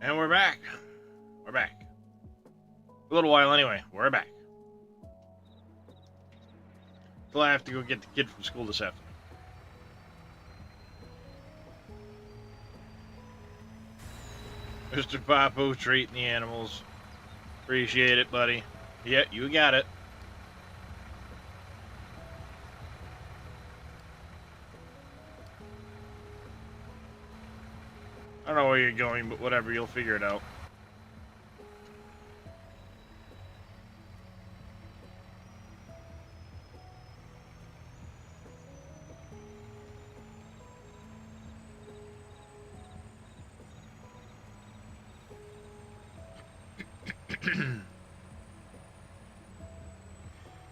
And we're back. We're back. A little while anyway. We're back. Till I have to go get the kid from school this afternoon. Mr. Papu treating the animals. Appreciate it, buddy. Yeah, you got it. I don't know where you're going, but whatever, you'll figure it out.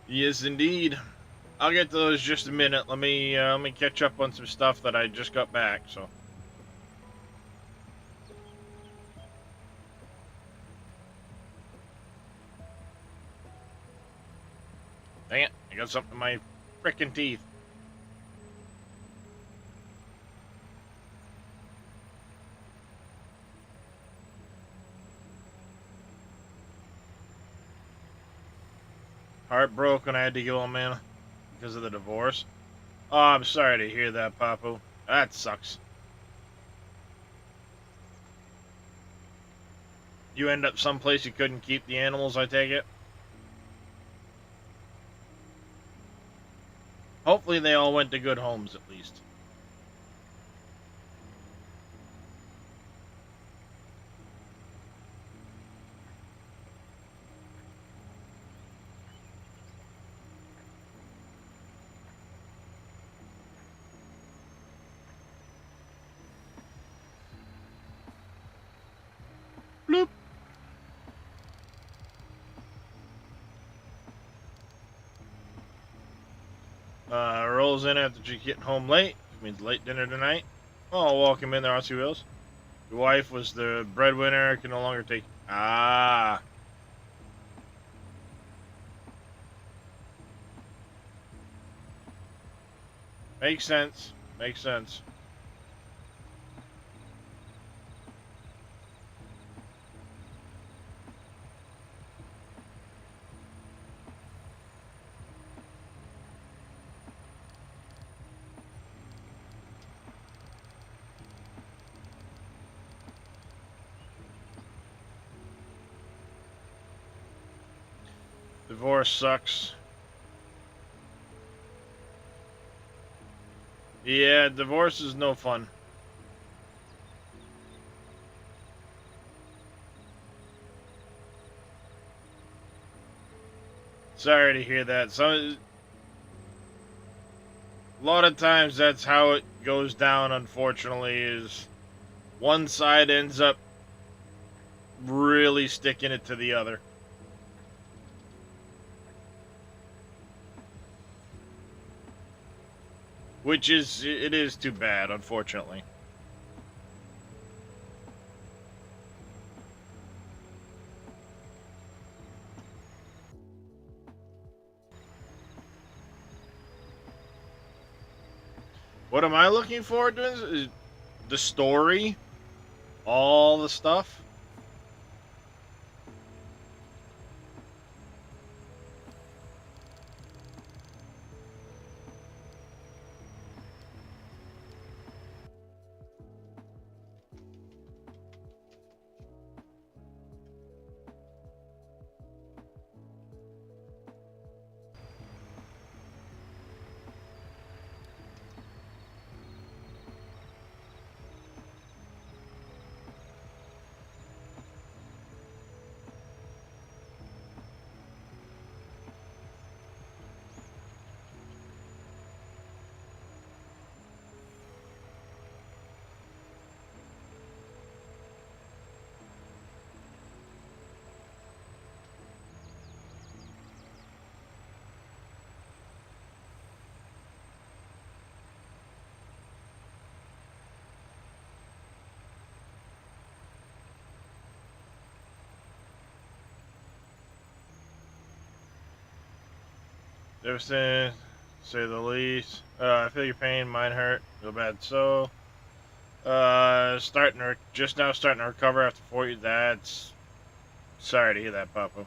Yes, indeed. I'll get to those just a minute. Let me catch up on some stuff that I just got back. So. Dang it! I got something in my frickin' teeth. Heartbroken I had to go on, man, because of the divorce. Oh, I'm sorry to hear that, Papu. That sucks. You end up someplace you couldn't keep the animals, I take it? Hopefully they all went to good homes, at least. Bloop. Rolls in after you getting home late. Which means late dinner tonight. Oh, I'll walk him in there, Aussie Wills. Your wife was the breadwinner, can no longer take... Ah. Makes sense. Makes sense. Divorce sucks. Yeah, divorce is no fun. Sorry to hear that. A lot of times that's how it goes down, unfortunately, is one side ends up really sticking it to the other. Which is, it is too bad, unfortunately. What am I looking forward to? The story, all the stuff. Devastating, say the least. I feel your pain, mine hurt, real bad. So, Just now starting to recover after 40. That's sorry to hear that, Papa.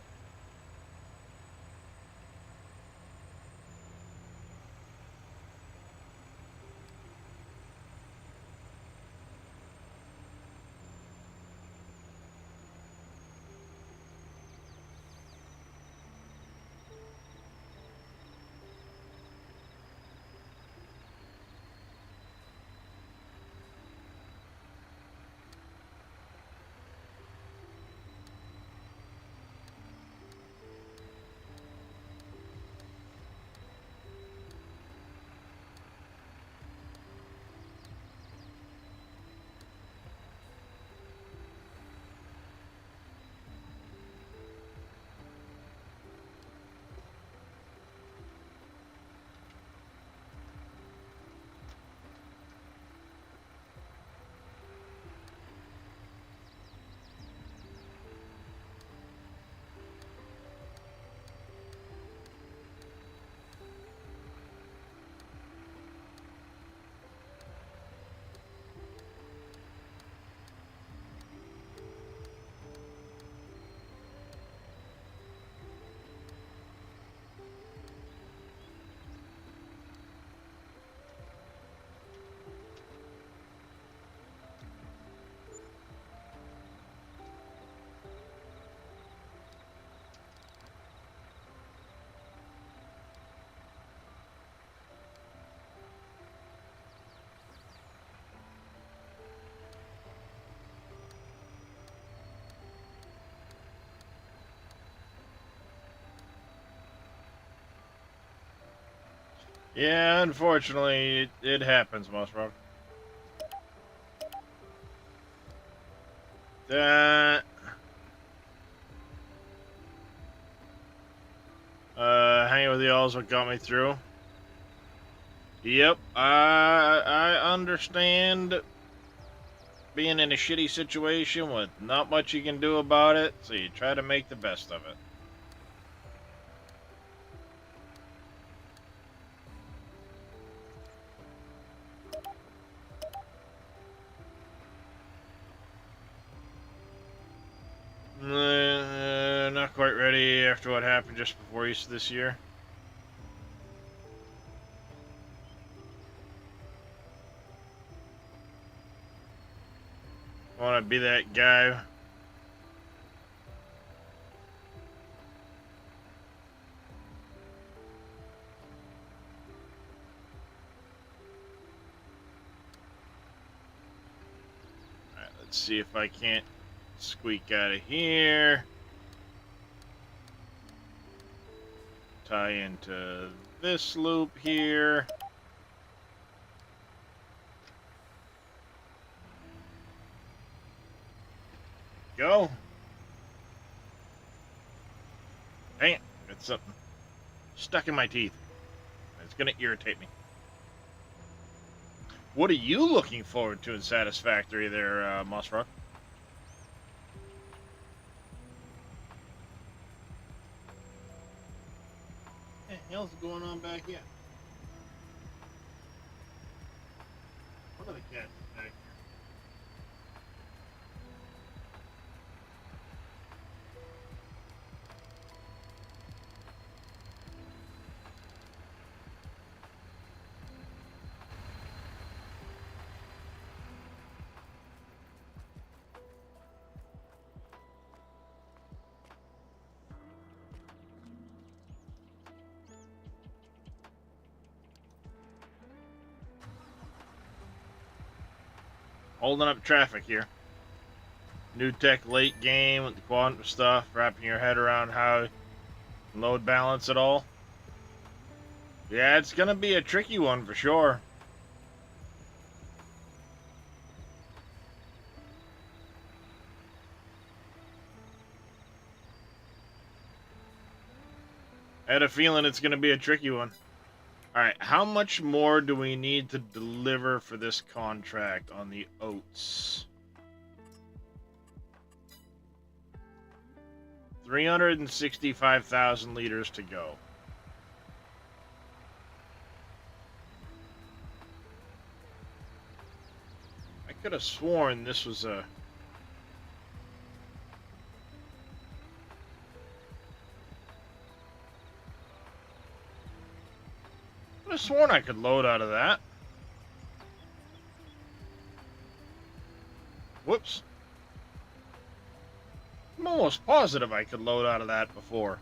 Yeah, unfortunately, it happens, Mossrock. That hanging with y'all is what got me through. Yep, I understand being in a shitty situation with not much you can do about it, so you try to make the best of it. Not quite ready after what happened just before Easter this year. I want to be that guy. Alright, let's see if I can't squeak out of here. Tie into this loop here. Go. Dang it. Got something stuck in my teeth. It's going to irritate me. What are you looking forward to in Satisfactory there, Mossrock? What the hell's going on back here? What are the cats back here? Holding up traffic here. New tech late game with the quantum stuff, wrapping your head around how load balance it all. Yeah, it's gonna be a tricky one for sure. I had a feeling it's gonna be a tricky one. Alright, how much more do we need to deliver for this contract on the oats? 365,000 liters to go. I could have sworn this was a... I could have sworn I could load out of that. Whoops. I'm almost positive I could load out of that before.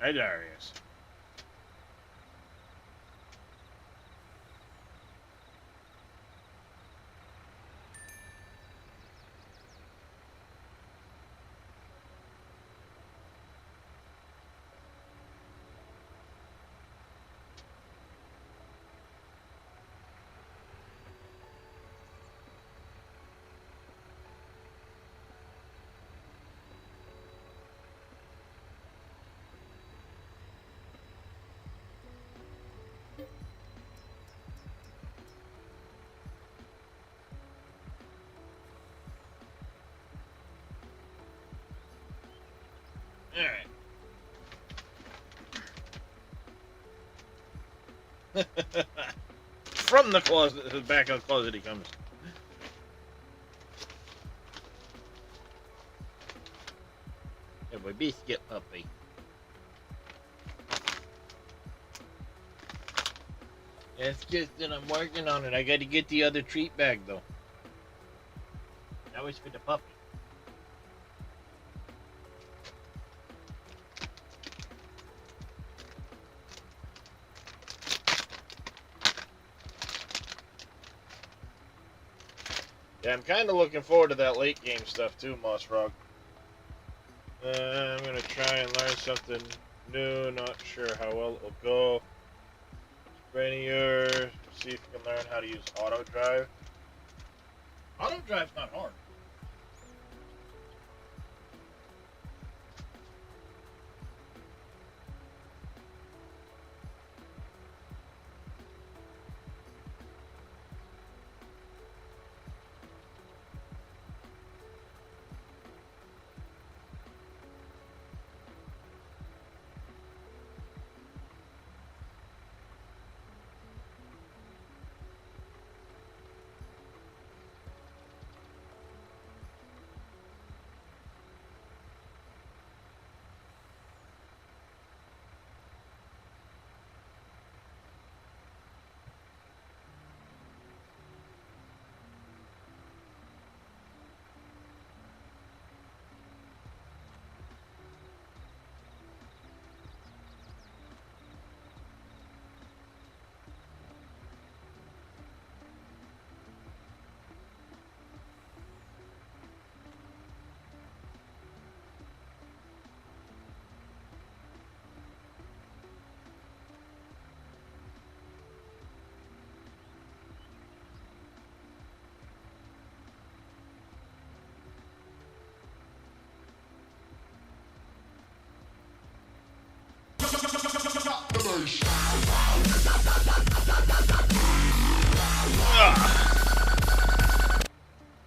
Hey, Darius. Alright. From the closet, the back of the closet he comes. Hey, boy, biscuit puppy. It's just that I'm working on it. I got to get the other treat bag, though. That was for the puppy. Yeah, I'm kind of looking forward to that late game stuff too, Moss Frog. I'm gonna try and learn something new. Not sure how well it will go. Rainier, see if you can learn how to use auto drive. Auto drive's not hard.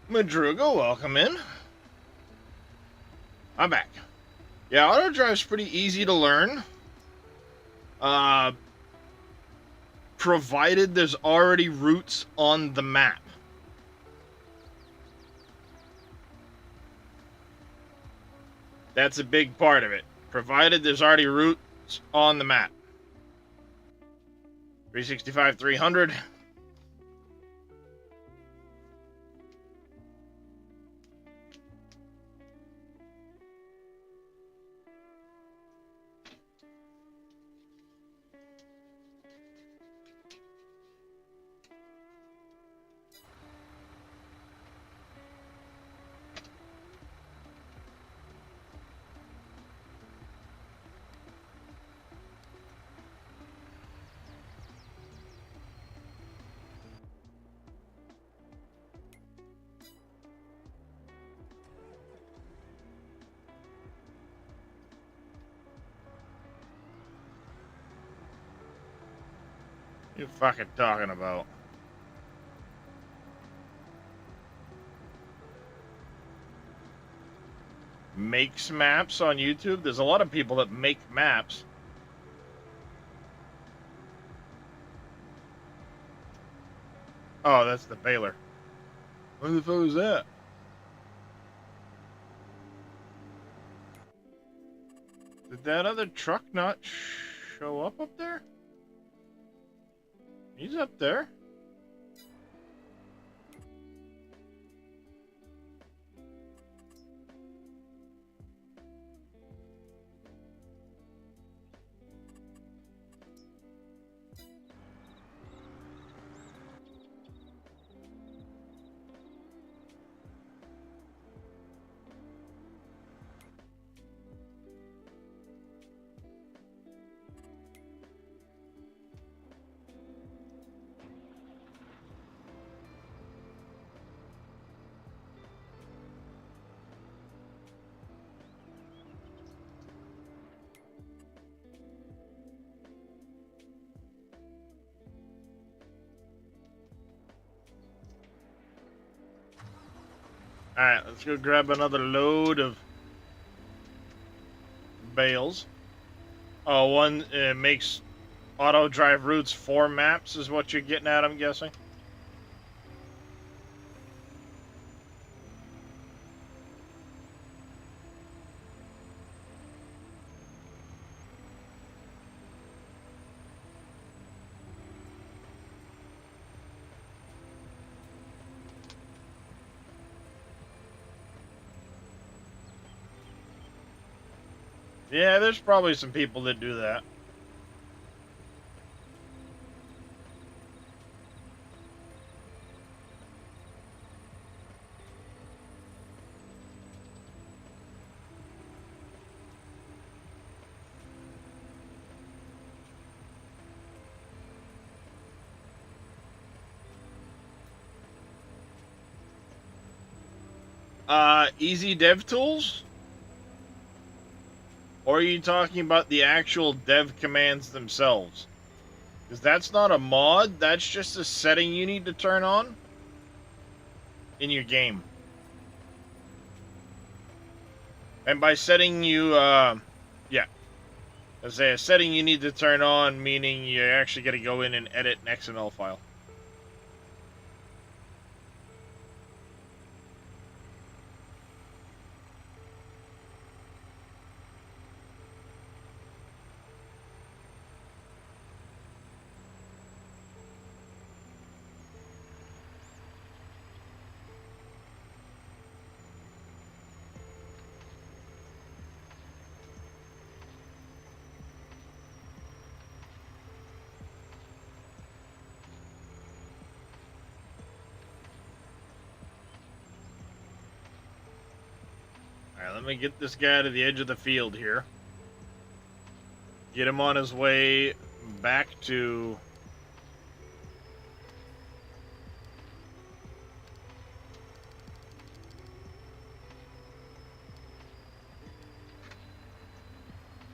Madruga, welcome in. I'm back. Yeah, auto drive's pretty easy to learn. Provided there's already routes on the map. That's a big part of it. Provided there's already routes on the map. 365, 300. You fucking talking about? makes maps on YouTube. There's a lot of people that make maps. Oh, that's the baler. What the fuck was that? Did that other truck not show up there? He's up there. Alright, let's go grab another load of bales. Oh, one makes auto drive routes for maps is what you're getting at, I'm guessing. Yeah, there's probably some people that do that. Easy dev tools? Or are you talking about the actual dev commands themselves? Because that's not a mod, that's just a setting you need to turn on in your game. And by setting you, yeah. As a setting you need to turn on, meaning you actually got to go in and edit an XML file. Alright, let me get this guy to the edge of the field here. Get him on his way back to...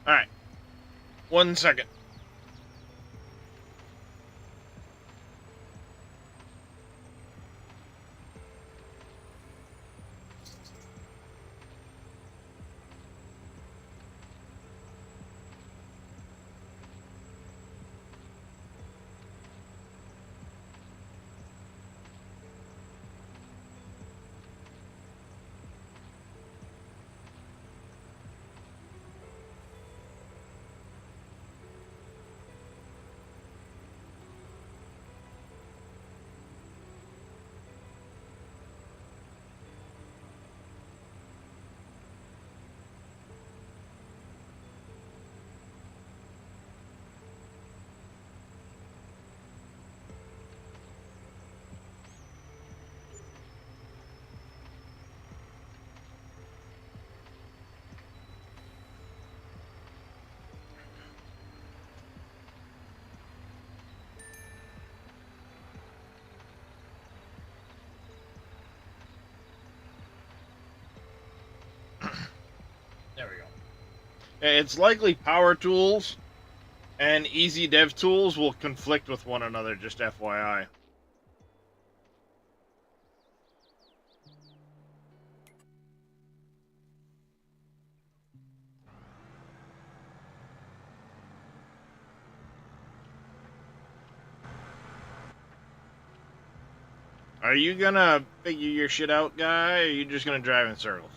Alright. 1 second. There we go. It's likely power tools and easy dev tools will conflict with one another, just FYI. Are you gonna figure your shit out, guy, or are you just gonna drive in circles?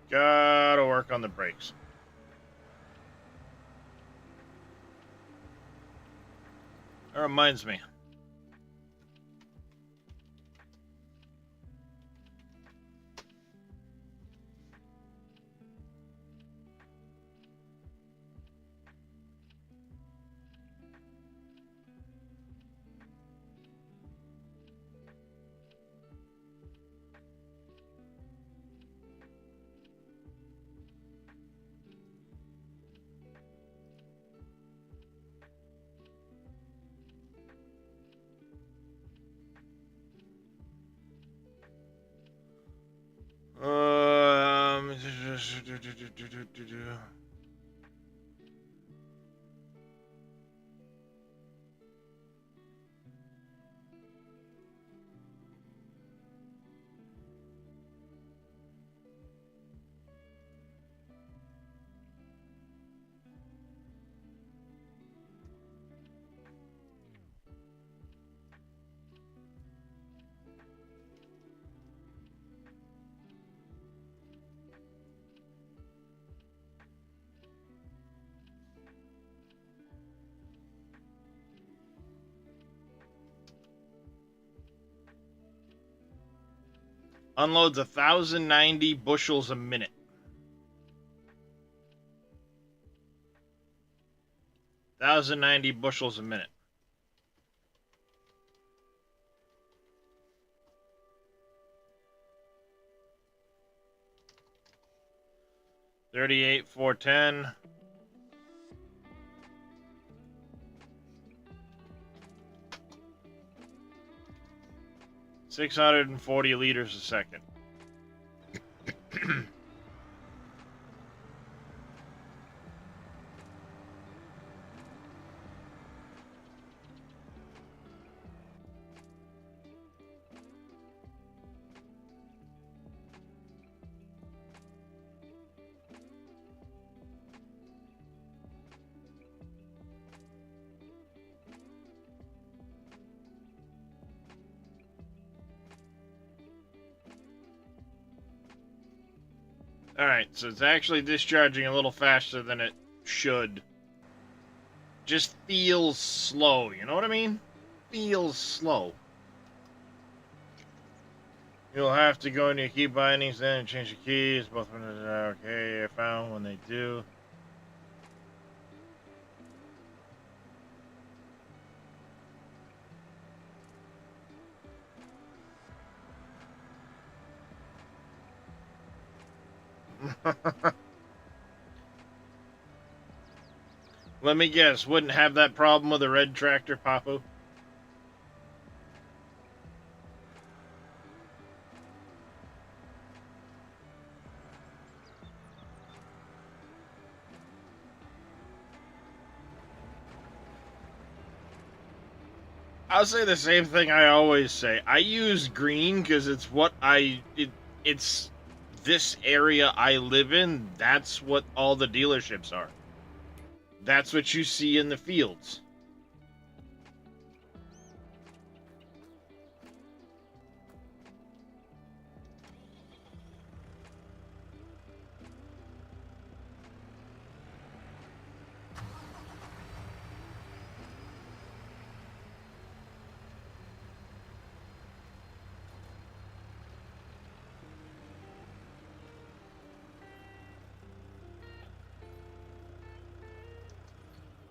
Gotta work on the brakes. That reminds me. Um, unloads 1,090 bushels a minute. 1,090 bushels a minute. $38,410. $640 liters a second. Alright, so it's actually discharging a little faster than it should. Just feels slow, you know what I mean? Feels slow. You'll have to go into your key bindings then and change the keys. Both windows are okay. I found when they do. Let me guess, wouldn't have that problem with a red tractor, Papu? I'll say the same thing I always say. I use green because it's what it's this area I live in. That's what all the dealerships are. That's what you see in the fields.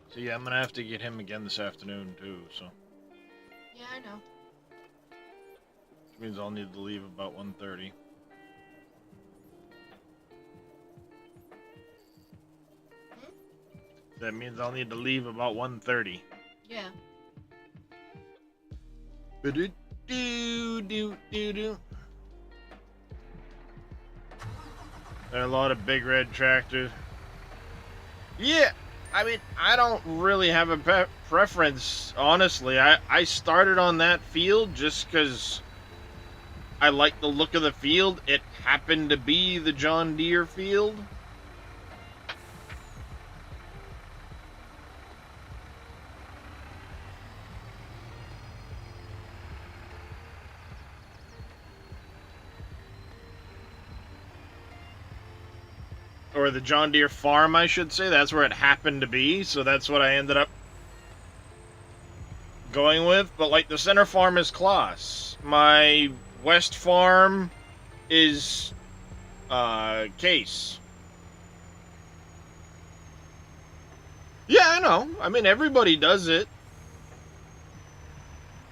So yeah, I'm gonna have to get him again this afternoon too, so. Yeah, I know. Which means I'll need to leave about 1:30. That means I'll need to leave about 1:30. Yeah. There are a lot of big red tractors. Yeah, I mean, I don't really have a preference, honestly. I started on that field just because I like the look of the field. It happened to be the John Deere field. Or the John Deere farm, I should say. That's where it happened to be, so that's what I ended up going with. But, like, the center farm is Claas. My west farm is, Case. Yeah, I know. I mean, everybody does it.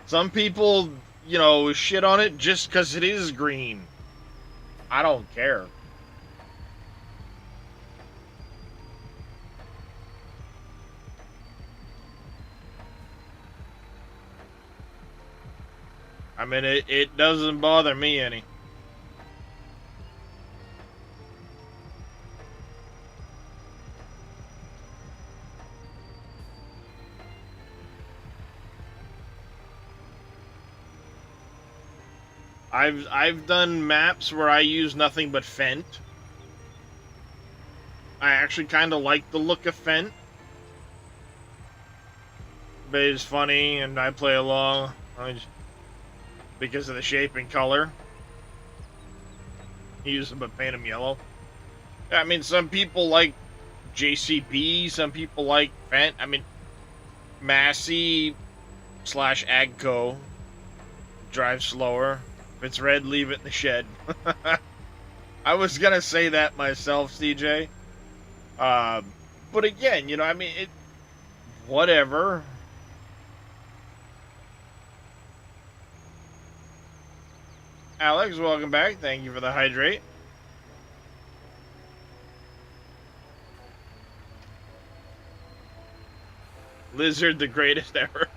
Some people, shit on it just because it is green. I don't care. I mean, it doesn't bother me any. I've done maps where I use nothing but Fent. I actually kind of like the look of Fent. But it's funny, and I play along because of the shape and color. Use them but paint them yellow. I mean, some people like JCB, some people like Fent. I mean, Massey / Agco drive slower. If it's red, leave it in the shed. I was gonna say that myself, CJ. But again, I mean, whatever. Alex, welcome back. Thank you for the hydrate. Lizard, the greatest ever.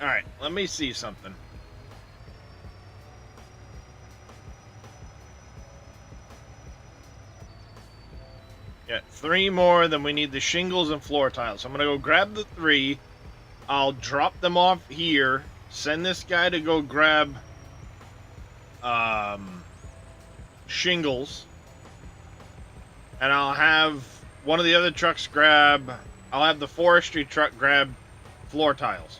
Alright, let me see something. Yeah, 3 more, then we need the shingles and floor tiles. So I'm gonna go grab the 3. I'll drop them off here. Send this guy to go grab shingles. And I'll have one of the other trucks I'll have the forestry truck grab floor tiles.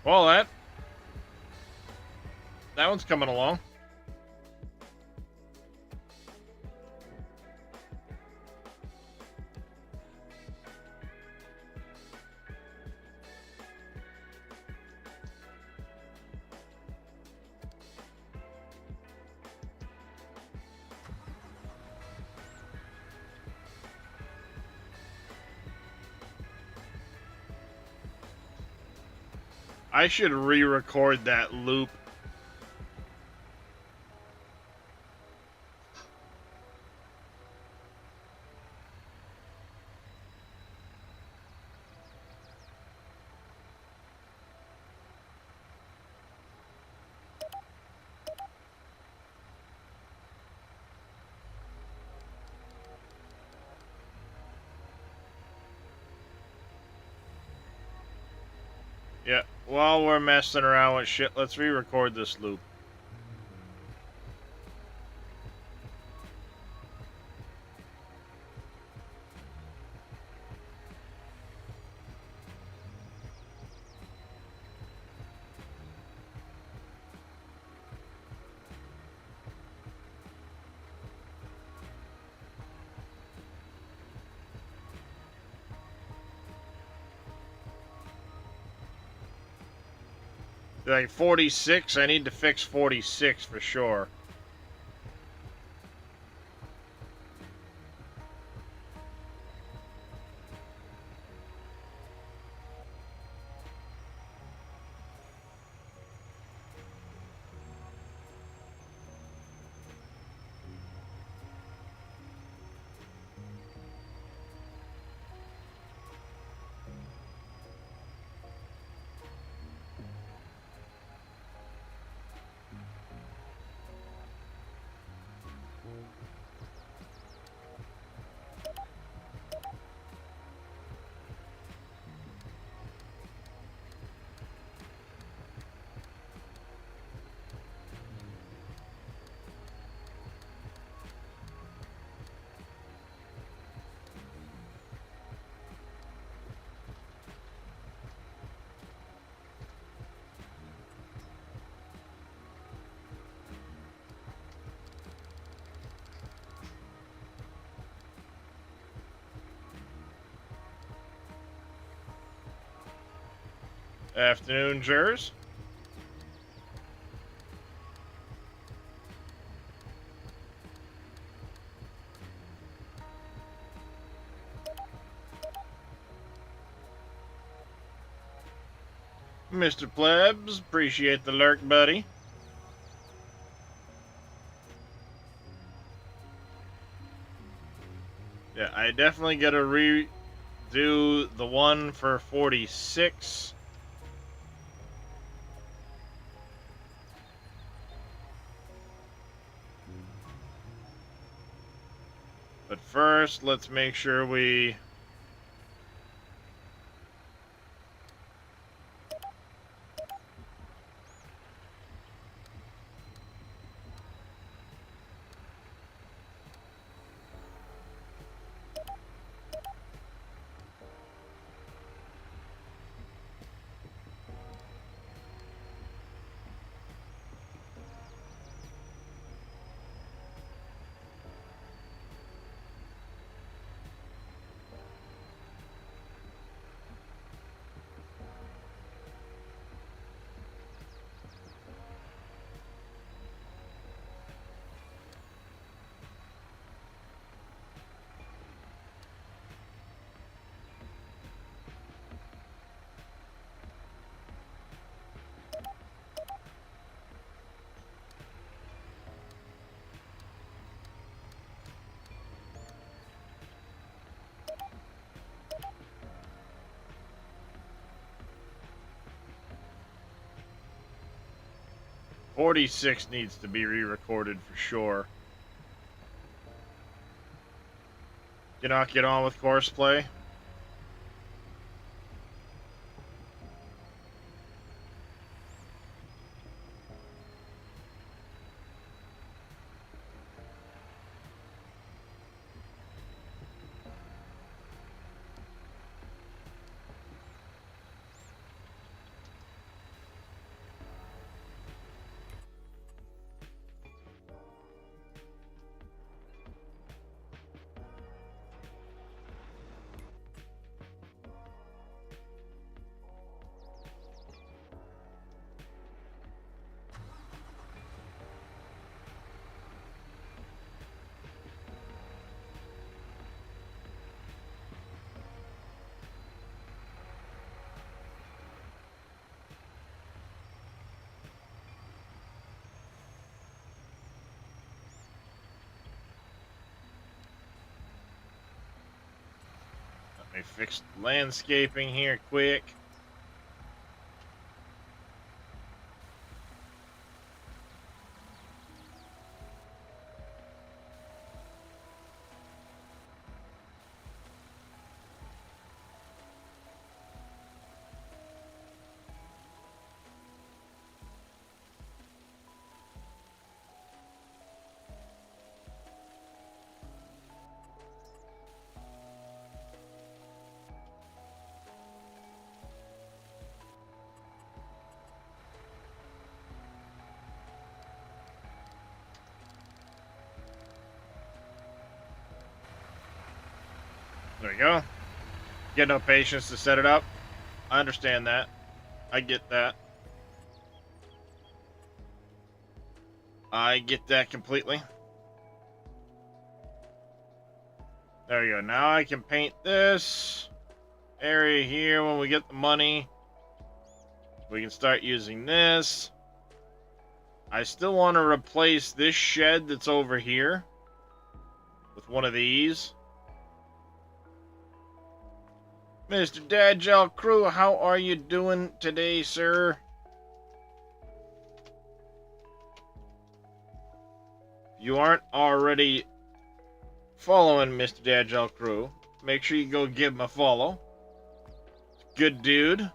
Well, that one's coming along. I should re-record that loop. Yeah, while we're messing around with shit, let's re-record this loop. Like 46, I need to fix 46 for sure. Afternoon, Jers. Mr. Plebs, appreciate the lurk, buddy. Yeah, I definitely gotta redo the one for 46. But first, let's make sure we... "46 needs to be re-recorded for sure. You not get on with course play? Let me fix landscaping here quick. we go. Get no patience to set it up. I understand that. I get that. I get that completely. There we go. Now I can paint this area here when we get the money. We can start using this. I still want to replace this shed that's over here with one of these. Mr. Dadgel Crew, how are you doing today, sir? If you aren't already following Mr. Dadgel Crew, make sure you go give him a follow. Good dude.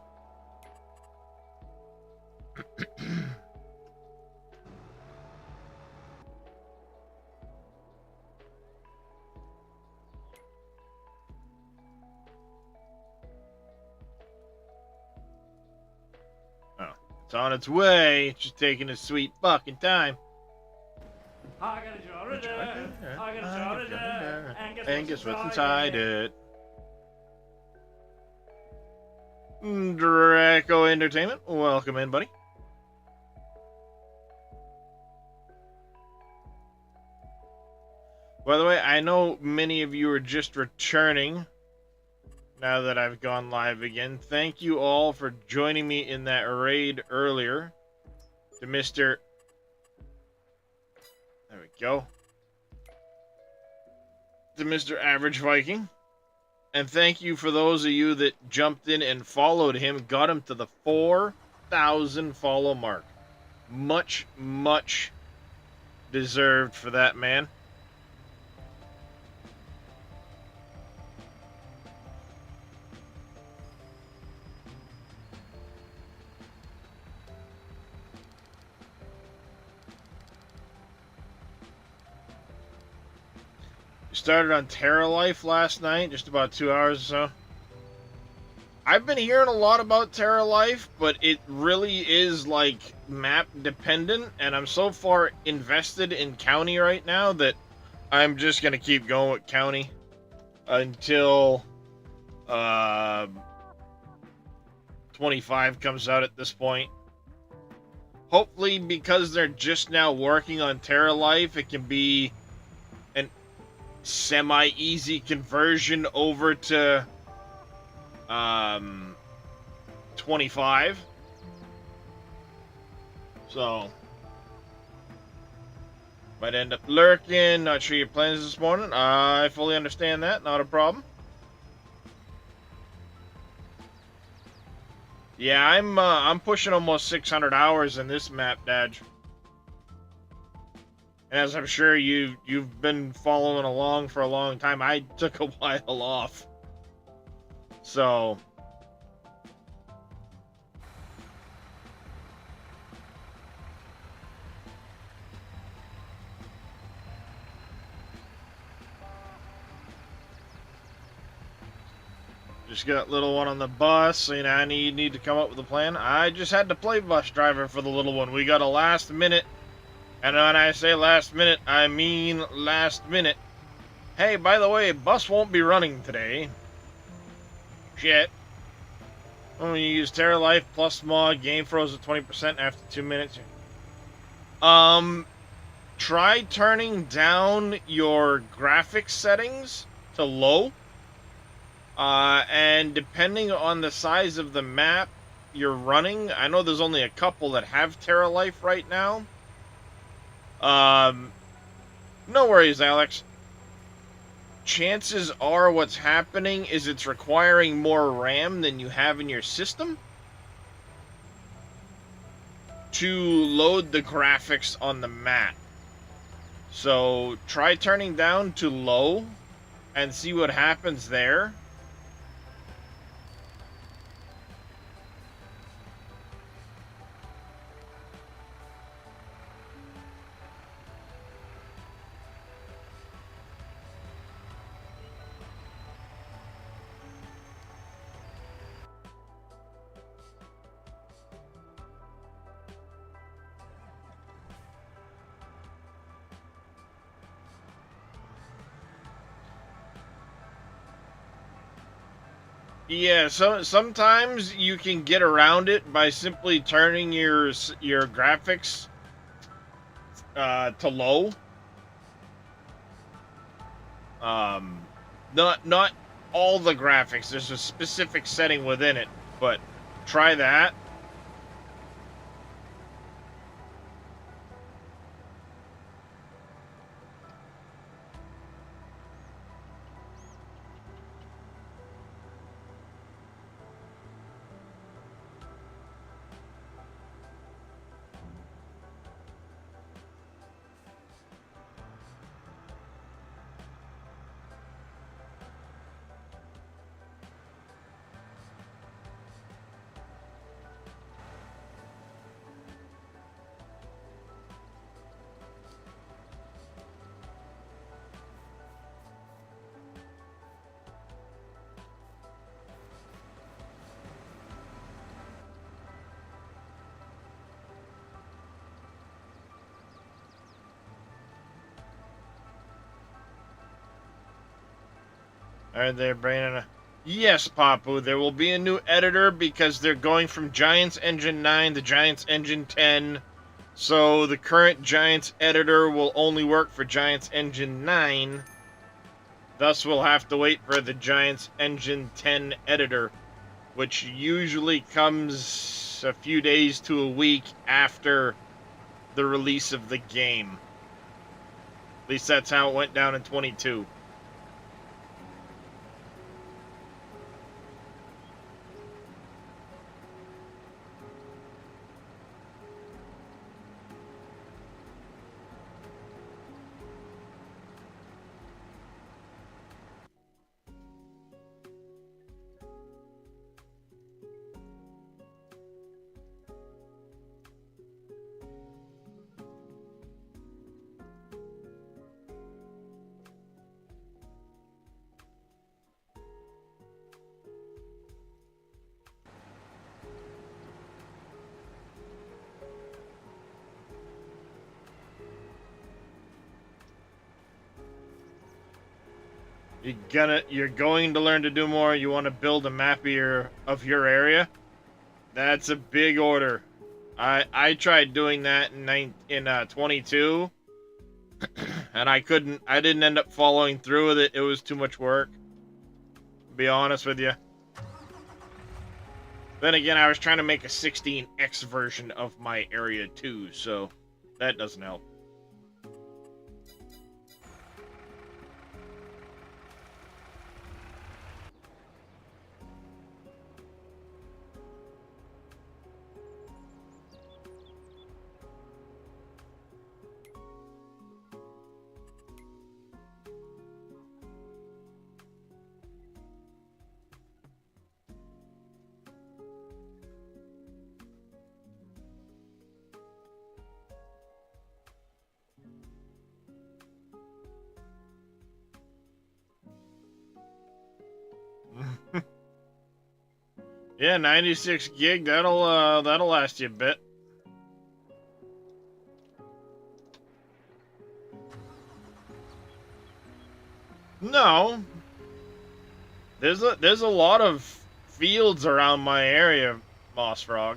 Oh, it's on its way. It's just taking a sweet fucking time. I got a jar of dirt. I got a jar of dirt. And guess what's inside it? Draco Entertainment, welcome in, buddy. By the way, I know many of you are just returning now that I've gone live again. Thank you all for joining me in that raid earlier to Mr. There we go. To Mr. Average Viking. And thank you for those of you that jumped in and followed him, got him to the 4,000 follow mark. Much, much deserved for that man. Started on Terra Life last night, just about 2 hours or so. I've been hearing a lot about Terra Life, but it really is like map dependent, and I'm so far invested in County right now that I'm just gonna keep going with County until 25 comes out at this point. Hopefully, because they're just now working on Terra Life, it can be semi-easy conversion over to 25. So might end up lurking. Not sure your plans this morning. I fully understand that. Not a problem. Yeah, I'm pushing almost 600 hours in this map, Dad. And as I'm sure you've been following along for a long time, I took a while off. So just got little one on the bus, you know, I need to come up with a plan. I just had to play bus driver for the little one. We got a last minute. And when I say last minute, I mean last minute. Hey, by the way, bus won't be running today. Shit. When you use Terra Life plus mod, game froze at 20% after 2 minutes. Try turning down your graphics settings to low. And depending on the size of the map you're running, I know there's only a couple that have Terra Life right now. No worries, Alex. Chances are what's happening is it's requiring more RAM than you have in your system to load the graphics on the map. So try turning down to low and see what happens there. Yeah, so sometimes you can get around it by simply turning your graphics to low. Um, not all the graphics. There's a specific setting within it, but try that. Are they bringing a... Yes, Papu, there will be a new editor because they're going from Giants Engine 9 to Giants Engine 10. So the current Giants editor will only work for Giants Engine 9. Thus, we'll have to wait for the Giants Engine 10 editor, which usually comes a few days to a week after the release of the game. At least that's how it went down in 22. You're going to learn to do more. You want to build a map of your area. That's a big order. I tried doing that in 22, and I couldn't. I didn't end up following through with it. It was too much work. To be honest with you. Then again, I was trying to make a 16x version of my area too, so that doesn't help. Yeah, 96 gig. That'll last you a bit. No, there's a lot of fields around my area, Moss Frog.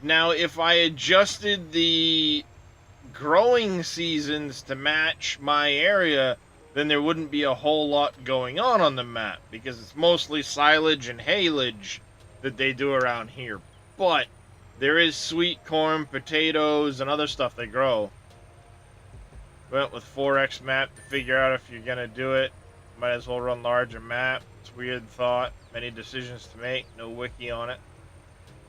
Now, if I adjusted the growing seasons to match my area, then there wouldn't be a whole lot going on the map because it's mostly silage and haylage that they do around here. But there is sweet corn, potatoes, and other stuff they grow. Went with 4x map to figure out if you're gonna do it. Might as well run larger map. It's weird thought. Many decisions to make. No wiki on it.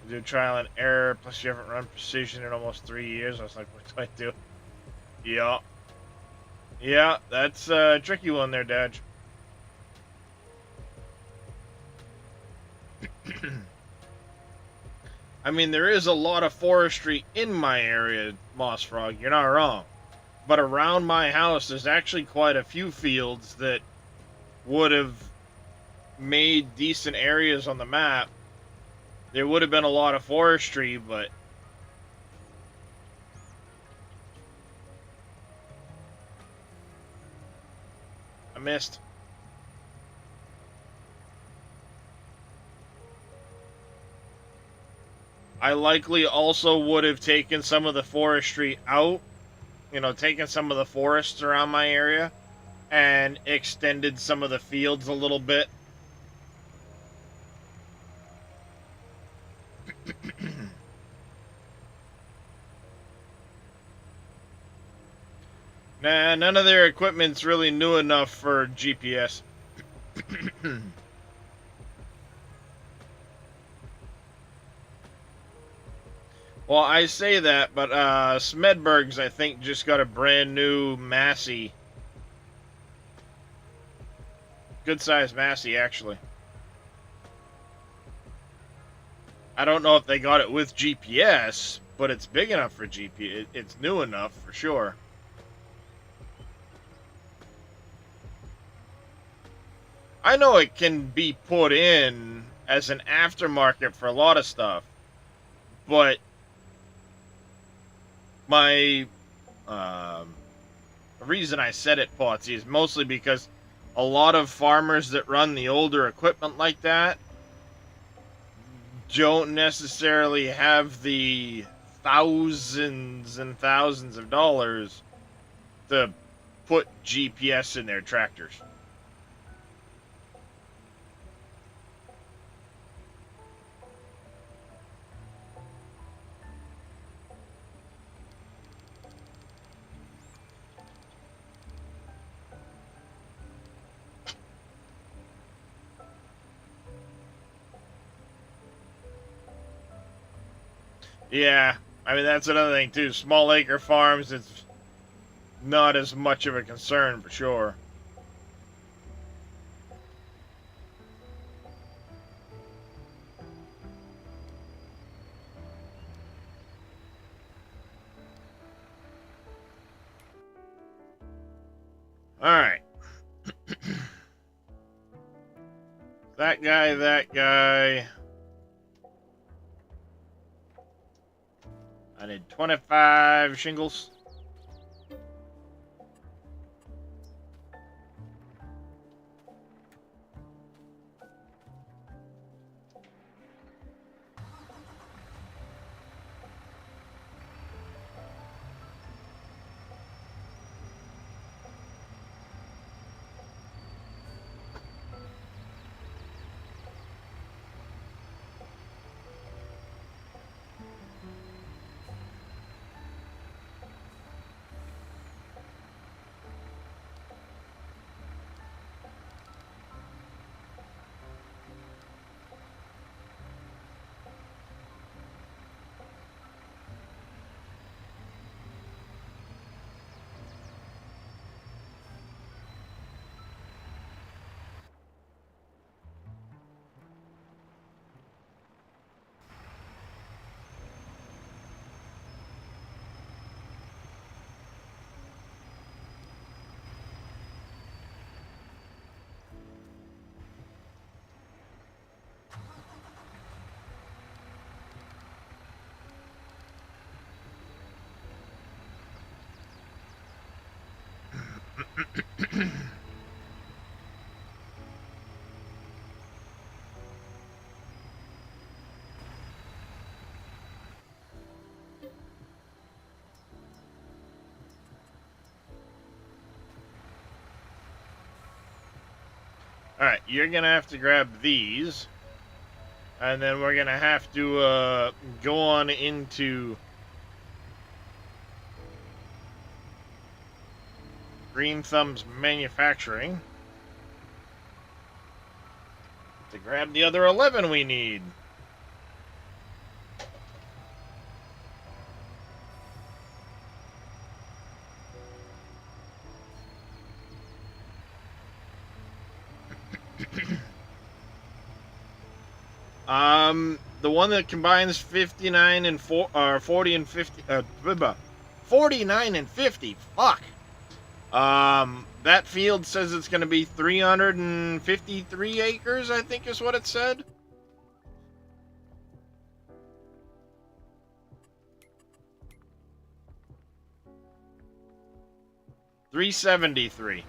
Do trial and error. Plus you haven't run precision in almost 3 years. I was like, what do I do? Yeah. Yeah, that's a tricky one there, Dad. I mean, there is a lot of forestry in my area, Moss Frog. You're not wrong. But around my house, there's actually quite a few fields that would have made decent areas on the map. There would have been a lot of forestry, but I missed. I likely also would have taken some of the forestry out, you know, taken some of the forests around my area and extended some of the fields a little bit. Nah, none of their equipment's really new enough for GPS. Well, I say that, but Smedberg's, I think, just got a brand new Massey. Good size Massey, actually. I don't know if they got it with GPS, but it's big enough for GPS. It's new enough, for sure. I know it can be put in as an aftermarket for a lot of stuff, but my the reason I said it, Potsy, is mostly because a lot of farmers that run the older equipment like that don't necessarily have the thousands and thousands of dollars to put GPS in their tractors. Yeah, I mean, that's another thing, too. Small acre farms, it's not as much of a concern, for sure. Alright. That guy, that guy. I need 25 shingles. Alright, you're gonna have to grab these. And then we're gonna have to go on into Green Thumb's manufacturing to grab the other 11 we need. The one that combines 59 and 40 and 50, 49 and 50. Fuck. That field says it's going to be 353 acres, I think is what it said. $373.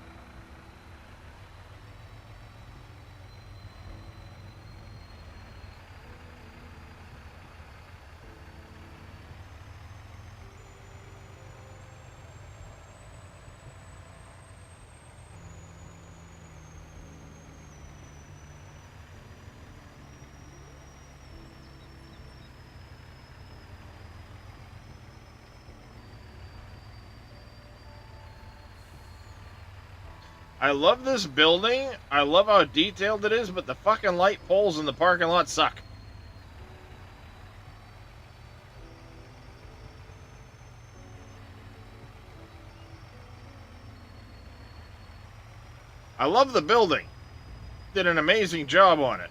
I love this building. I love how detailed it is, but the fucking light poles in the parking lot suck. I love the building. Did an amazing job on it.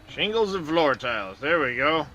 Shingles and floor tiles. There we go.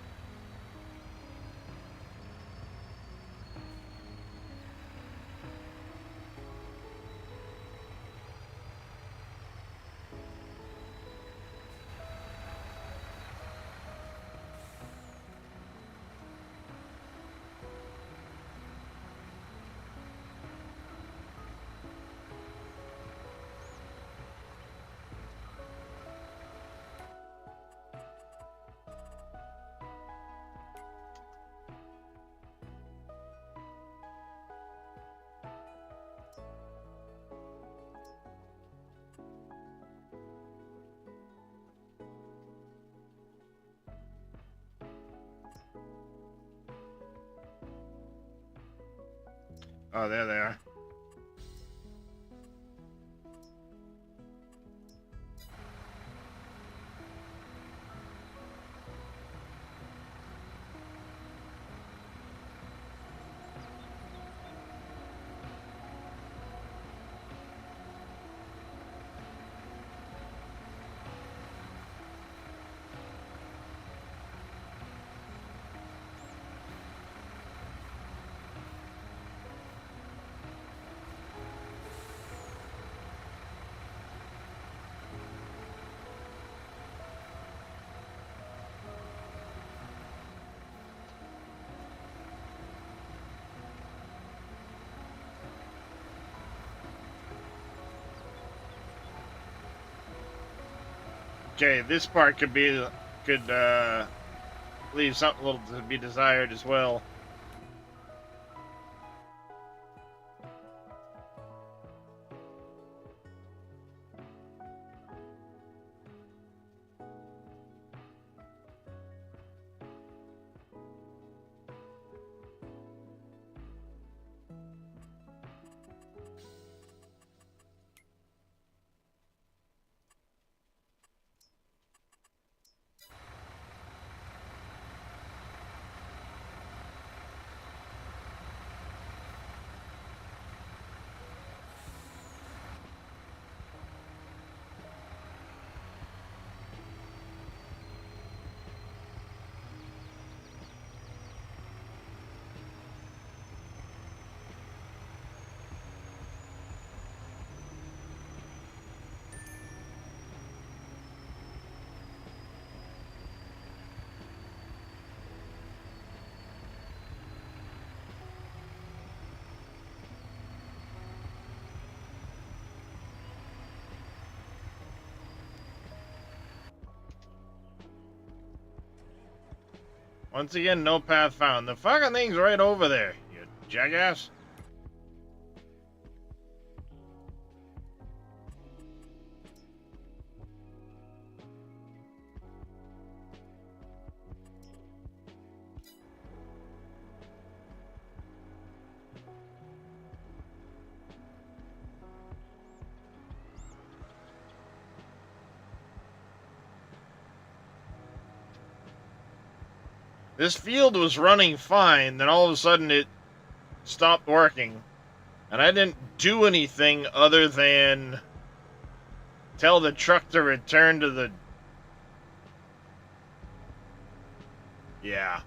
Oh, there they are. Okay, this part could leave something a little to be desired as well. Once again, no path found. The fucking thing's right over there, you jackass. This field was running fine, then all of a sudden it stopped working. And I didn't do anything other than tell the truck to return to the... Yeah.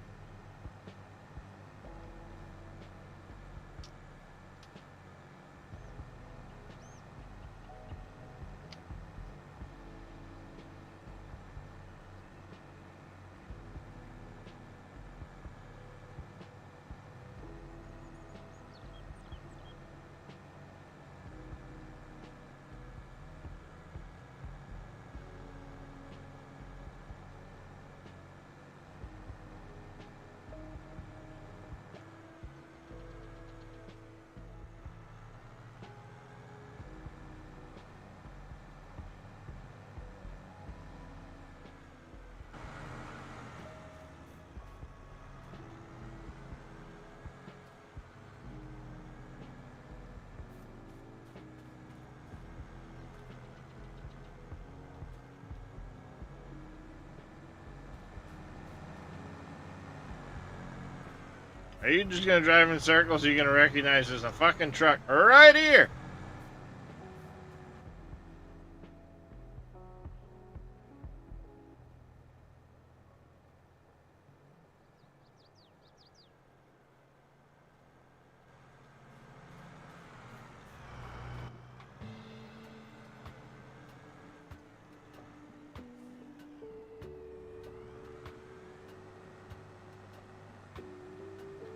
Are you just gonna drive in circles? Or are you gonna recognize there's a fucking truck right here?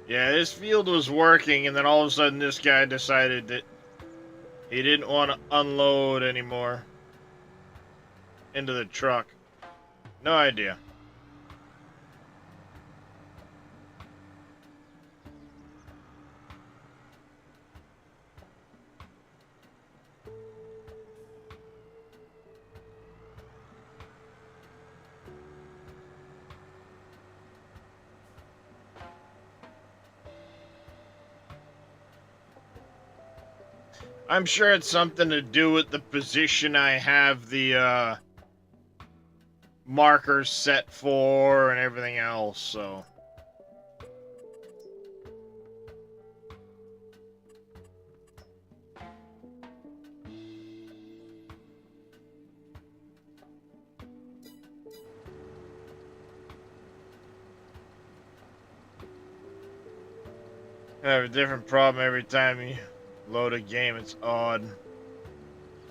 Yeah, this field was working, and then all of a sudden this guy decided that he didn't want to unload anymore into the truck. No idea. I'm sure it's something to do with the position I have the markers set for and everything else, so. I have a different problem every time you load a game. It's odd.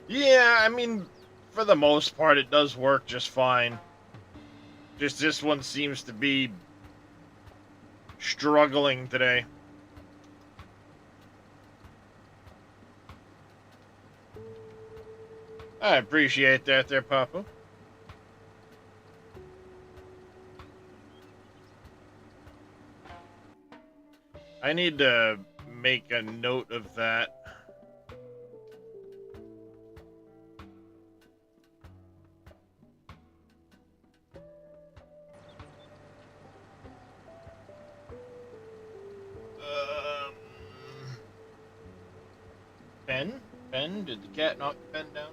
Yeah, I mean, for the most part, it does work just fine. Just this one seems to be struggling today. I appreciate that there, Papa. I need to make a note of that. Pen? Pen? Did the cat knock the pen down?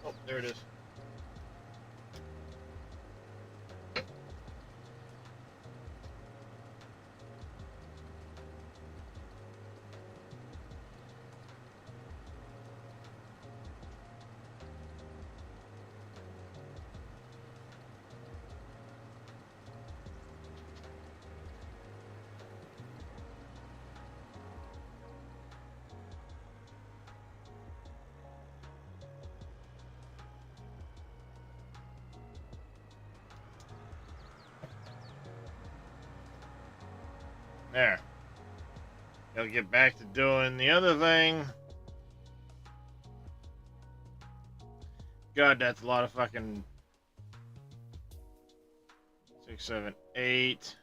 Oh, there it is. There. Gotta get back to doing the other thing. God, that's a lot of fucking 6, 7, 8.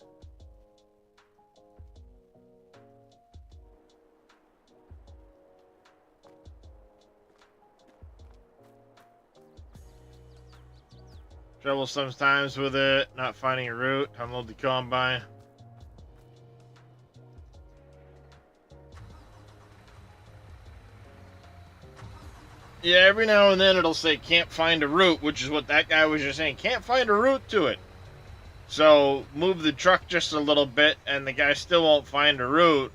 Trouble sometimes with it, not finding a route. Unload the combine. Yeah, every now and then it'll say can't find a route, which is what that guy was just saying. Can't find a route to it. So move the truck just a little bit and the guy still won't find a route.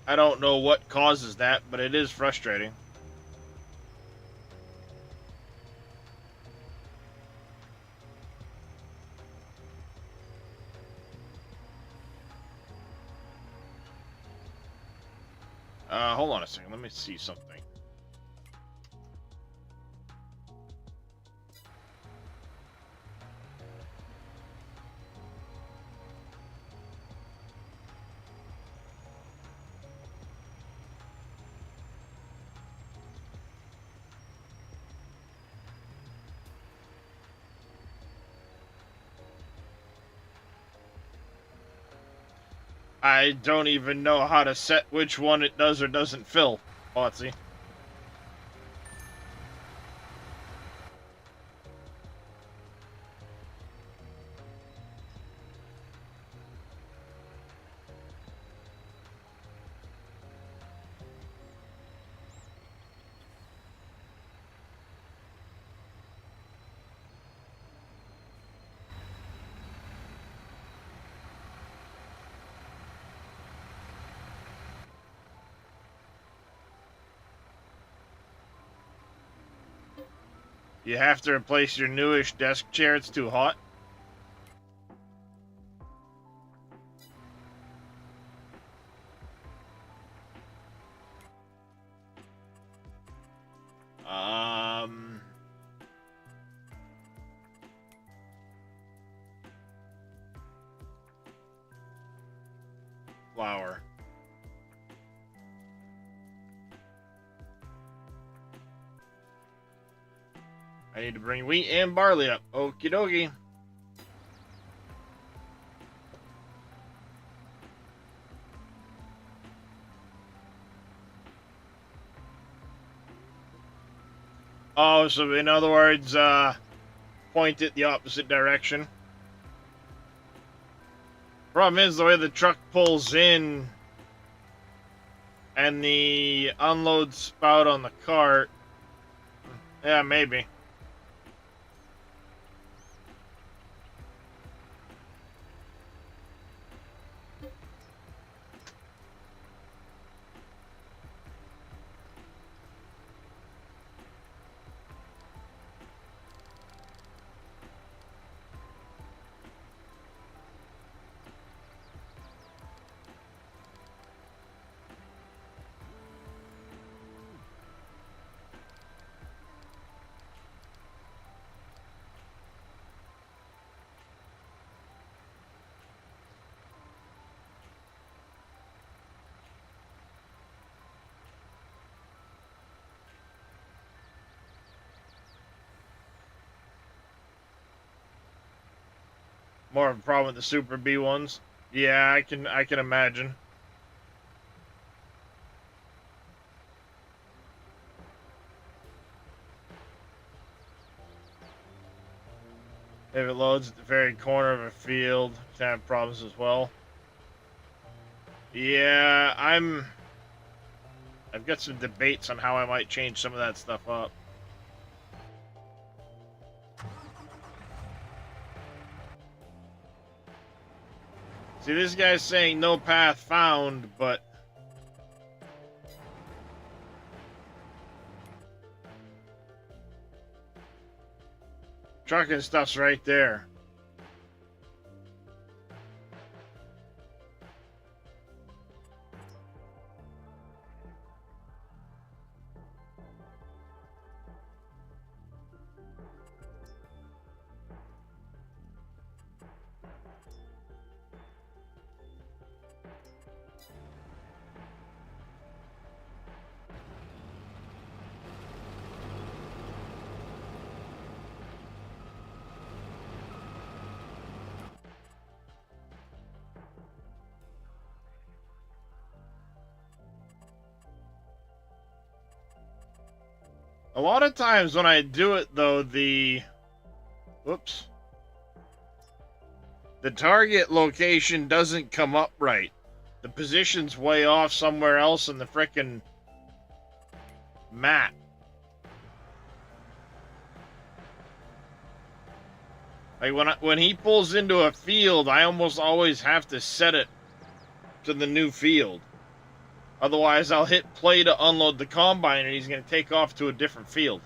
I don't know what causes that, but it is frustrating. Hold on a second. Let me see something. I don't even know how to set which one it does or doesn't fill, Botsy. You have to replace your newish desk chair. It's too hot. Flour. I need to bring wheat and barley up. Okie dokie. Oh, so in other words, point it the opposite direction. Problem is, the way the truck pulls in and the unload spout on the cart. Yeah, maybe. More of a problem with the Super B ones. Yeah, I can imagine. If it loads at the very corner of a field, you can have problems as well. Yeah, I've got some debates on how I might change some of that stuff up. See, this guy's saying no path found, but trucking stuff's right there. A lot of times when I do it, though, the target location doesn't come up right. The position's way off somewhere else in the frickin' map. Like when he pulls into a field, I almost always have to set it to the new field. Otherwise, I'll hit play to unload the combine and he's going to take off to a different field.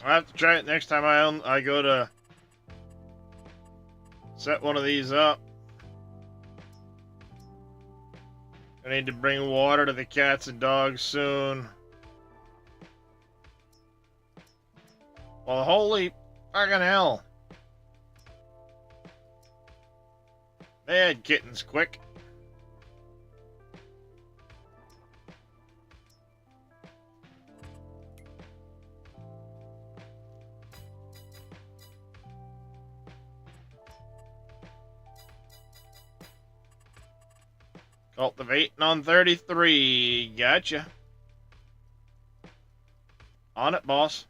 I'll have to try it next time I go to set one of these up. I need to bring water to the cats and dogs soon. Well, holy fucking hell. They had kittens quick. Cultivating on 33. Gotcha. On it, boss.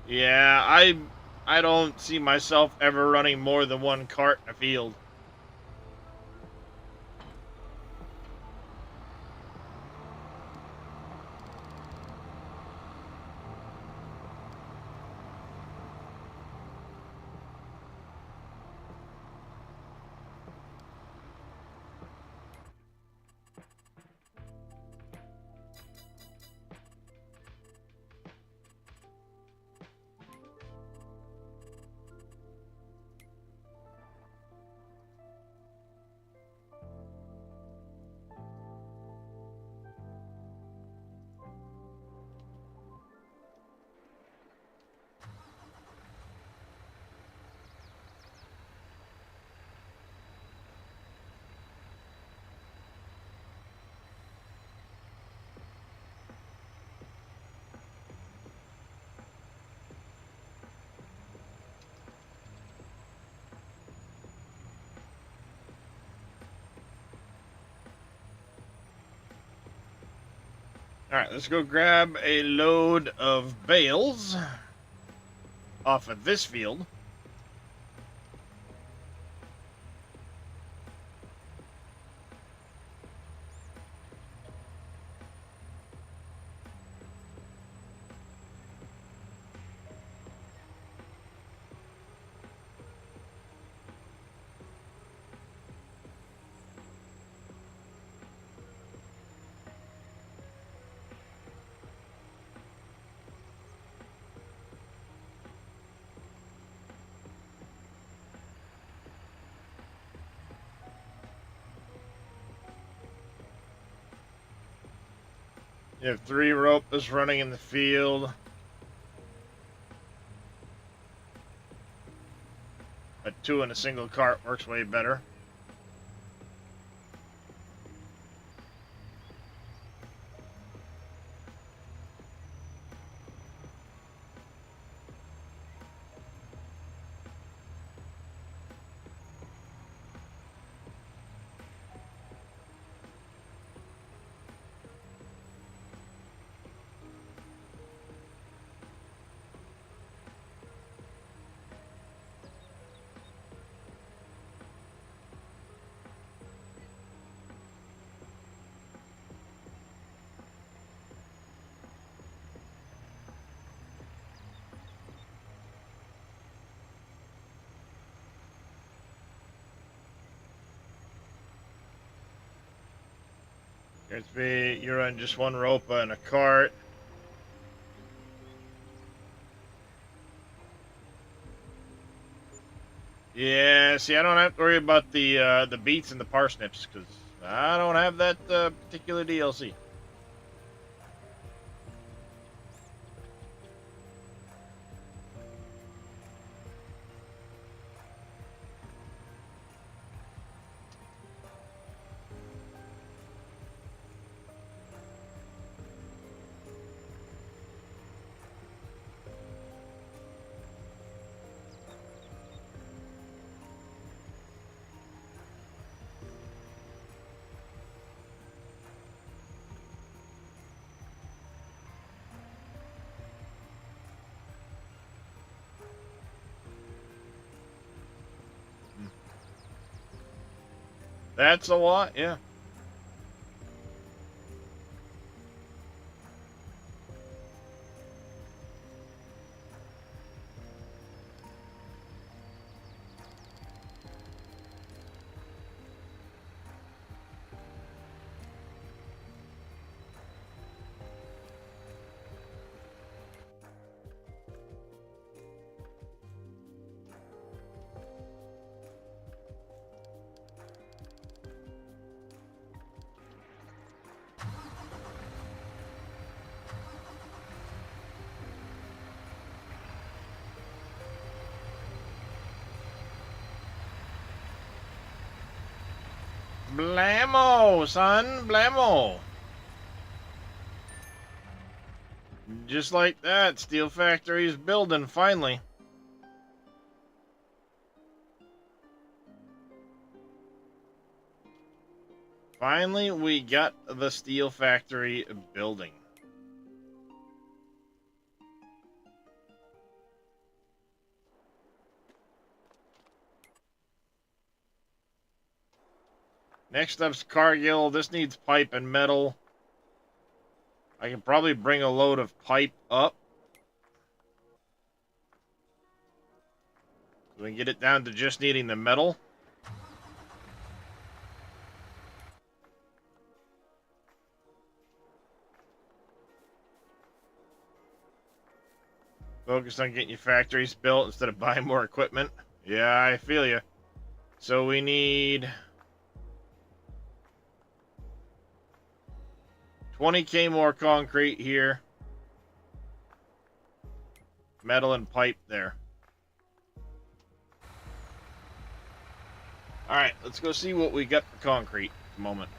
Yeah, I don't see myself ever running more than one cart in a field. Alright, let's go grab a load of bales off of this field. You have 3 rope that's running in the field. But 2 in a single cart works way better. You're on just 1 rope and a cart. Yeah, see, I don't have to worry about the beets and the parsnips because I don't have that particular DLC. That's a lot, yeah. Blammo, son, blammo. Just like that, Steel Factory's building, finally. Finally, we got the Steel Factory building. Next up's Cargill. This needs pipe and metal. I can probably bring a load of pipe up. We can get it down to just needing the metal. Focus on getting your factories built instead of buying more equipment. Yeah, I feel you. So we need 20K more concrete here. Metal and pipe there. Alright, let's go see what we got for concrete at the moment.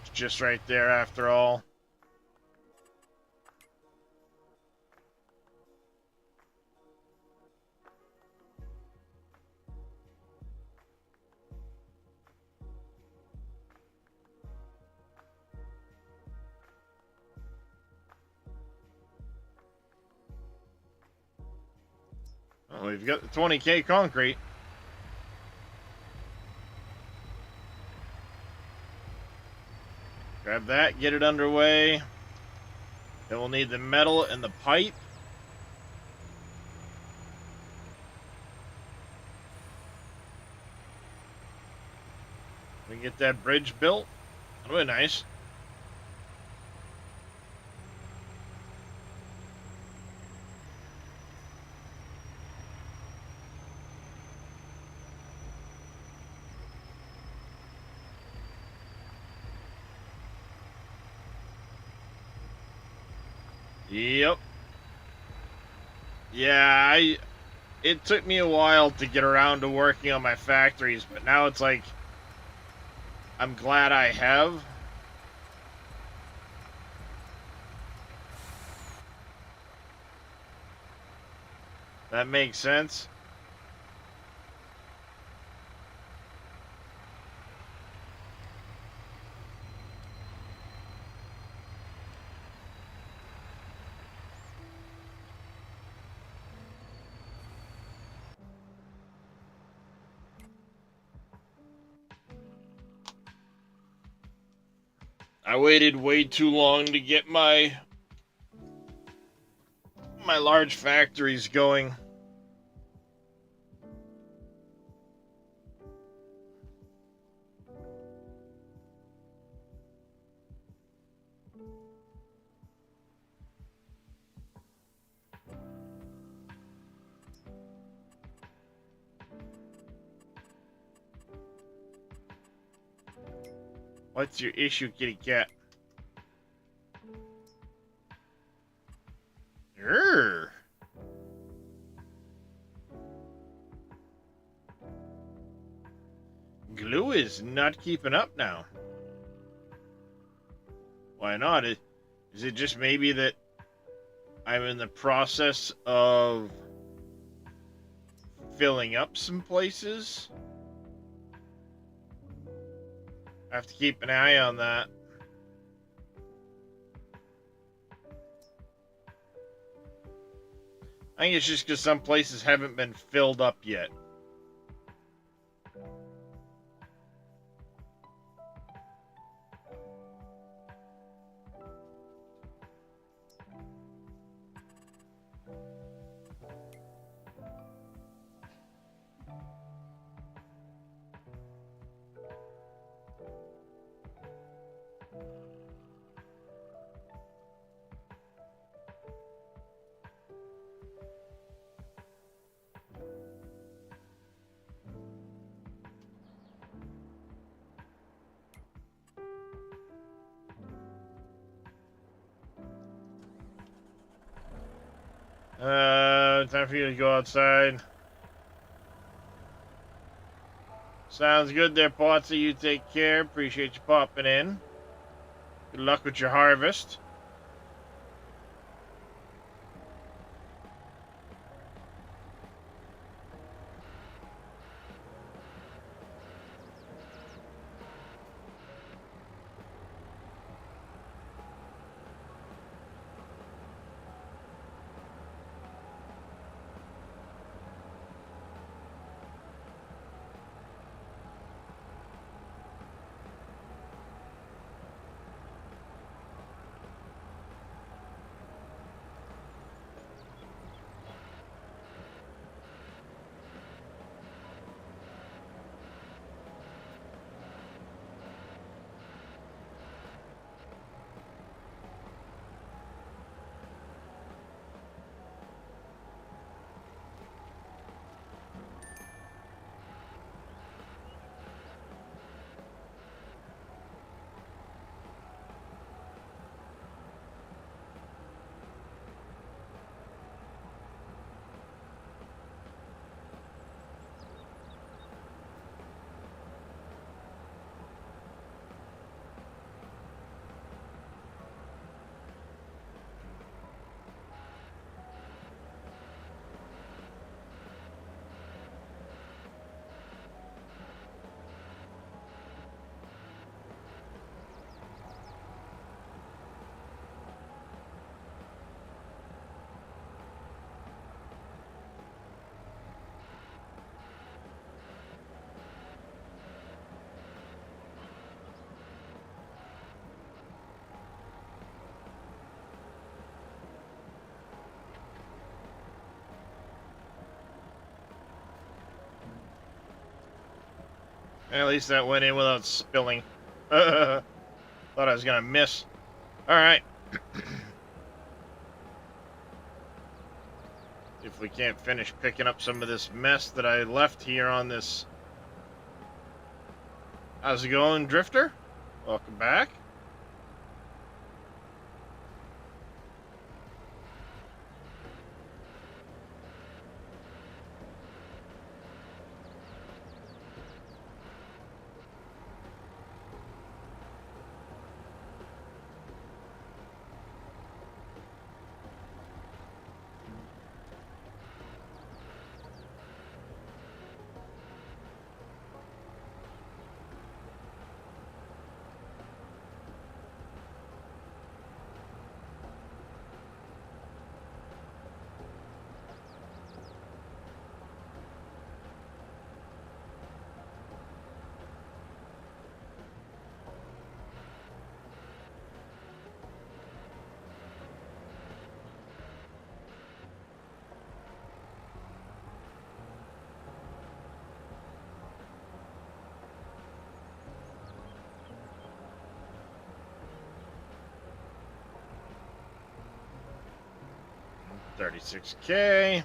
It's just right there after all. Well, we've got the 20K concrete. Grab that, get it underway. Then we'll need the metal and the pipe. We can get that bridge built. That'll be nice. Yep. Yeah, it took me a while to get around to working on my factories, but now it's like I'm glad I have. That makes sense. I waited way too long to get my large factories going. What's your issue, kitty cat? Grr. Glue is not keeping up now. Why not? Is it just maybe that I'm in the process of filling up some places? I have to keep an eye on that. I think it's just because some places haven't been filled up yet. Time for you to go outside. Sounds good there, Potsy. You take care. Appreciate you popping in. Good luck with your harvest. At least that went in without spilling. Thought I was gonna miss. Alright. If we can't finish picking up some of this mess that I left here on this... How's it going, Drifter? Welcome back. $36K.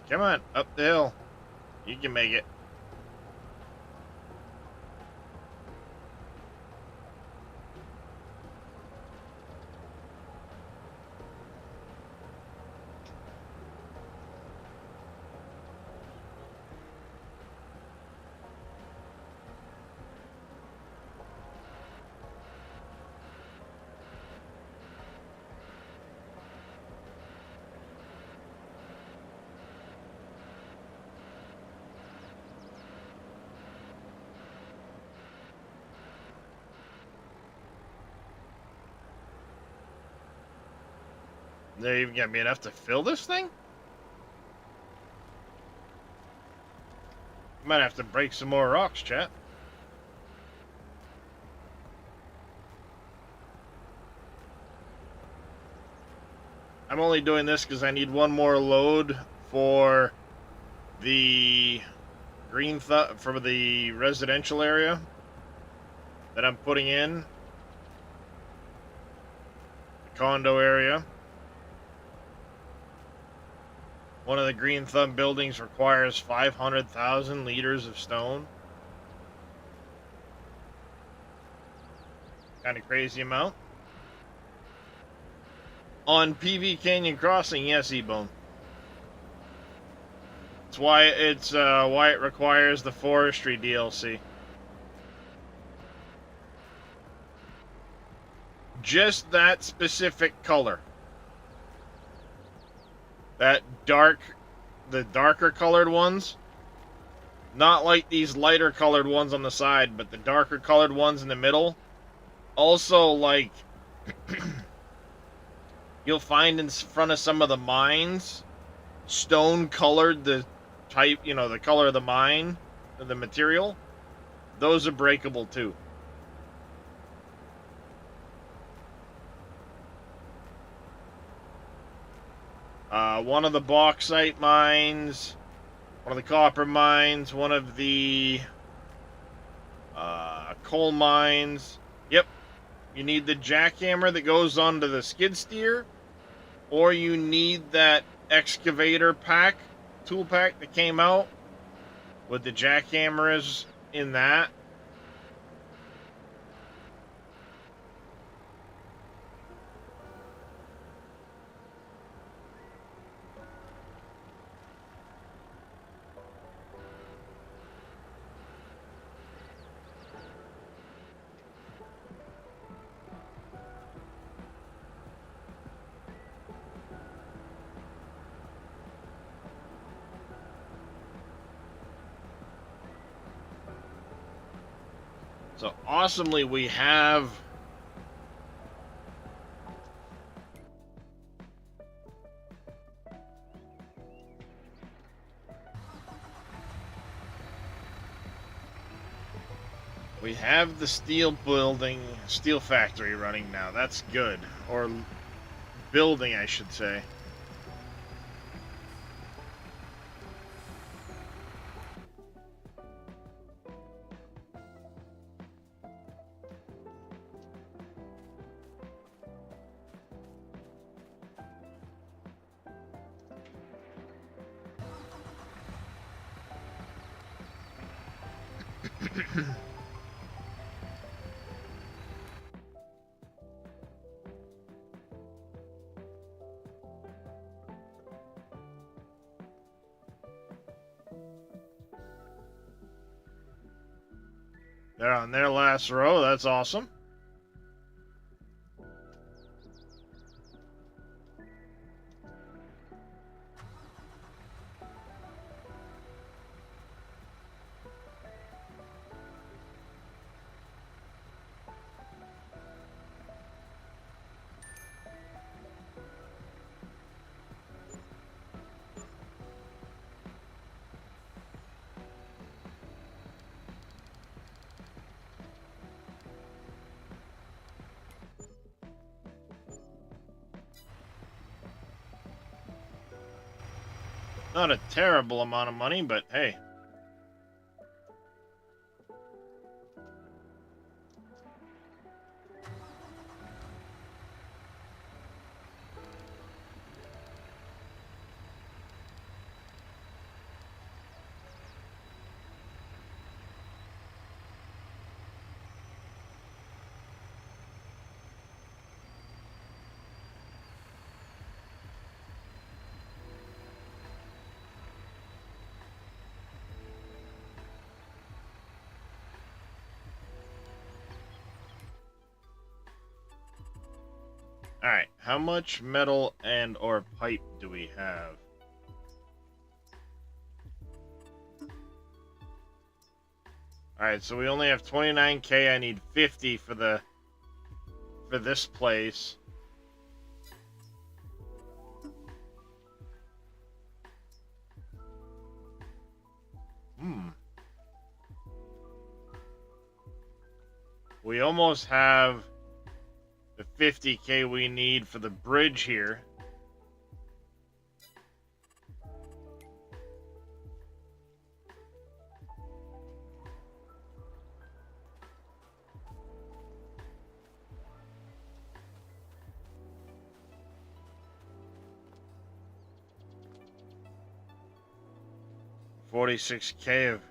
Come on, up the hill. You can make it. There even gonna be enough to fill this thing? Might have to break some more rocks, chat. I'm only doing this because I need one more load for the for the residential area that I'm putting in. The condo area. One of the Green Thumb buildings requires 500,000 liters of stone. Kind of crazy amount. On PV Canyon Crossing, yes, E-Bone. It's why it requires the forestry DLC. Just that specific color. The darker colored ones. Not like these lighter colored ones on the side, but the darker colored ones in the middle. Also, like, you'll find in front of some of the mines, stone colored the type, the color of the mine, the material. Those are breakable too. One of the bauxite mines, one of the copper mines, one of the coal mines. Yep. You need the jackhammer that goes onto the skid steer, or you need that excavator pack, tool pack that came out with the jackhammers in that. So awesomely, we have the steel factory running now. That's good. Or building, I should say. They're on their last row. That's awesome. Not a terrible amount of money, but hey. Alright, how much metal and or pipe do we have? Alright, so we only have 29k. I need 50 for this place. We almost have the 50k we need for the bridge here. $46k of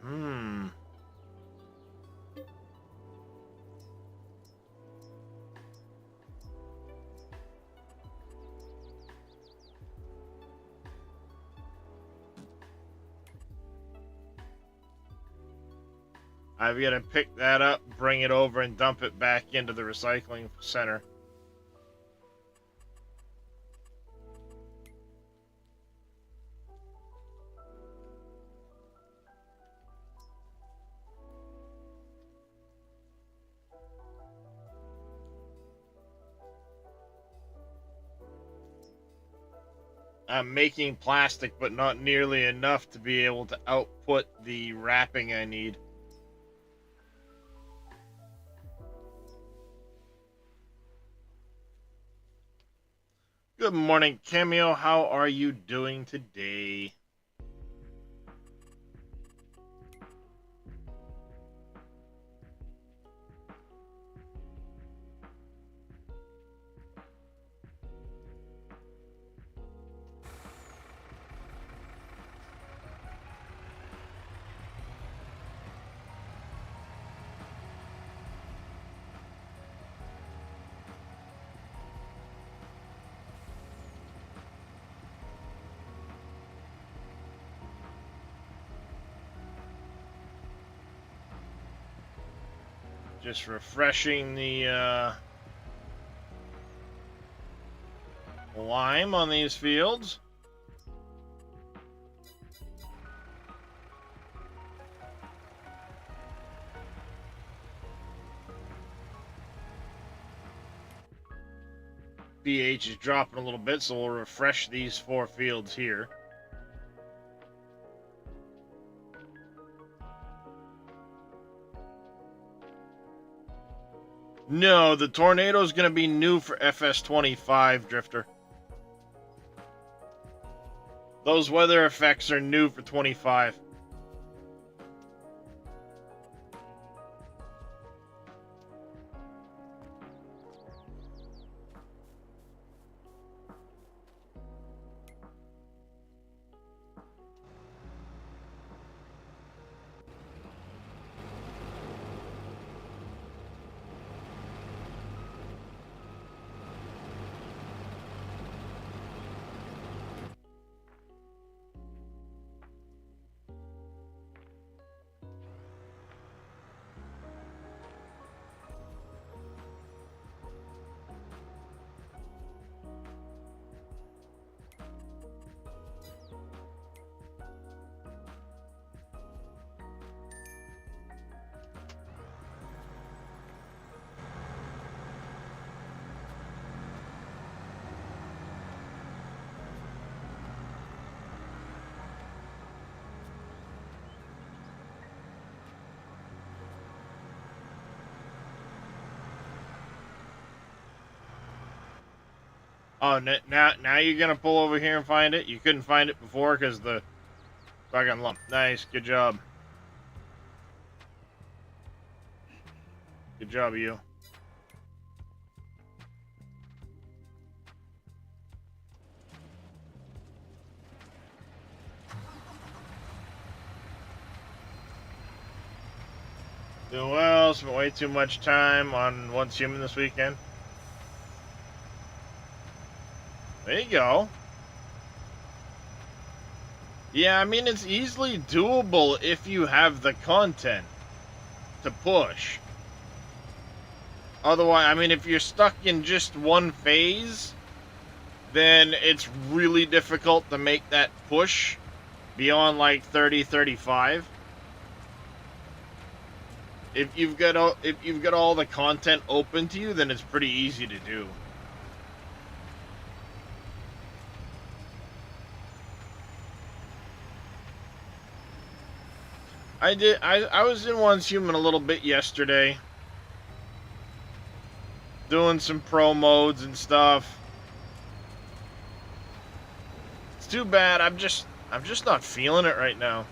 I've got to pick that up, bring it over, and dump it back into the recycling center. I'm making plastic, but not nearly enough to be able to output the wrapping I need. Good morning, Cameo. How are you doing today? Just refreshing the lime on these fields. pH is dropping a little bit, so we'll refresh these 4 fields here. No, the tornado is going to be new for FS25, Drifter. Those weather effects are new for 25. Oh, now you're gonna pull over here and find it? You couldn't find it before because the fucking lump. Nice, good job. Good job, you. Doing well, spent way too much time on Once Human this weekend. There you go. Yeah, I mean, it's easily doable if you have the content to push. Otherwise, I mean, if you're stuck in just one phase, then it's really difficult to make that push beyond like 30, 35. If you've got all the content open to you, then it's pretty easy to do. I was in Once Human a little bit yesterday, doing some pro modes and stuff. It's too bad. I'm just not feeling it right now.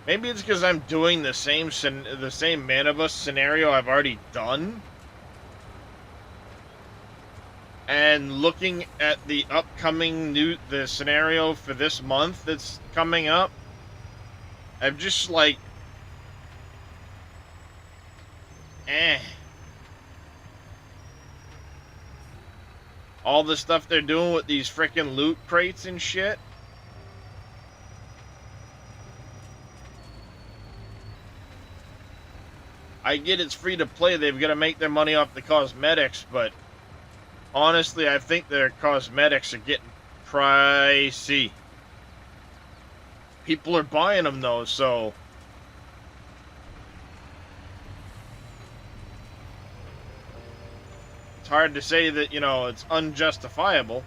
Maybe it's because I'm doing the same Manibus scenario I've already done, and looking at the upcoming the scenario for this month that's coming up, I'm just like, all the stuff they're doing with these frickin' loot crates and shit. I get it's free to play, they've got to make their money off the cosmetics, but honestly, I think their cosmetics are getting pricey. People are buying them though, so it's hard to say that, you know, it's unjustifiable.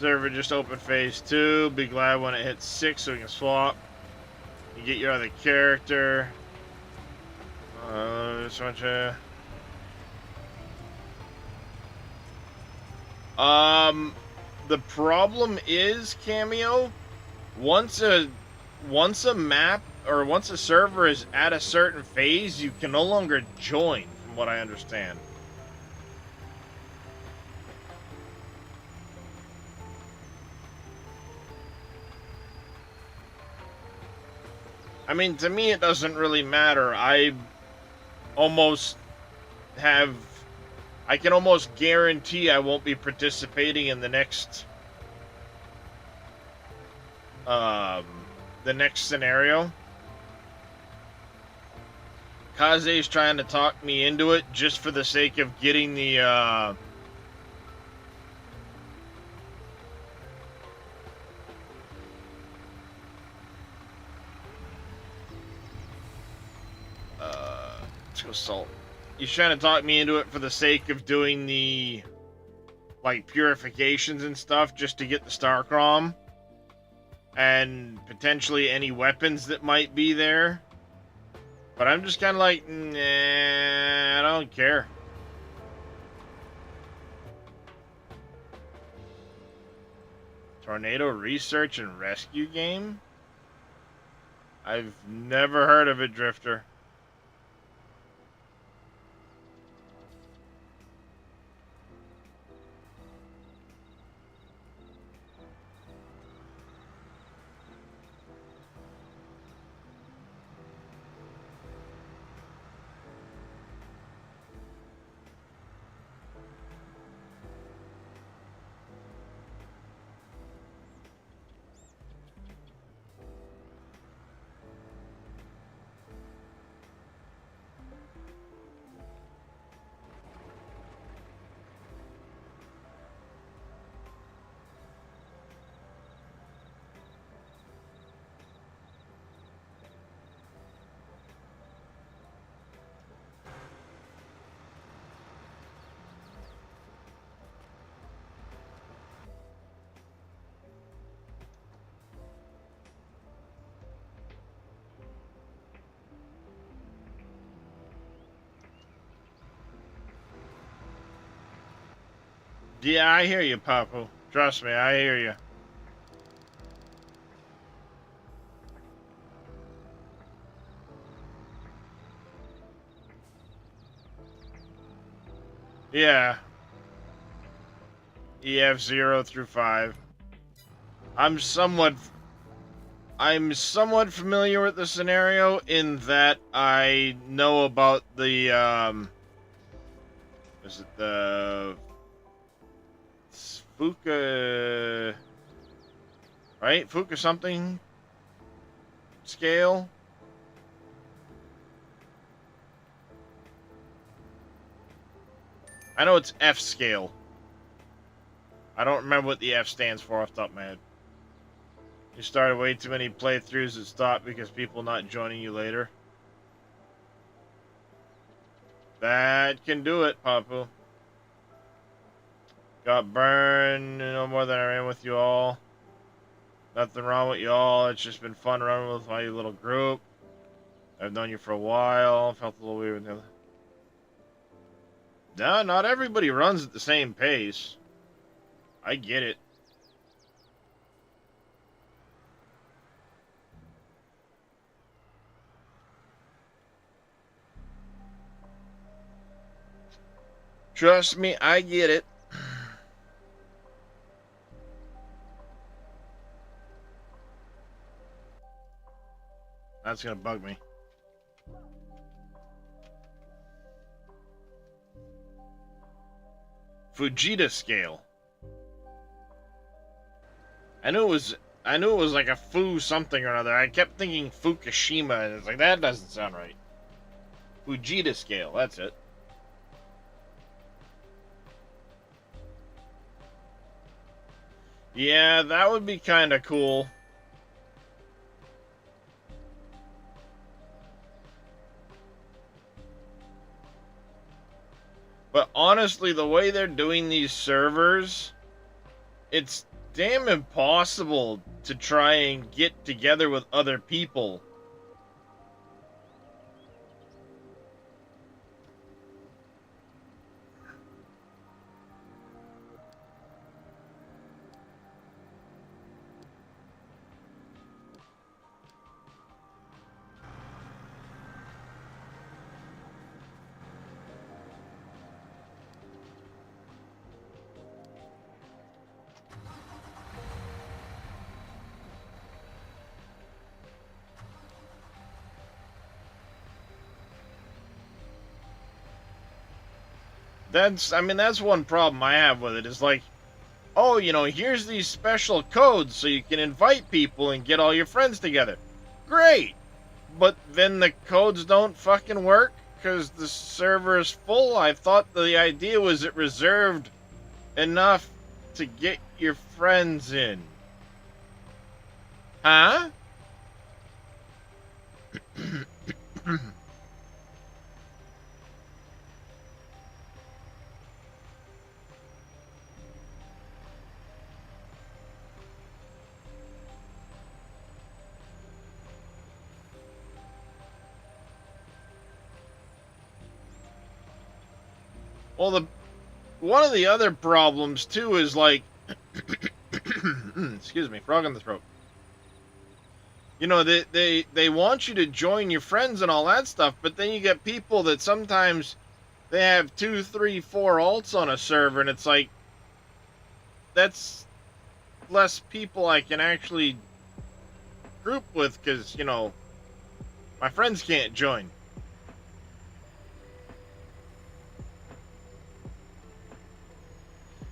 Server just opened phase 2. Be glad when it hits 6 so we can swap. You get your other character. Just want you. The problem is, Cameo, once a map or once a server is at a certain phase, you can no longer join, from what I understand. I mean, to me, it doesn't really matter. I can almost guarantee I won't be participating in the next scenario. Kaze's trying to talk me into it just for the sake of getting the Let's go salt. He's trying to talk me into it for the sake of doing the, like, purifications and stuff just to get the Starcrom. And potentially any weapons that might be there. But I'm just kind of like, nah, I don't care. Tornado Research and Rescue game? I've never heard of it, Drifter. Yeah, I hear you, Papu. Trust me, I hear you. Yeah. EF 0 through 5. I'm somewhat familiar with the scenario in that I know about the is it the Fuka, right? Fuka something scale? I know it's F scale. I don't remember what the F stands for off the top of my head. You started way too many playthroughs that stopped because people not joining you later. That can do it, Papu. Got burned, no more than I ran with you all. Nothing wrong with you all. It's just been fun running with my little group. I've known you for a while. Felt a little weird with the other. No, not everybody runs at the same pace. I get it. Trust me, I get it. That's gonna bug me. Fujita scale. I knew it was like a Fu something or another. I kept thinking Fukushima, and it's like, that doesn't sound right. Fujita scale, that's it. Yeah, that would be kind of cool. But honestly, the way they're doing these servers, it's damn impossible to try and get together with other people. That's one problem I have with it, is like, oh, here's these special codes so you can invite people and get all your friends together. Great! But then the codes don't fucking work because the server is full. I thought the idea was it reserved enough to get your friends in. Huh? Well, one of the other problems too is like, excuse me, frog in the throat. You know, they want you to join your friends and all that stuff, but then you get people that sometimes they have 2, 3, 4 alts on a server, and it's like, that's less people I can actually group with, because, you know, my friends can't join.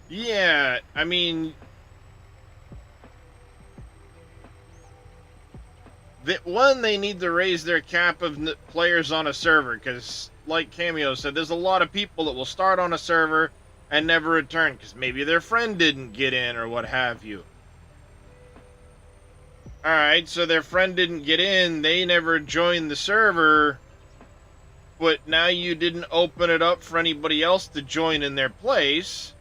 Yeah, I mean, they need to raise their cap of players on a server, because, like Cameo said, there's a lot of people that will start on a server and never return, because maybe their friend didn't get in or what have you. Alright, so their friend didn't get in, they never joined the server, but now you didn't open it up for anybody else to join in their place.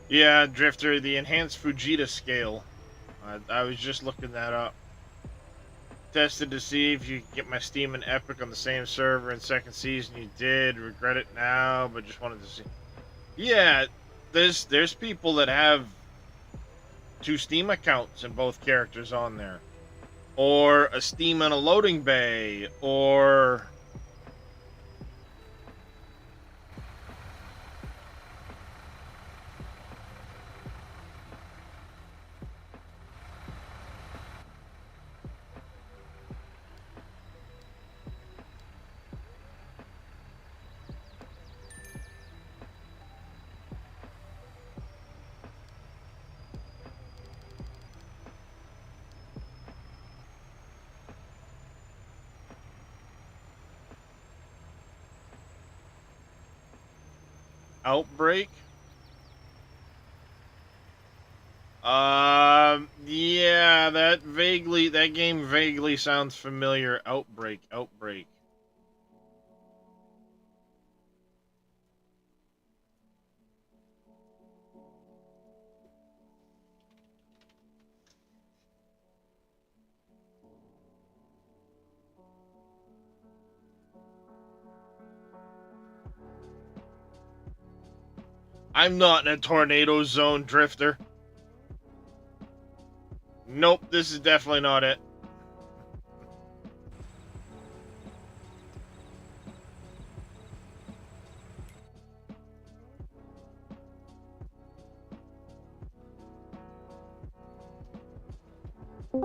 Yeah, Drifter, the enhanced Fujita scale. I was just looking that up. Tested to see if you could get my Steam and Epic on the same server in second season. You did. Regret it now, but just wanted to see. Yeah, there's people that have 2 Steam accounts and both characters on there. Or a Steam and a loading bay, or... Outbreak? Yeah, that game vaguely sounds familiar. Outbreak. I'm not in a tornado zone, Drifter. Nope, this is definitely not it. Good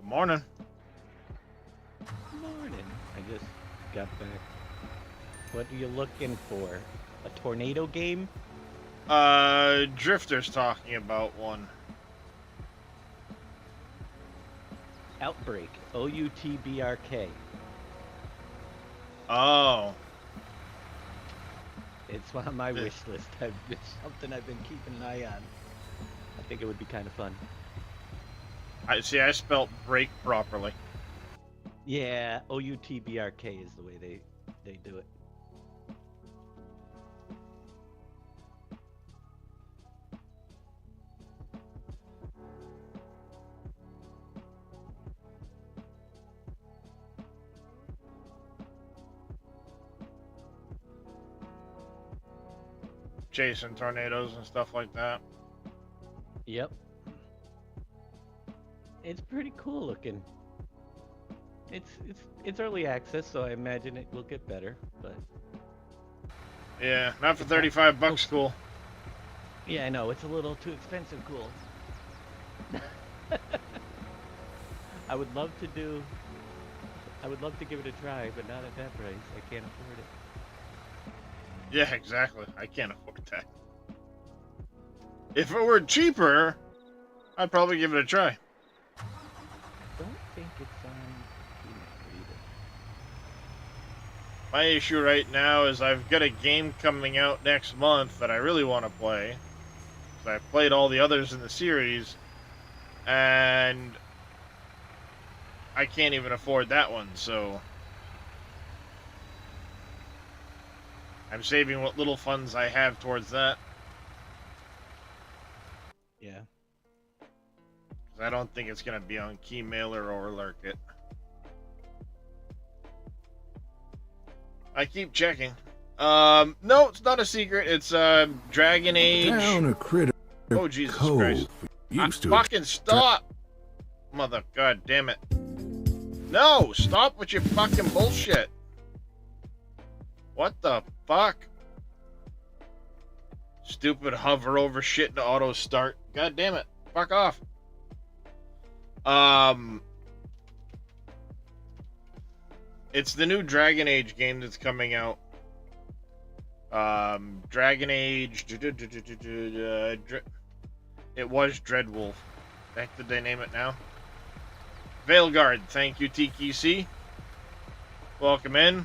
morning. Morning. I just got back. What are you looking for? A tornado game? Drifter's talking about one. Outbreak. OUTBRK. Oh. It's on my wish list. It's something I've been keeping an eye on. I think it would be kind of fun. I spelt break properly. Yeah, OUTBRK is the way they do it. Chasing tornadoes and stuff like that. Yep. It's pretty cool looking. It's early access, so I imagine it will get better, but Yeah, not for 35 bucks, cool. yeah, I know, it's a little too expensive, cool. I would love to give it a try, but not at that price. I can't afford it. Yeah, exactly. I can't afford that. If it were cheaper, I'd probably give it a try. Don't think it's on either. My issue right now is I've got a game coming out next month that I really want to play. So I've played all the others in the series, and I can't even afford that one, so I'm saving what little funds I have towards that. Yeah. 'Cause I don't think it's gonna be on Keymailer or Lurk It. I keep checking. No, it's not a secret. It's Dragon Age. Down a critter. Oh Jesus Cove. Christ! Used to Fucking stop, mother. God damn it! No, stop with your fucking bullshit. What the fuck? Stupid hover over shit to auto start. God damn it! Fuck off. It's the new Dragon Age game that's coming out. Dragon Age. It was Dreadwolf. The heck did they name it now? Veilguard. Thank you, TKC. Welcome in.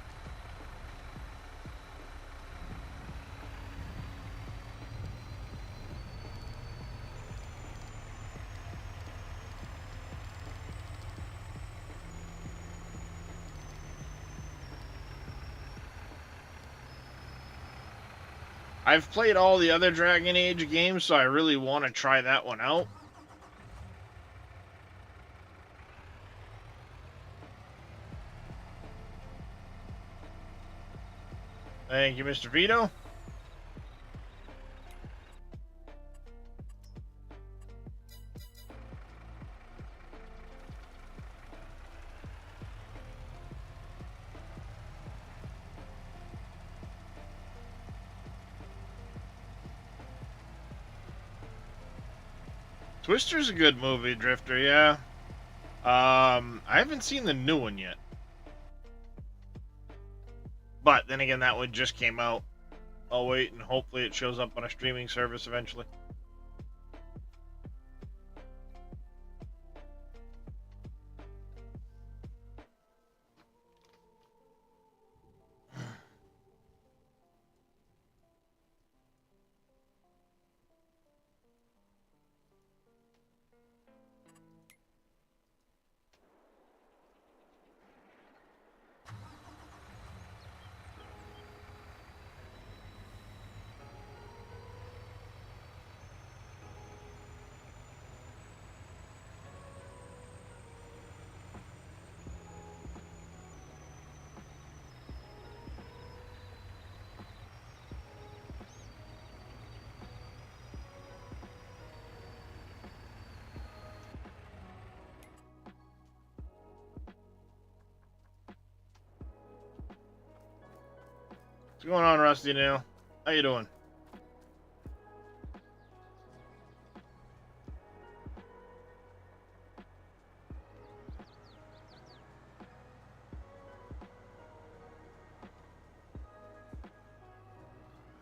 I've played all the other Dragon Age games, so I really want to try that one out. Thank you, Mr. Vito. Twister's a good movie, Drifter, yeah. I haven't seen the new one yet. But then again, that one just came out. I'll wait and hopefully it shows up on a streaming service eventually. What's going on, Rusty Nail? How you doing?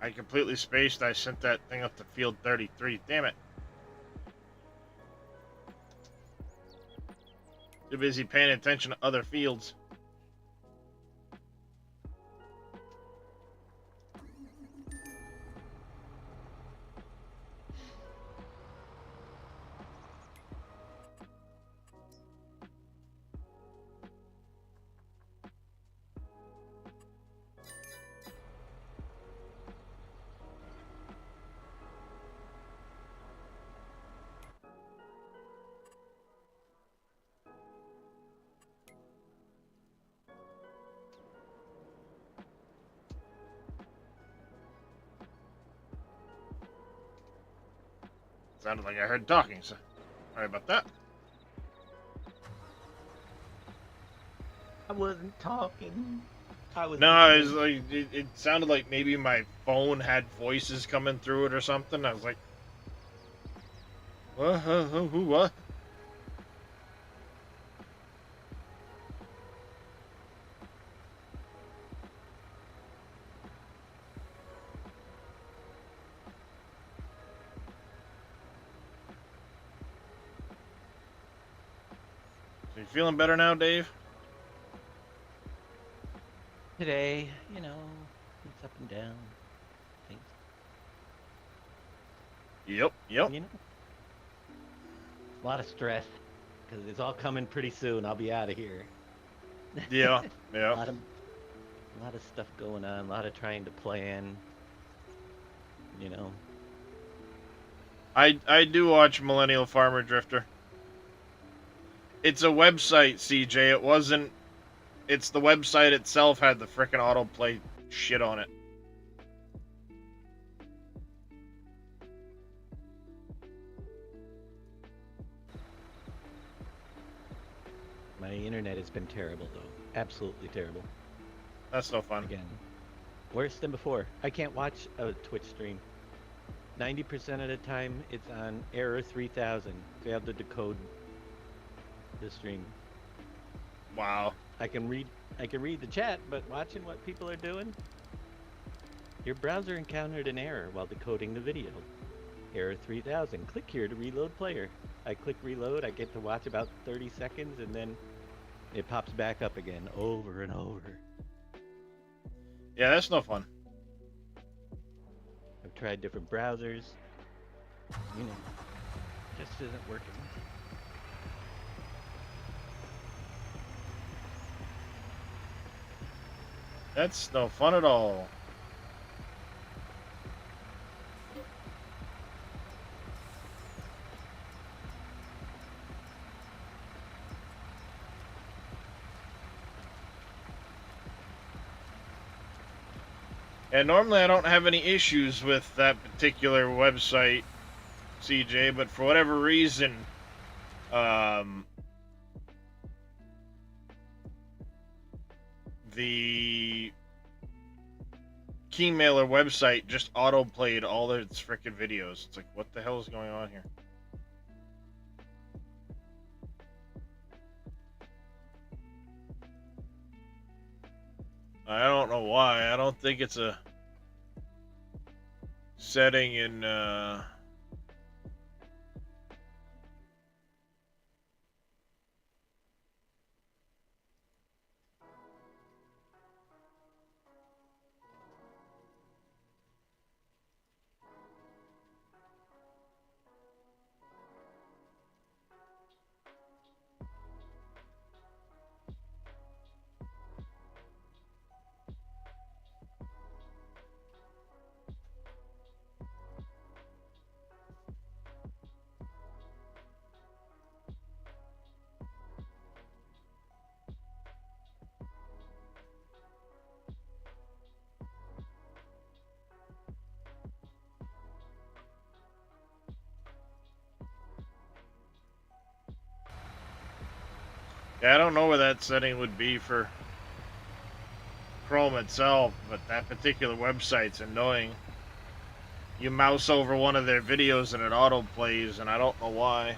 I completely spaced. I sent that thing up to field 33. Damn it. Too busy paying attention to other fields. Sounded like I heard talking, so sorry about that. I wasn't talking. I was. No, it was like it sounded like maybe my phone had voices coming through it or something. I was like, what? Who? What? So you feeling better now, Dave? Today, you know, it's up and down. Things, Yep. you know, a lot of stress. because it's all coming pretty soon. I'll be out of here. Yeah, A yeah. lot of stuff going on. A lot of trying to plan. You know. I do watch Millennial Farmer Drifter. It's a website, CJ. It wasn't. It's the website itself had the frickin' autoplay shit on it. My internet has been terrible though. Absolutely terrible. That's no fun. Again, worse than before. I can't watch a Twitch stream. 90% of the time, it's on error 3000. Failed to decode the stream. Wow. I can read the chat, but watching what people are doing, your browser encountered an error while decoding the video. Error 3000. Click here to reload player. I click reload, I get to watch about 30 seconds, and then it pops back up again over and over. Yeah, that's no fun. I've tried different browsers. You know, just isn't working. That's no fun at all. And normally I don't have any issues with that particular website, CJ, but for whatever reason, the Keymailer website just auto-played all of its frickin' videos. It's like, what the hell is going on here? I don't know why. I don't think it's a setting in, yeah, I don't know where that setting would be for Chrome itself, but that particular website's annoying. You mouse over one of their videos and it auto plays, and I don't know why.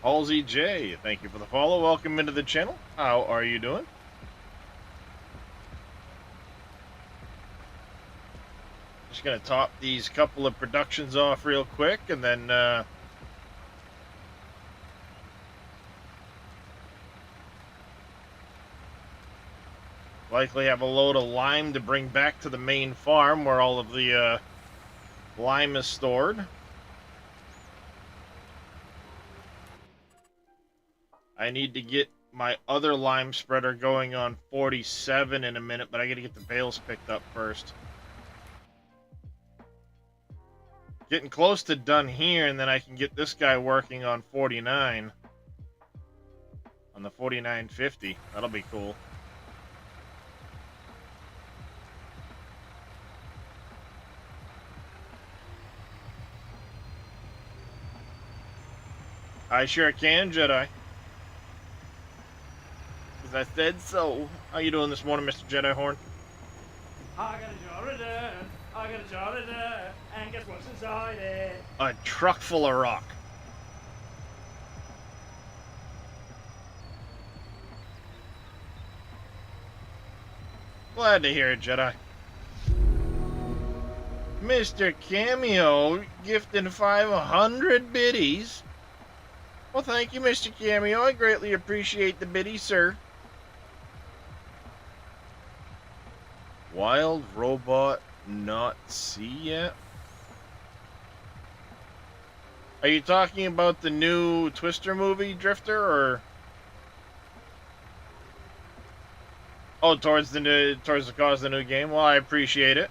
Halsey J, thank you for the follow. Welcome into the channel. How are you doing? Just gonna top these couple of productions off real quick, and then likely have a load of lime to bring back to the main farm where all of the lime is stored. I need to get my other lime spreader going on 47 in a minute, but I gotta get the bales picked up first. Getting close to done here, and then I can get this guy working on 49. On the 4950. That'll be cool. I sure can, Jedi. Because I said so. How you doing this morning, Mr. Jedi Horn? I got a jar of dirt. I got a jar of dirt. And guess what's inside it? A truck full of rock. Glad to hear it, Jedi. Mr. Cameo gifting 500 biddies. Well, thank you, Mr. Cameo. I greatly appreciate the biddies, sir. Wild robot not see yet? Are you talking about the new Twister movie, Drifter, or? Oh, towards the cause of the new game. Well, I appreciate it.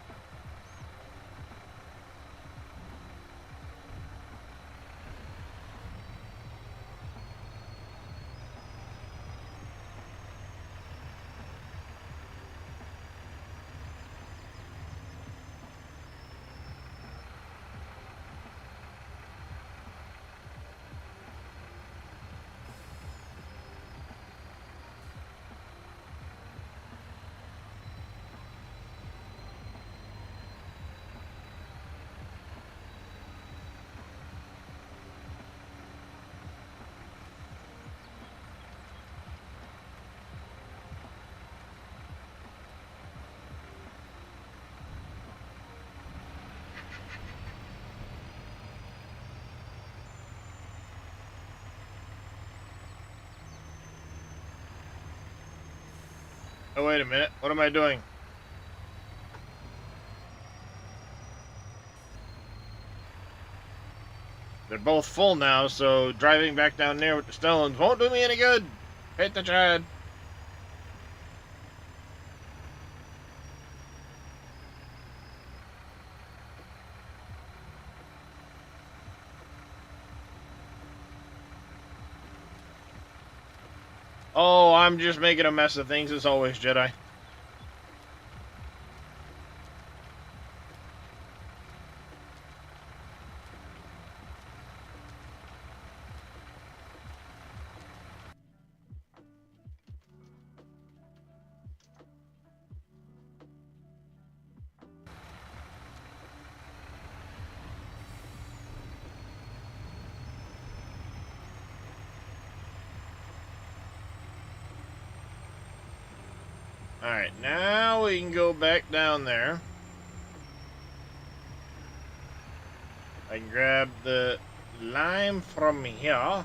Oh, wait a minute. What am I doing? They're both full now, so driving back down there with the stones won't do me any good. Hit the Chad. Oh, I'm just making a mess of things as always, Jedi. Alright, now we can go back down there. I can grab the lime from here.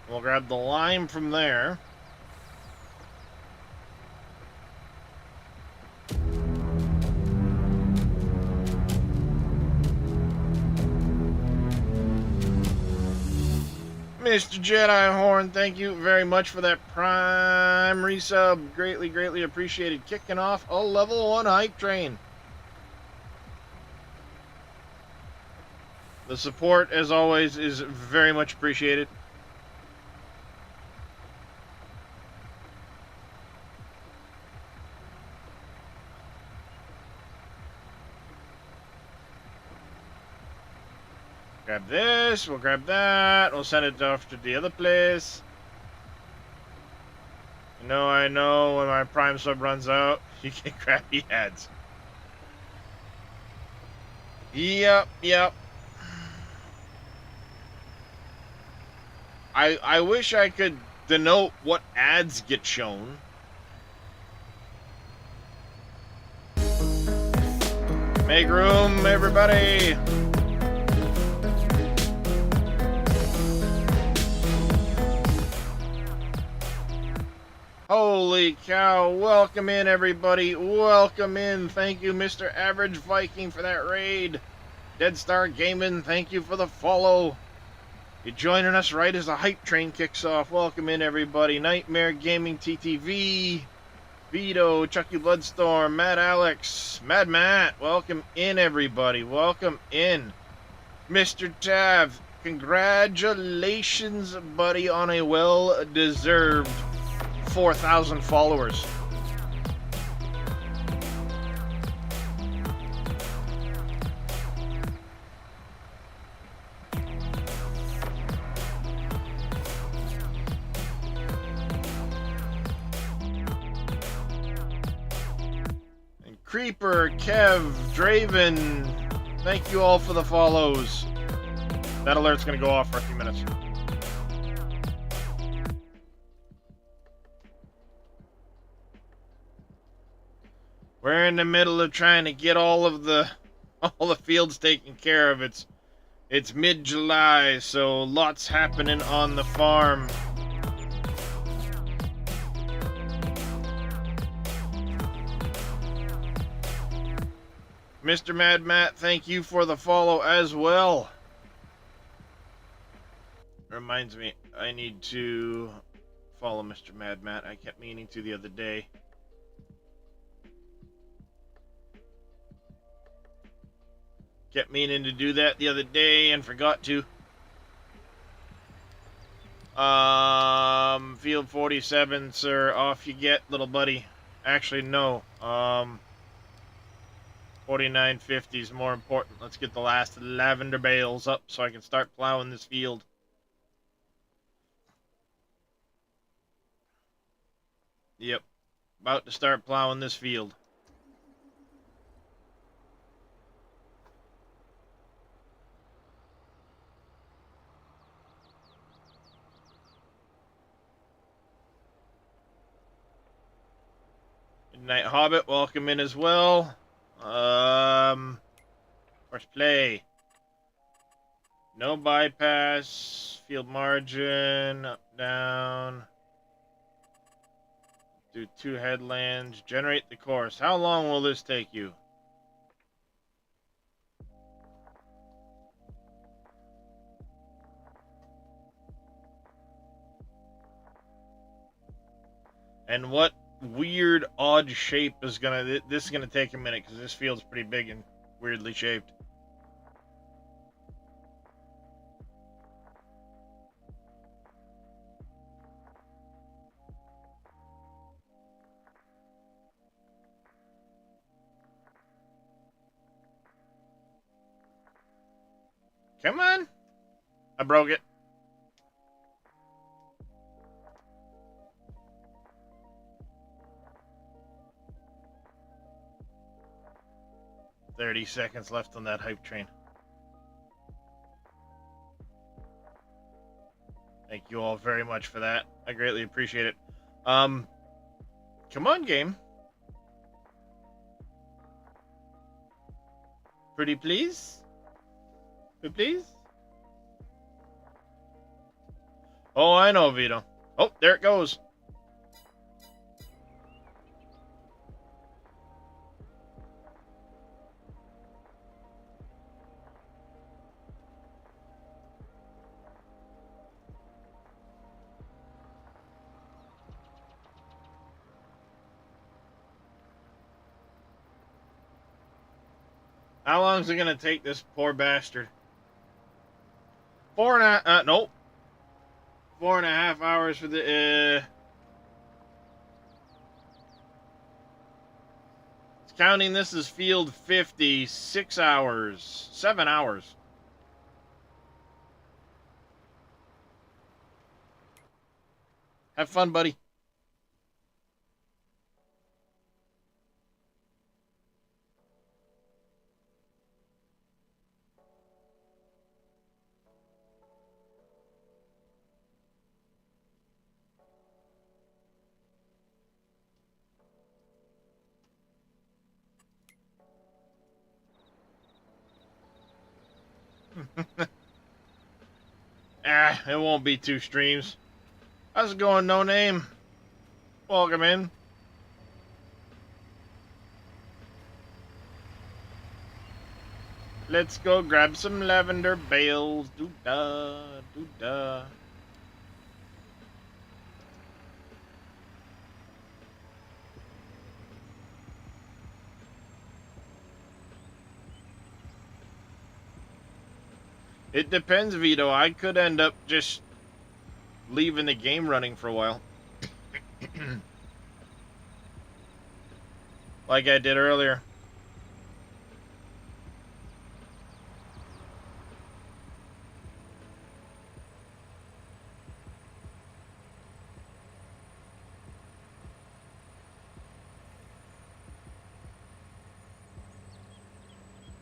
We'll grab the lime from there. Mr. Jedi Horn, thank you very much for that prime resub. Greatly, greatly appreciated. Kicking off a level 1 hype train. The support, as always, is very much appreciated. Grab this, we'll grab that, we'll send it off to the other place. I know, when my Prime sub runs out, you get crappy ads. Yep. I wish I could denote what ads get shown. Make room, everybody! Holy cow, welcome in everybody, welcome in. Thank you Mr. Average Viking for that raid. Dead Star Gaming, thank you for the follow. You're joining us right as the hype train kicks off. Welcome in, everybody. Nightmare Gaming TTV, Vito, Chucky Bloodstorm, Matt Alex, Mad Matt. Welcome in, everybody. Welcome in. Mr. Tav, congratulations, buddy, on a well-deserved 4,000 followers. Creeper, Kev, Draven, thank you all for the follows. That alert's going to go off for a few minutes. We're in the middle of trying to get all the fields taken care of. It's mid-July, so lots happening on the farm. Mr. Mad Matt, thank you for the follow as well. Reminds me, I need to follow Mr. Mad Matt. I kept meaning to the other day. Kept meaning to do that the other day and forgot to. Field 47, sir. Off you get, little buddy. Actually, no. 4950 is more important. Let's get the last lavender bales up so I can start plowing this field. Yep. About to start plowing this field. Midnight Hobbit, welcome in as well. First play. No bypass. Field margin. Up, down. Do 2 headlands. Generate the course. How long will this take you? And what weird, odd shape is gonna... This is gonna take a minute because this field's pretty big and weirdly shaped. Come on! I broke it. "30 seconds left on that hype train." Thank you all very much for that. I greatly appreciate it. Come on, game. Pretty please? Pretty please? Oh, I know, Vito. Oh, there it goes. How long is it gonna take this poor bastard? 4.5. Nope. 4.5 hours for the. It's counting this as field 50. 6 hours. 7 hours. Have fun, buddy. It won't be 2 streams. How's it going, No Name? Welcome in. Let's go grab some lavender bales. Doo-da, doo-da. It depends, Vito. I could end up just leaving the game running for a while. Like I did earlier.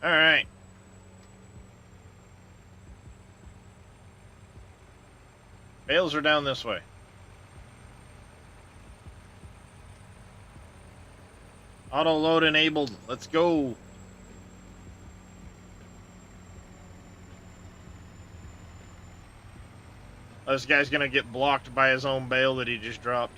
Alright. Bales are down this way. Auto load enabled. Let's go. This guy's gonna get blocked by his own bale that he just dropped.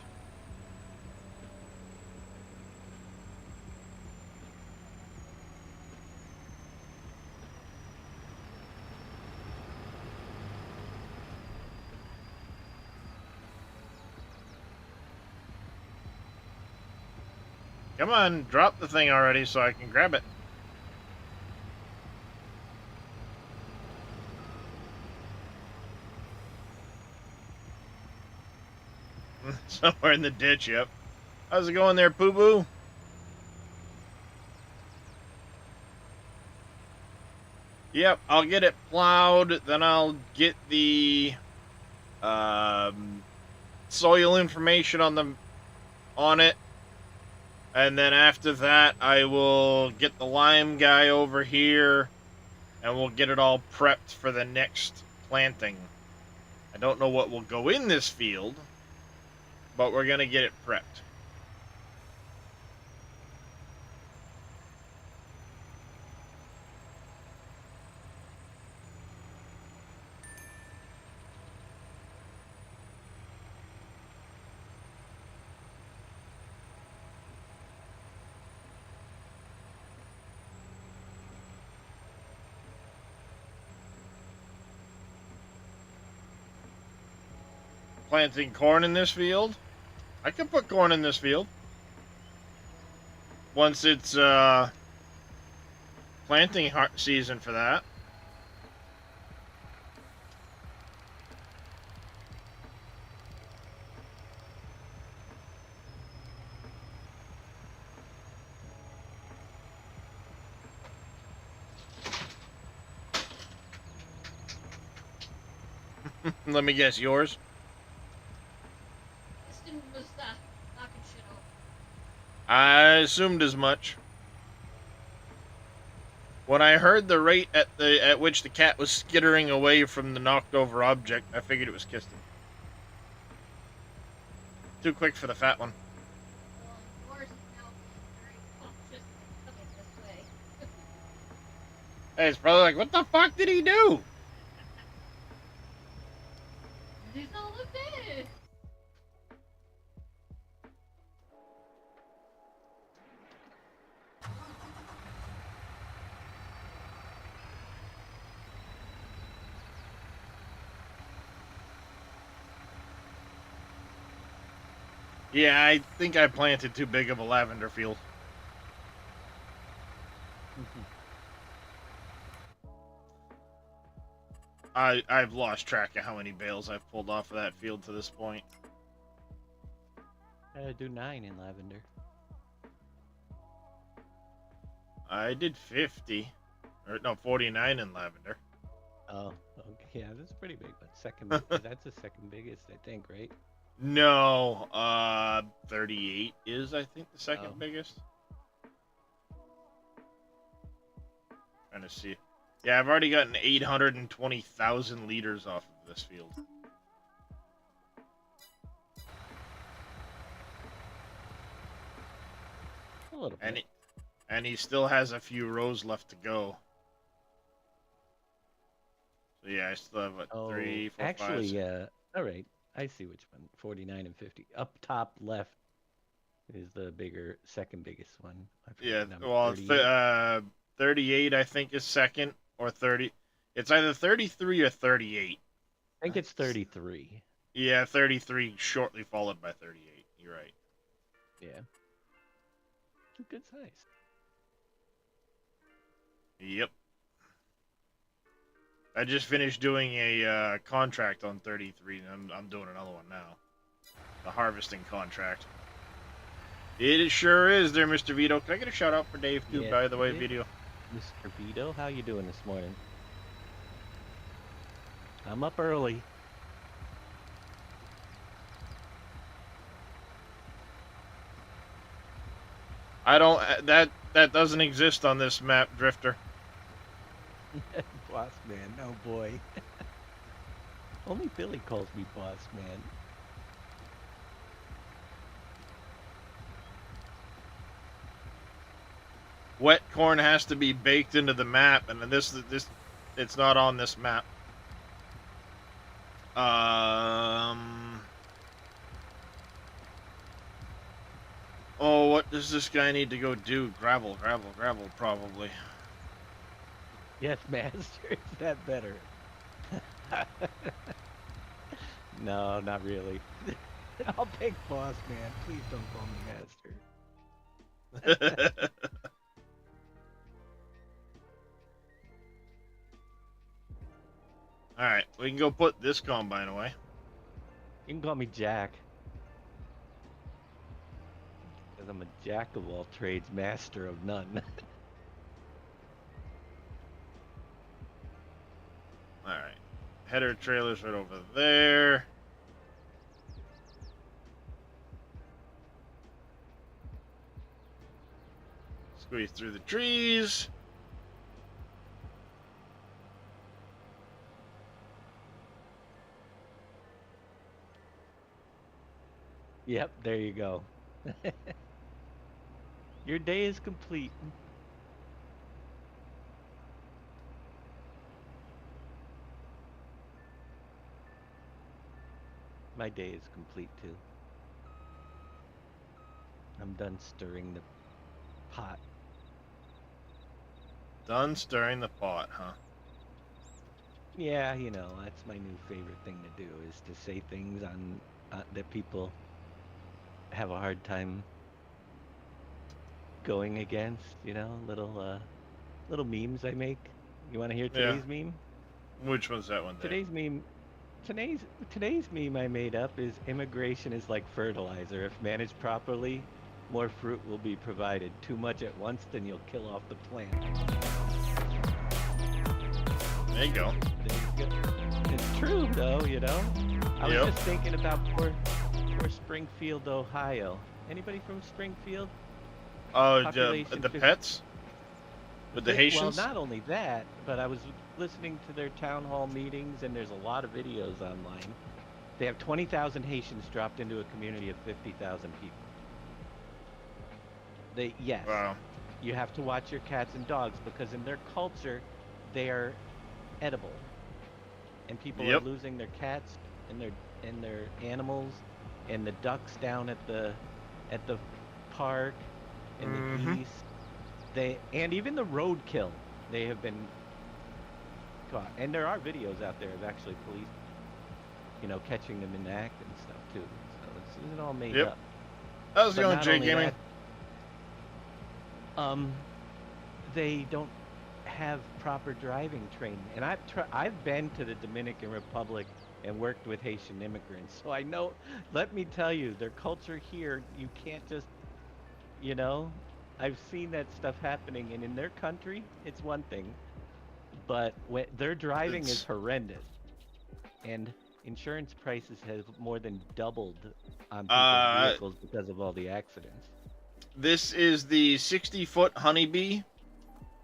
Come on, drop the thing already so I can grab it. Somewhere in the ditch, yep. How's it going there, Poo Boo? Yep, I'll get it plowed, then I'll get the soil information on it. And then after that, I will get the lime guy over here, and we'll get it all prepped for the next planting. I don't know what will go in this field, but we're going to get it prepped. Planting corn in this field? I can put corn in this field. Once it's planting season for that. Let me guess, yours? Kristen was knocking shit off. I assumed as much. When I heard the rate at which the cat was skittering away from the knocked over object, I figured it was Kristen. Too quick for the fat one. Well, yours is now being very cautious and coming this way. Hey, it's probably like, what the fuck did he do? He's all look dead. Yeah, I think I planted too big of a lavender field. I've lost track of how many bales I've pulled off of that field to this point. I do 9 in lavender. I did 50. Or, no, 49 in lavender. Oh, okay. Yeah, that's pretty big, but that's the second biggest, I think, right? No, 38 is, I think, the second Oh. biggest. Trying to see. Yeah, I've already gotten 820,000 liters off of this field. A little bit. And he still has a few rows left to go. So yeah, I still have, what, 3, 4, 5, actually, 6. all right. I see which one. 49 and 50. Up top left is the second biggest one. I forget Yeah, the number, well, 38. 38 I think is second, or 30. It's either 33 or 38. I think it's 33. Yeah, 33 shortly followed by 38. You're right. Yeah. It's a good size. Yep. I just finished doing a contract on 33, and I'm doing another one now. The harvesting contract. It sure is there, Mr. Vito. Can I get a shout out for Dave, too, Yes, by the way, it is. video? Mr. Vito, how you doing this morning? I'm up early. I don't... That doesn't exist on this map, Drifter. Boss man, oh boy. Only Billy calls me boss man. Wet corn has to be baked into the map, and this it's not on this map. Oh, what does this guy need to go do? Gravel, probably. Yes, master. Is that better? No, not really. I'll take boss man. Please don't call me master. Alright, we can go put this combine away. You can call me Jack. Because I'm a jack of all trades, master of none. Alright. Header trailer's right over there. Squeeze through the trees. Yep, there you go. Your day is complete. My day is complete too. I'm done stirring the pot. Done stirring the pot, huh? Yeah, you know, that's my new favorite thing to do, is to say things on that people have a hard time going against, you know, little memes I make. You want to hear Yeah. today's meme? Which one's that one? Today's meme today's meme I made up is immigration is like fertilizer. If managed properly, more fruit will be provided. Too much at once, then you'll kill off the plant. There you go. There you go. It's true though, you know. I was just thinking about poor Springfield, Ohio. Anybody from Springfield? Oh, Population the 50 pets? With the Haitians? Well, not only that, but I was listening to their town hall meetings, and there's a lot of videos online. They have 20,000 Haitians dropped into a community of 50,000 people. Yes, Wow. you have to watch your cats and dogs, because in their culture, they are edible, and people are losing their cats and their animals, and the ducks down at the park, and the geese. And even the roadkill, they have been caught. And there are videos out there of actually police, you know, catching them in the act and stuff too. So it's all made up. How's it But going, not Jay only Gaming? that, they don't have proper driving training. And I've been to the Dominican Republic and worked with Haitian immigrants, so I know. Let me tell you, their culture here, you can't just, you know, I've seen that stuff happening, and in their country, it's one thing, but when their driving is horrendous, and insurance prices have more than doubled on people's vehicles because of all the accidents. This is the 60-foot Honeybee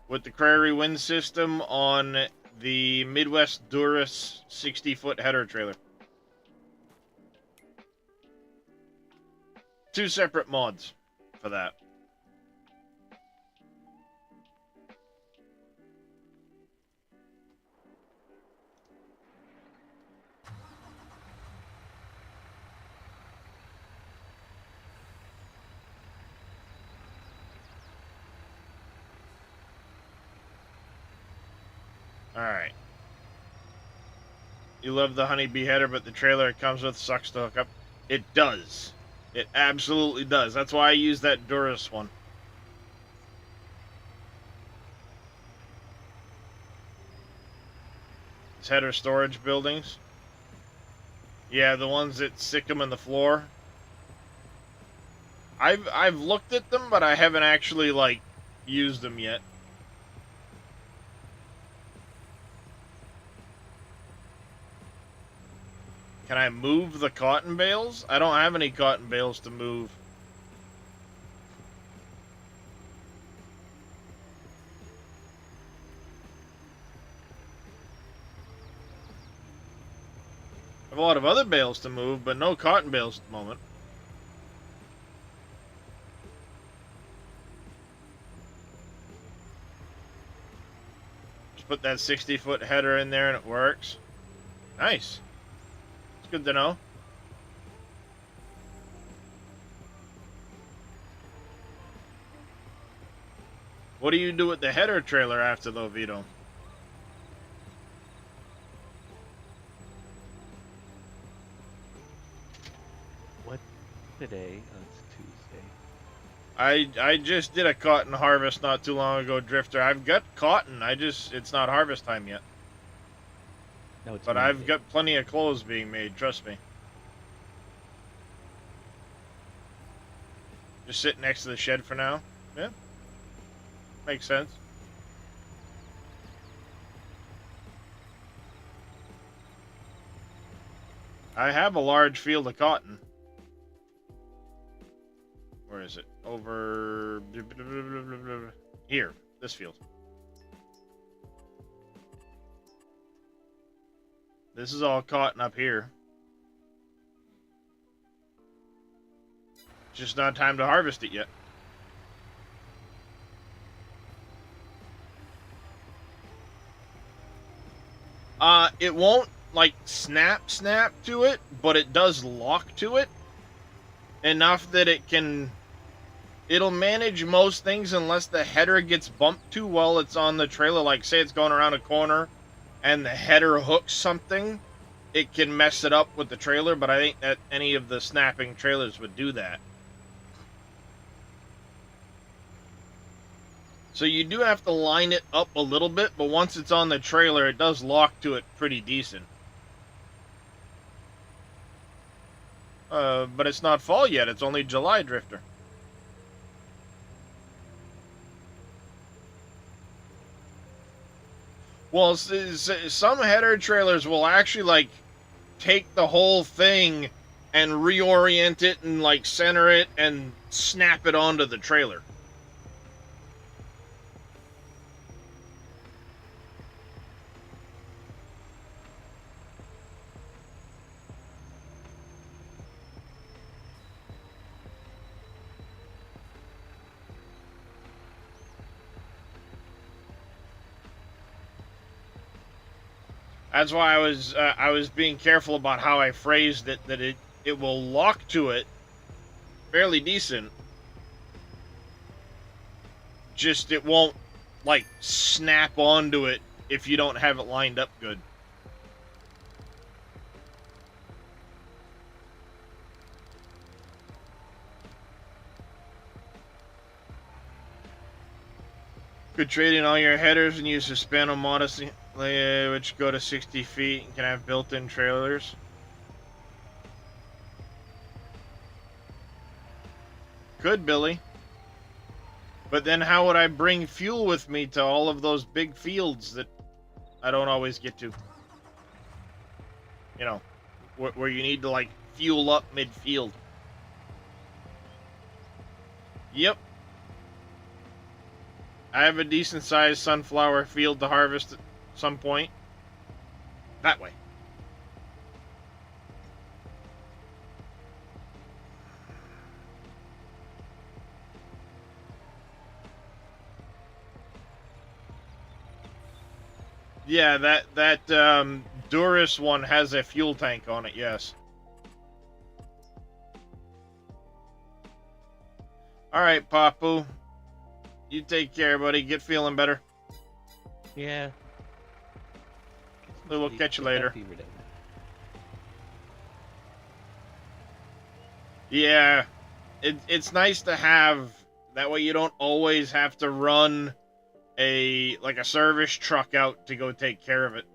with the Prairie Wind system on the Midwest Duras 60-foot header trailer. 2 separate mods for that. Alright. You love the honeybee header, but the trailer it comes with sucks to hook up. It does. It absolutely does. That's why I use that Durus one. It's header storage buildings. Yeah, the ones that stick them in the floor. I've looked at them, but I haven't actually, like, used them yet. Can I move the cotton bales? I don't have any cotton bales to move. I have a lot of other bales to move, but no cotton bales at the moment. Just put that 60-foot header in there and it works. Nice. It's good to know. What do you do with the header trailer after though, Vito? What today? Oh, it's Tuesday. I just did a cotton harvest not too long ago, Drifter. I've got cotton. It's not harvest time yet. No, it's But Monday. I've got plenty of clothes being made, trust me. Just sit next to the shed for now. Yeah. Makes sense. I have a large field of cotton. Where is it? Over here, this field. This is all cotton up here. Just not time to harvest it yet. It won't like snap to it, but it does lock to it enough that it'll manage most things unless the header gets bumped too while it's on the trailer. Like say it's going around a corner and the header hooks something, it can mess it up with the trailer, but I think that any of the snapping trailers would do that. So you do have to line it up a little bit, but once it's on the trailer, it does lock to it pretty decent. But it's not fall yet. It's only July, Drifter. Well, some header trailers will actually, like, take the whole thing and reorient it and, like, center it and snap it onto the trailer. That's why I was being careful about how I phrased it, that it will lock to it fairly decent. Just it won't like snap onto it if you don't have it lined up good. Could trade in all your headers and use Hispano modestly, which go to 60 feet and can have built-in trailers. Could, Billy. But then how would I bring fuel with me to all of those big fields that I don't always get to? You know, where you need to, like, fuel up mid-field. Yep. I have a decent-sized sunflower field to harvest at some point. That way. Yeah, that Durus one has a fuel tank on it, yes. Alright, Papu. You take care, buddy. Get feeling better. Yeah. We'll catch you later. Fever day. Yeah, it's nice to have. That way you don't always have to run a service truck out to go take care of it.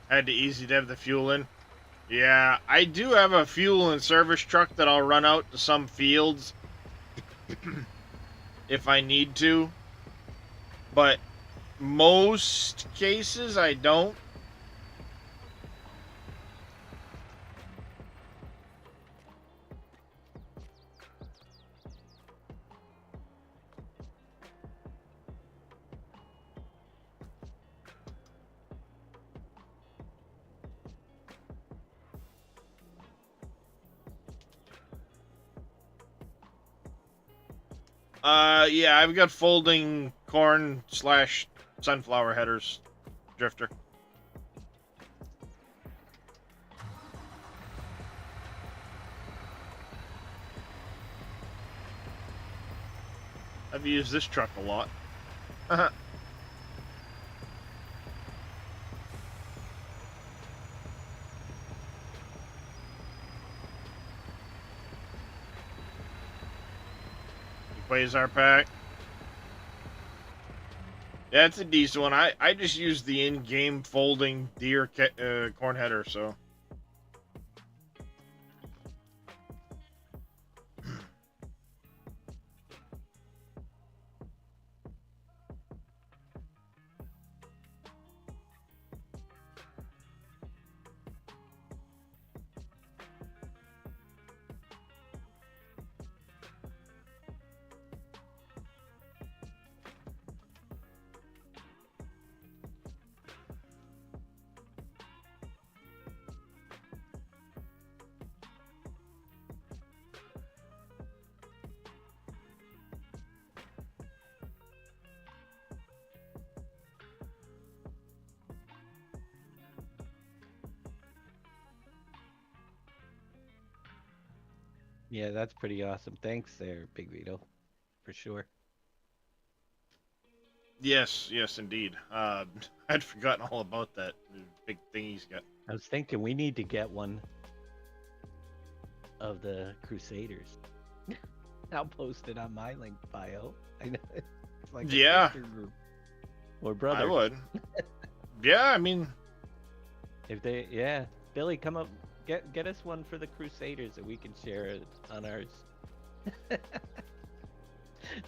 Had to easy to have the fuel in. Yeah, I do have a fuel and service truck that I'll run out to some fields if I need to. But most cases I don't. Yeah, I've got folding corn / sunflower headers, drifter. I've used this truck a lot. Quasar pack. Yeah, it's a decent one. I just use the in-game folding deer corn header, so. Yeah, that's pretty awesome. Thanks there, Big Vito, for sure. Yes, indeed. I'd forgotten all about that big thing he's got. I was thinking we need to get one of the Crusaders. I'll post it on my link bio. I know it's like Yeah. sister group or brother. I would. Yeah, I mean, If they, yeah, Billy, come up, get us one for the Crusaders that we can share it on ours.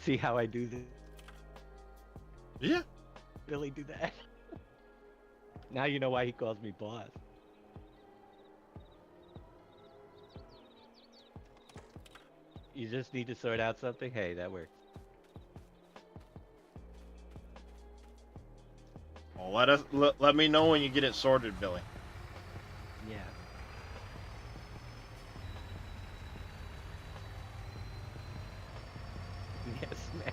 See how I do this? yeah. Billy do that. Now you know why he calls me boss. You just need to sort out something. Hey, that works. Well, let me know when you get it sorted, Billy. Yeah. Yes, master.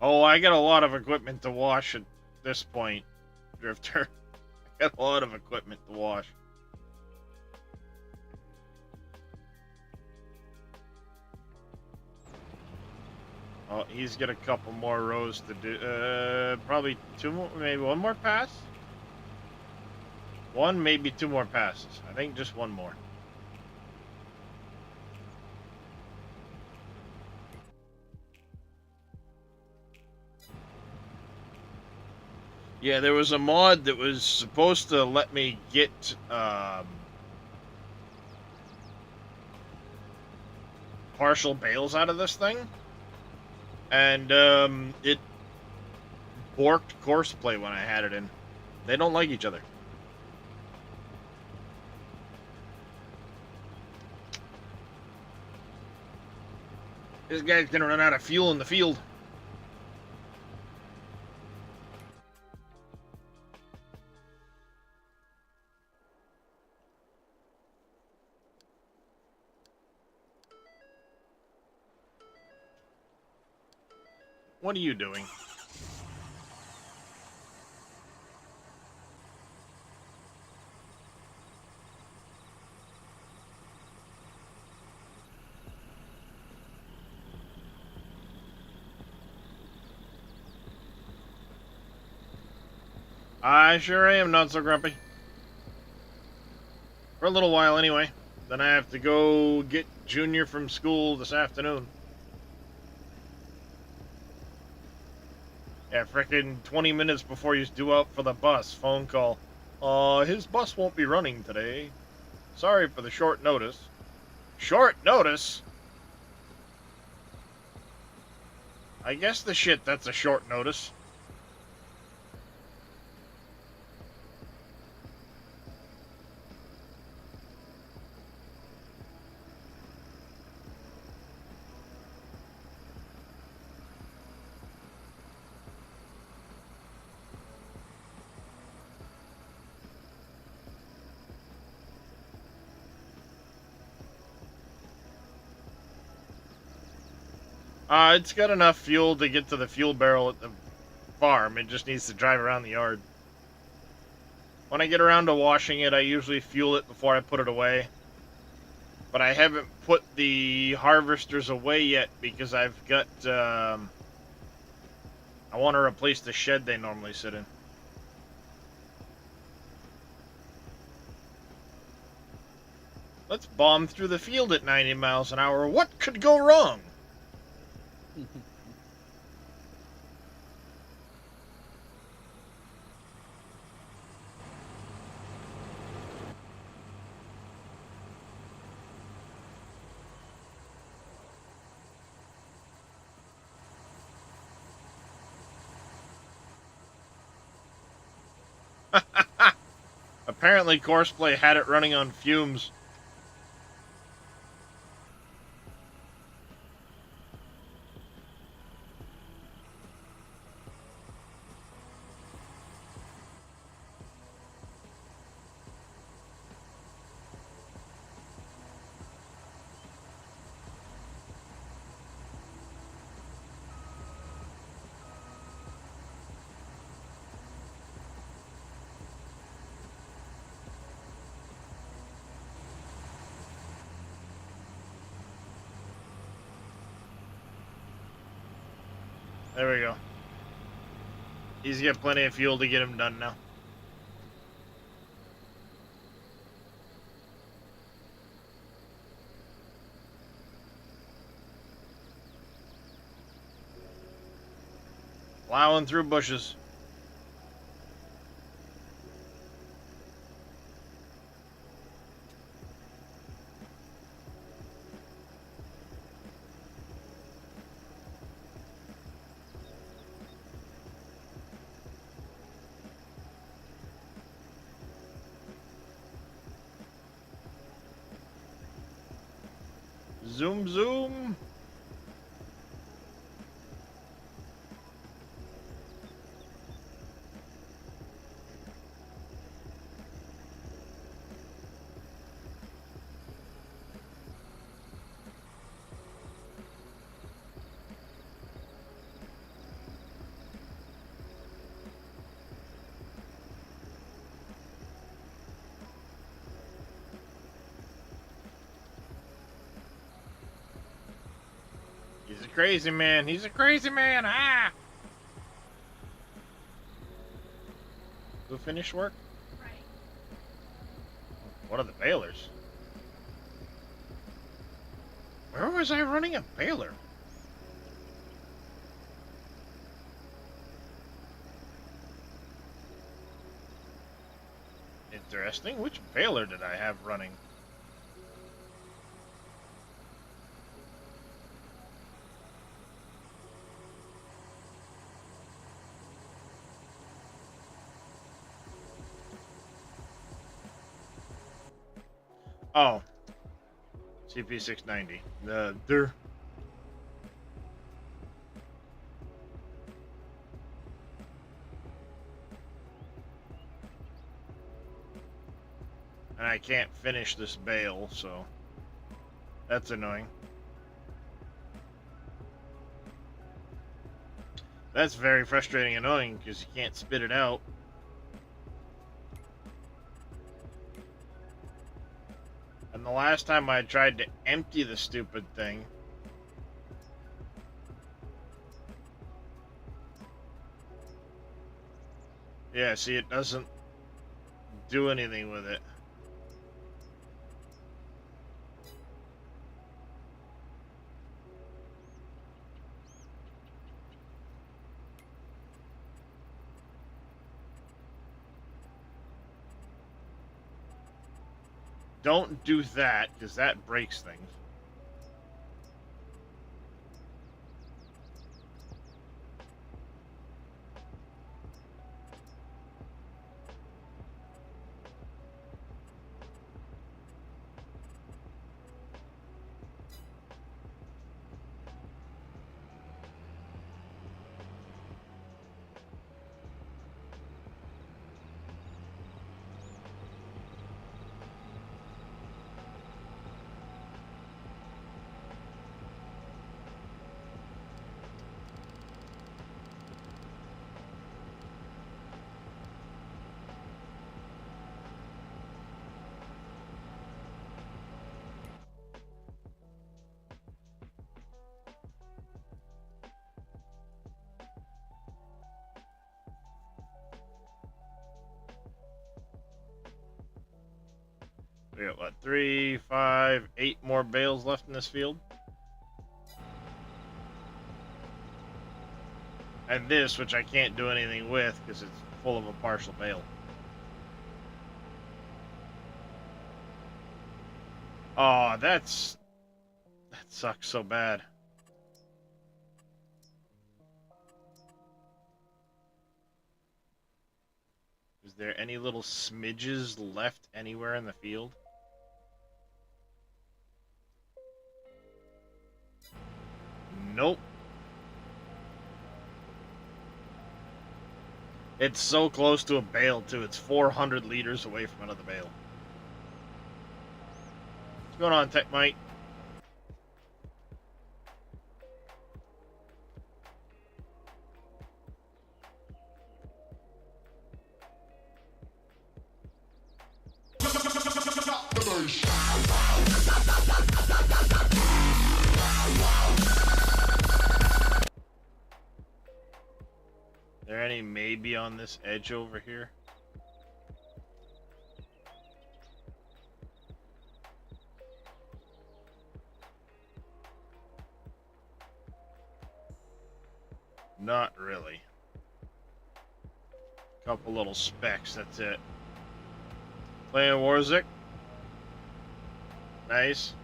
Oh, I got a lot of equipment to wash at this point, Drifter. I got a lot of equipment to wash. Oh, he's got a couple more rows to do. Probably two more, maybe one more pass? One, maybe two more passes. I think just one more. Yeah, there was a mod that was supposed to let me get partial bales out of this thing, and it borked courseplay when I had it in. They don't like each other. This guy's gonna run out of fuel in the field. What are you doing? I sure am not so grumpy. For a little while, anyway. Then I have to go get Junior from school this afternoon. Yeah, frickin' 20 minutes before he's due out for the bus. Phone call. His bus won't be running today. Sorry for the short notice. Short notice? I guess the shit that's a short notice. It's got enough fuel to get to the fuel barrel at the farm. It just needs to drive around the yard. When I get around to washing it, I usually fuel it before I put it away. But I haven't put the harvesters away yet because I've got, I want to replace the shed they normally sit in. Let's bomb through the field at 90 miles an hour. What could go wrong? Apparently, Courseplay had it running on fumes. There we go. He's got plenty of fuel to get him done now. Plowing through bushes. Zoom, zoom. He's a crazy man. He's a crazy man. Ah! Who finished work? Right. What are the balers? Where was I running a baler? Interesting. Which baler did I have running? Oh. CP690. And I can't finish this bale, so that's annoying. That's very frustrating and annoying because you can't spit it out. And the last time I tried to empty the stupid thing, yeah, see, it doesn't do anything with it. Don't do that, because that breaks things. We got, what, 3, 5, 8 more bales left in this field? And this, which I can't do anything with because it's full of a partial bale. Oh, that sucks so bad. Is there any little smidges left anywhere in the field? Nope. It's so close to a bale, too. It's 400 liters away from another bale. What's going on, Tech Mike? There any maybe on this edge over here? Not really. Couple little specks, that's it. Playing Warzik. Nice.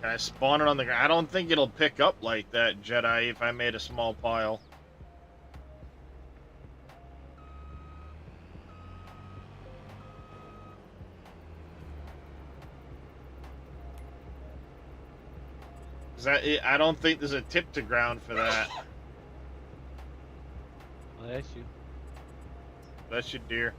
Can I spawn it on the ground? I don't think it'll pick up like that, Jedi, if I made a small pile. I don't think there's a tip to ground for that. Well, that's you. That's your deer.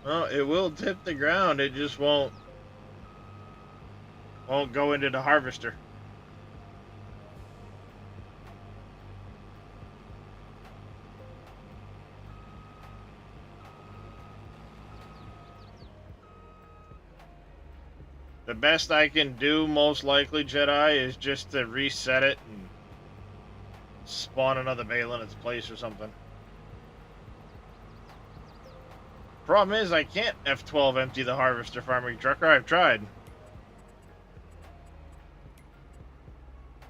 Well, it will tip the ground. It just won't go into the harvester. The best I can do, most likely, Jedi, is just to reset it and spawn another bale in its place or something. Problem is, I can't F12 empty the harvester farming trucker. I've tried.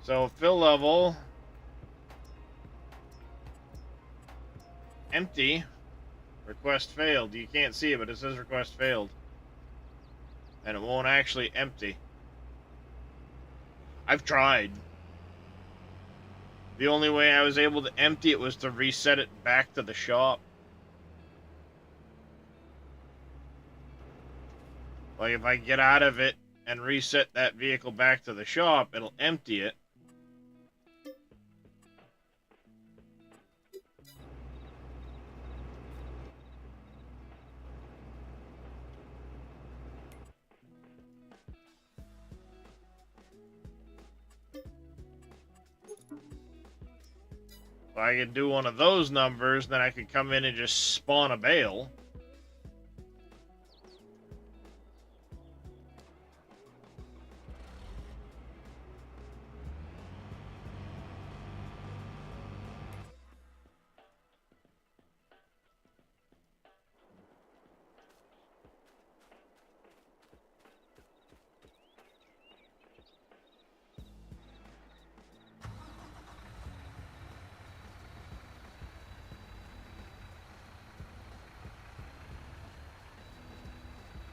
So, fill level. Empty. Request failed. You can't see it, but it says request failed. And it won't actually empty. I've tried. The only way I was able to empty it was to reset it back to the shop. Like, if I get out of it and reset that vehicle back to the shop, it'll empty it. If I could do one of those numbers, then I could come in and just spawn a bale.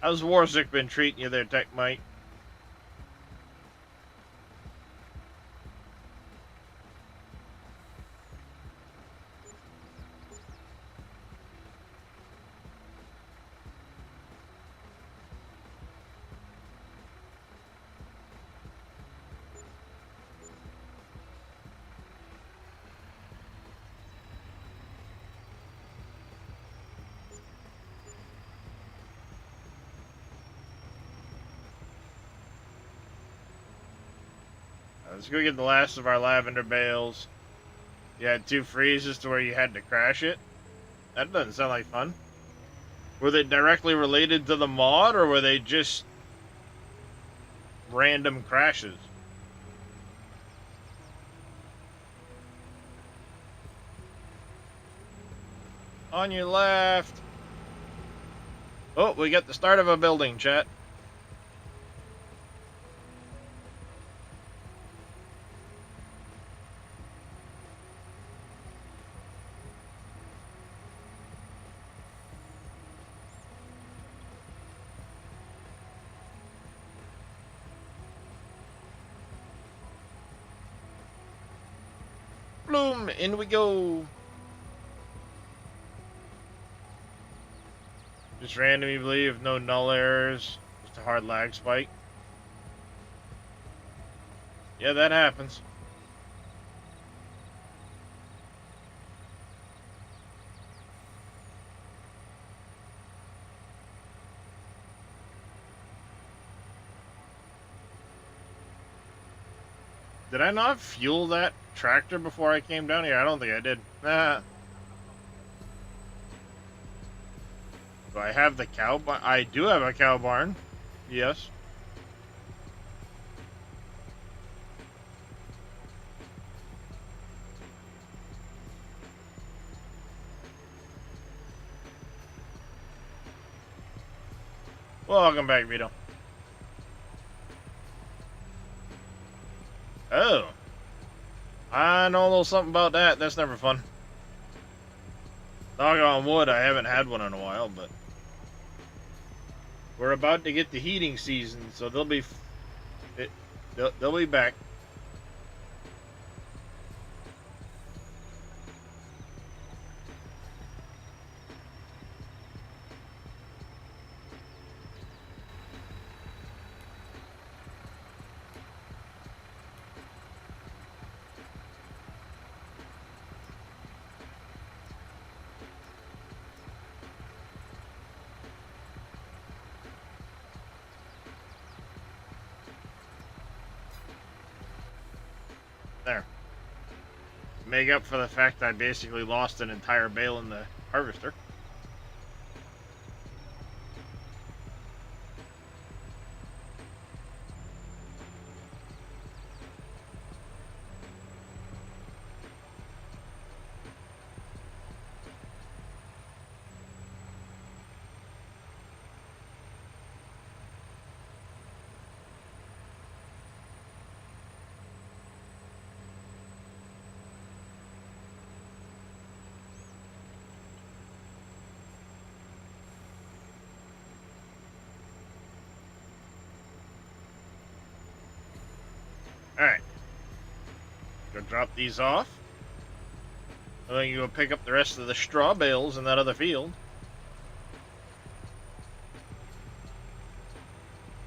How's Warsick been treating you there, Tech Mike? Let's go get the last of our lavender bales. You had 2 freezes to where you had to crash it. That doesn't sound like fun. Were they directly related to the mod, or were they just random crashes? On your left. Oh, we got the start of a building, chat. Bloom, in we go. Just randomly believe, no null errors, just a hard lag spike. Yeah, that happens. Did I not fuel that tractor before I came down here? I don't think I did. Nah. Do I have the cow barn? I do have a cow barn. Yes. Welcome back, Vito. Oh. I know a little something about that. That's never fun. Dog on wood, I haven't had one in a while, but we're about to get the heating season, so they'll be back. There. Make up for the fact I basically lost an entire bale in the harvester. Alright. Go drop these off. And then you go pick up the rest of the straw bales in that other field.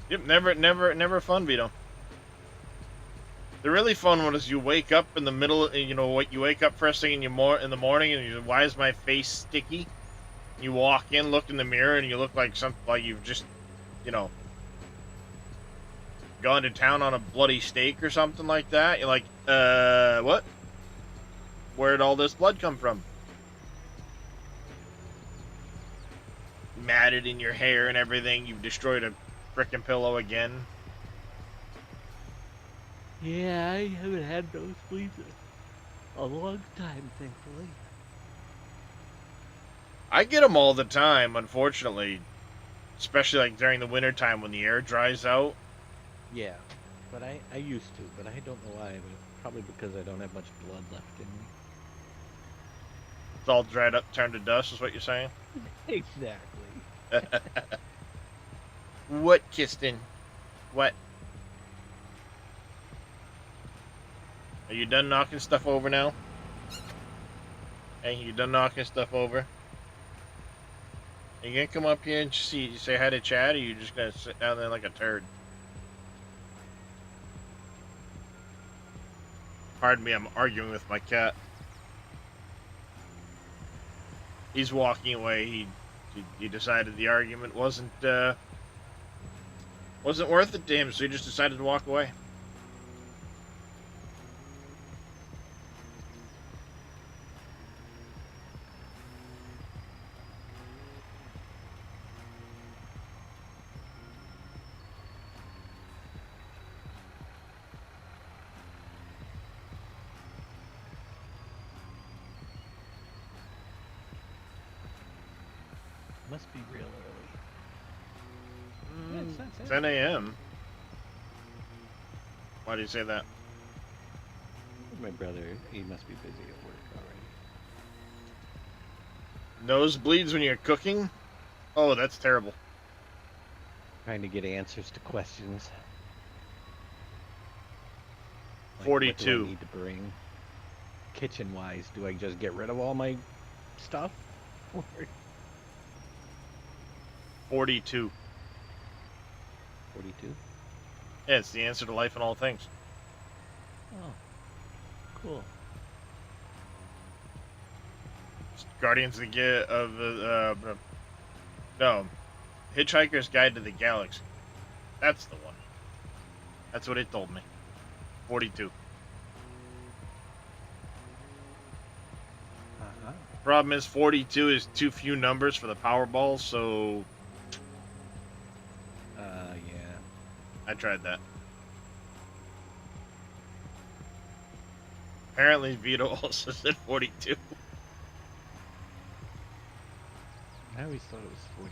Yep, never fun, Vito. The really fun one is you wake up in the middle, you know, what you wake up first thing in the morning, and you, why is my face sticky? You walk in, look in the mirror, and you look like you've just, you know, gone to town on a bloody steak or something like that. You're like, what? Where'd all this blood come from? Matted in your hair and everything. You've destroyed a frickin' pillow again. Yeah, I haven't had those bleeds in a long time, thankfully. I get them all the time, unfortunately. Especially like during the winter time when the air dries out. Yeah, but I used to, but I don't know why. But probably because I don't have much blood left in me. It's all dried up, turned to dust, is what you're saying? Exactly. What, Kiston? What? Are you done knocking stuff over now? Hey, you done knocking stuff over? Are you gonna come up here and say hi to Chad, or are you just gonna sit down there like a turd? Pardon me, I'm arguing with my cat. He's walking away. He decided the argument wasn't worth it to him, so he just decided to walk away. Must be real early. Yeah, it's not 10 a.m. Why do you say that? My brother, he must be busy at work already. Nosebleeds when you're cooking? Oh, that's terrible. Trying to get answers to questions. Like, 42. What do I need to bring? Kitchen-wise, do I just get rid of all my stuff? 42. 42? Yeah, it's the answer to life and all things. Oh, cool. Guardians of the no, Hitchhiker's Guide to the Galaxy. That's the one. That's what it told me. 42. Uh-huh. Problem is, 42 is too few numbers for the Powerball, so Yeah. I tried that. Apparently, Vito also said 42. I always thought it was 43.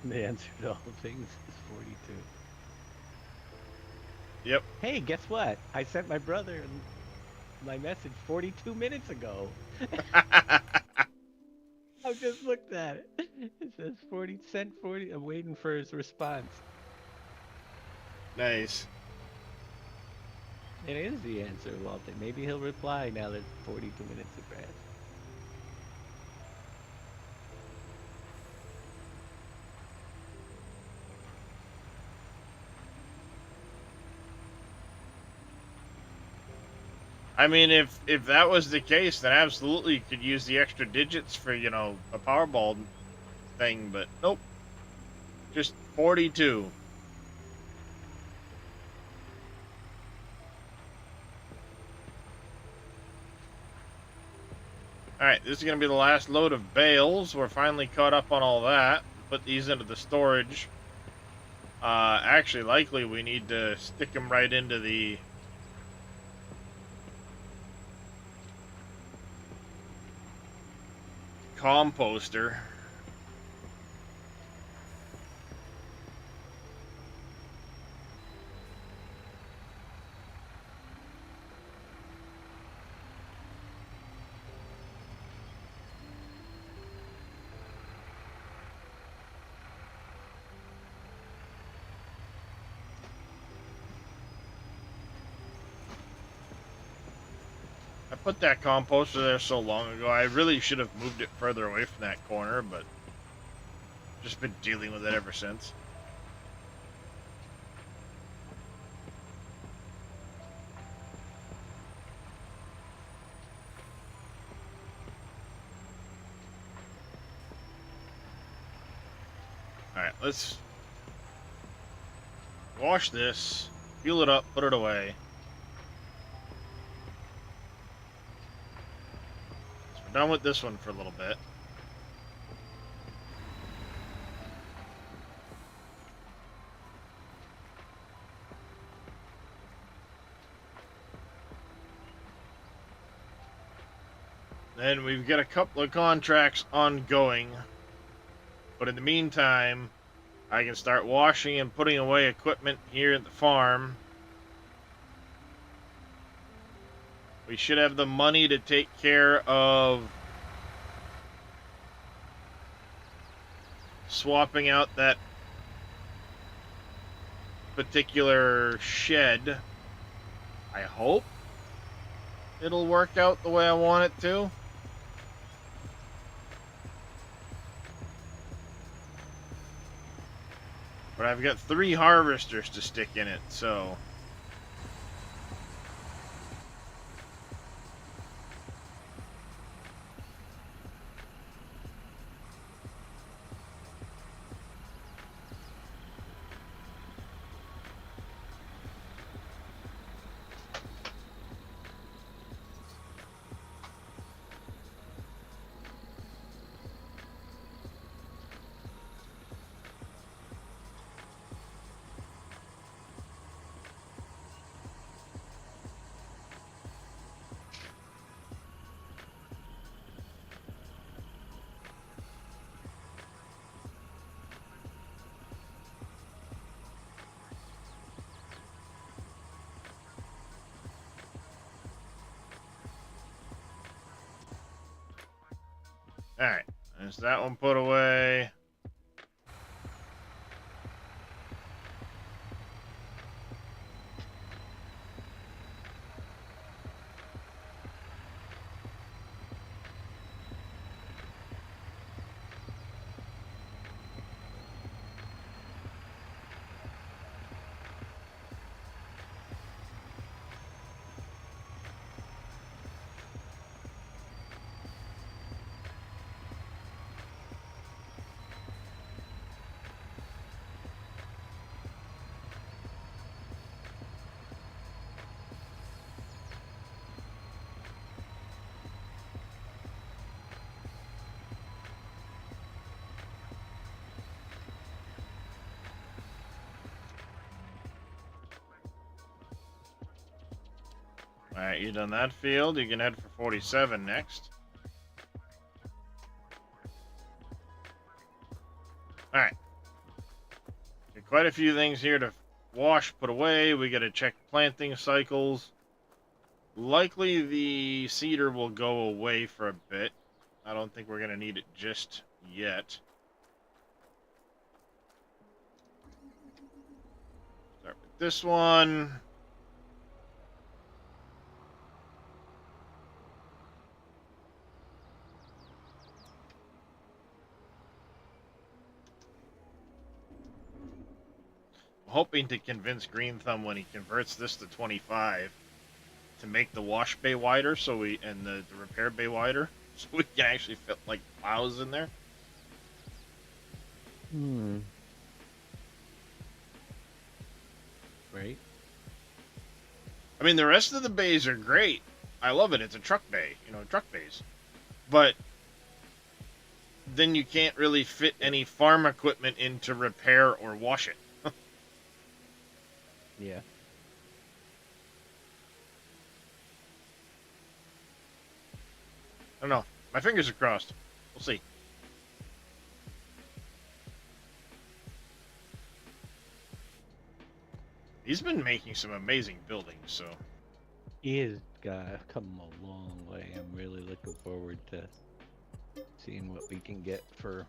The answer to all things is 42. Yep. Hey, guess what? I sent my brother my message 42 minutes ago. I just looked at it. It says 40 cent 40. I'm waiting for his response. Nice. It is the answer, Walter. Maybe he'll reply now that 42 minutes have passed. I mean, if that was the case, then absolutely you could use the extra digits for, you know, a Powerball thing, but nope. Just 42. Alright, this is going to be the last load of bales. We're finally caught up on all that. Put these into the storage. Actually, likely we need to stick them right into the composter. put that composter there so long ago. I really should have moved it further away from that corner, but just been dealing with it ever since. Alright, let's wash this, fuel it up, put it away. So we're done with this one for a little bit. Then we've got a couple of contracts ongoing. But in the meantime, I can start washing and putting away equipment here at the farm. We should have the money to take care of swapping out that particular shed. I hope it'll work out the way I want it to. But I've got 3 harvesters to stick in it, so... Alright, there's that one put away. Alright, you done that field. You can head for 47 next. Alright. Got quite a few things here to wash, put away. We gotta check planting cycles. Likely the cedar will go away for a bit. I don't think we're gonna need it just yet. Start with this one. Hoping to convince Green Thumb when he converts this to 25 to make the wash bay wider, so we and the repair bay wider, so we can actually fit like plows in there. Right. I mean, the rest of the bays are great. I love it. It's a truck bay, you know, truck bays. But then you can't really fit any farm equipment in to repair or wash it. Yeah. I don't know. My fingers are crossed. We'll see. He's been making some amazing buildings, so... He has come a long way. I'm really looking forward to seeing what we can get for...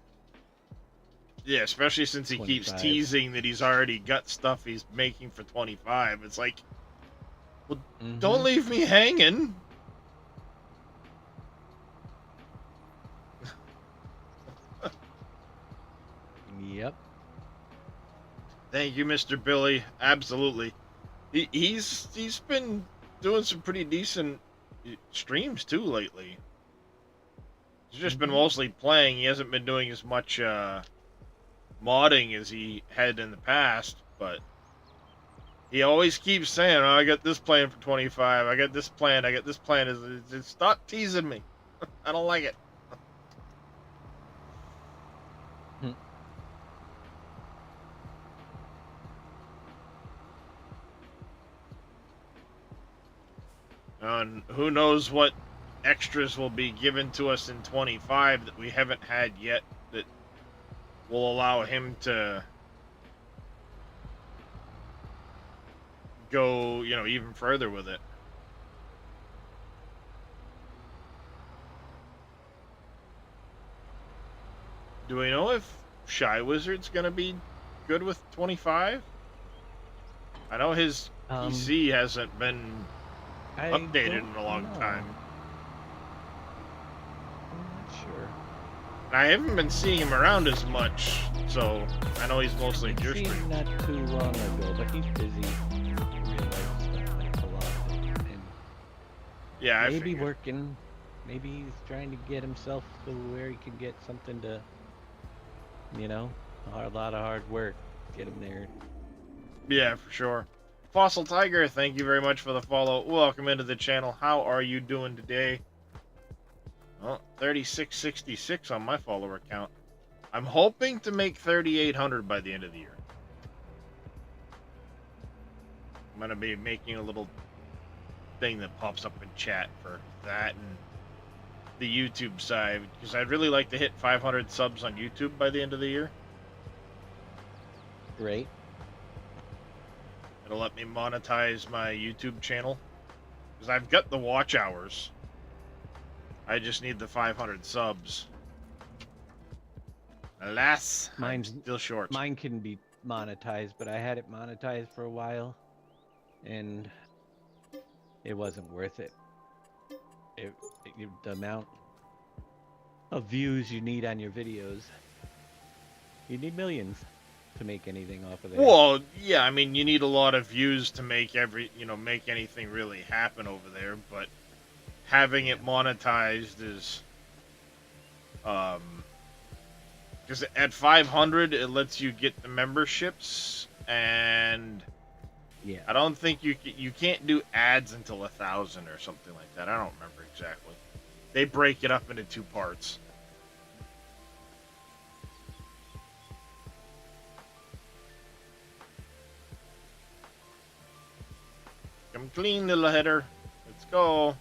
Yeah, especially since he 25. keeps teasing that he's already got stuff he's making for 25. It's like, well, don't leave me hanging. Thank you, Mr. Billy. Absolutely. He's been doing some pretty decent streams too lately. He's just been mostly playing. He hasn't been doing as much modding as he had in the past, but he always keeps saying, "Oh, I got this plan for 25. I got this plan. I got this plan." Stop teasing me. I don't like it. And who knows what extras will be given to us in 25 that we haven't had yet that will allow him to go, even further with it. Do we know if Shy Wizard's gonna be good with 25? I know his PC hasn't been updated in a long time. I'm not sure. I haven't been seeing him around as much, so I know he's mostly I your seen him stream. not too long ago, but he's busy. Real life stuff takes a lot. And Yeah, I maybe figured. working. Maybe he's trying to get himself to where he can get something to, a lot of hard work. Get him there. Yeah, for sure. Fossil Tiger, thank you very much for the follow. Welcome into the channel. How are you doing today? Well, 3666 on my follower count. I'm hoping to make 3,800 by the end of the year. I'm going to be making a little thing that pops up in chat for that and the YouTube side, because I'd really like to hit 500 subs on YouTube by the end of the year. Great. It'll let me monetize my YouTube channel, because I've got the watch hours. I just need the 500 subs. Alas, I'm still short. Mine can be monetized, but I had it monetized for a while, and it wasn't worth it. The amount of views you need on your videos, you need millions to make anything off of there. Well, yeah, I mean, you need a lot of views to make make anything really happen over there, but having it monetized is, because at 500 it lets you get the memberships, and yeah, I don't think you can't do ads until 1,000 or something like that. I don't remember exactly. They break it up into 2 parts. Come clean, little header. Let's go.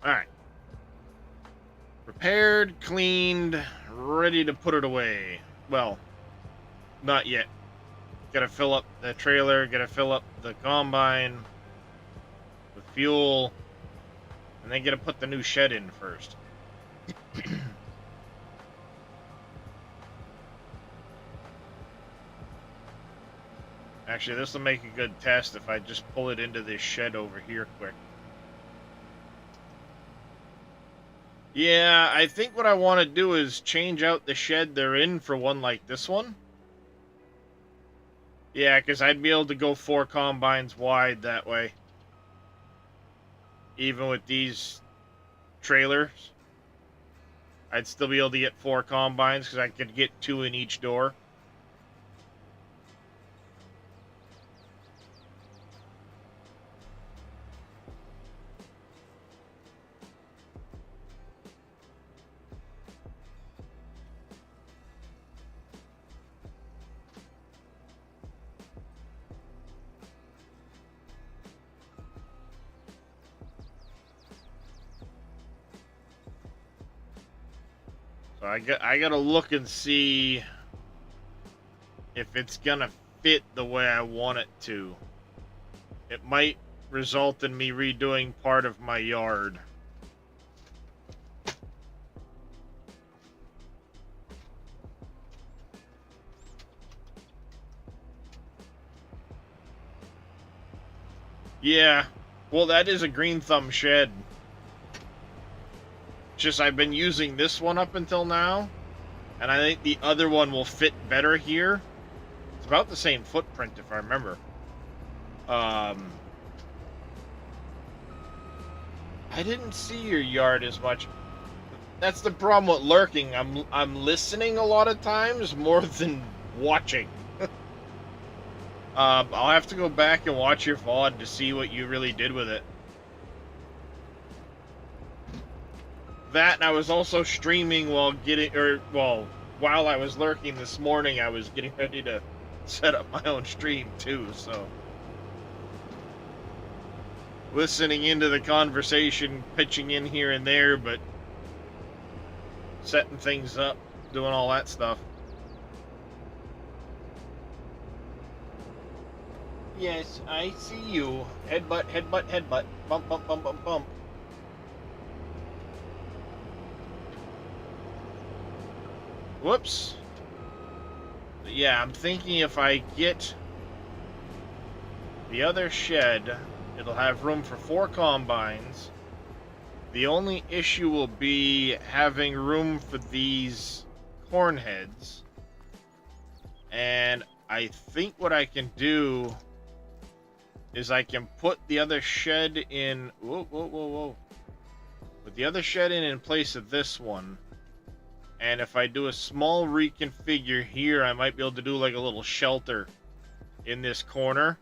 Alright. Prepared, cleaned, ready to put it away. Well, not yet. Gotta fill up the trailer, gotta fill up the combine, the fuel, and then gotta put the new shed in first. Actually, this will make a good test if I just pull it into this shed over here quick. Yeah, I think what I want to do is change out the shed they're in for one like this one. Yeah, because I'd be able to go 4 combines wide that way. Even with these trailers, I'd still be able to get 4 combines because I could get 2 in each door. So I gotta look and see if it's gonna fit the way I want it to. It might result in me redoing part of my yard. Yeah, Well, that is a green thumb shed. Just I've been using this one up until now, and I think the other one will fit better here. It's about the same footprint, if I remember. I didn't see your yard as much. That's the problem with lurking. I'm listening a lot of times more than watching. I'll have to go back and watch your VOD to see what you really did with it. That, and I was also streaming while while I was lurking this morning, I was getting ready to set up my own stream too, so. Listening into the conversation, pitching in here and there, but setting things up, doing all that stuff. Yes, I see you. Headbutt, headbutt, headbutt. Bump, bump, bump, bump, bump. Whoops. But yeah, I'm thinking if I get the other shed, it'll have room for 4 combines. The only issue will be having room for these corn heads. And I think what I can do is I can put the other shed in... Whoa, whoa, whoa, whoa. Put the other shed in place of this one. And if I do a small reconfigure here, I might be able to do like a little shelter in this corner.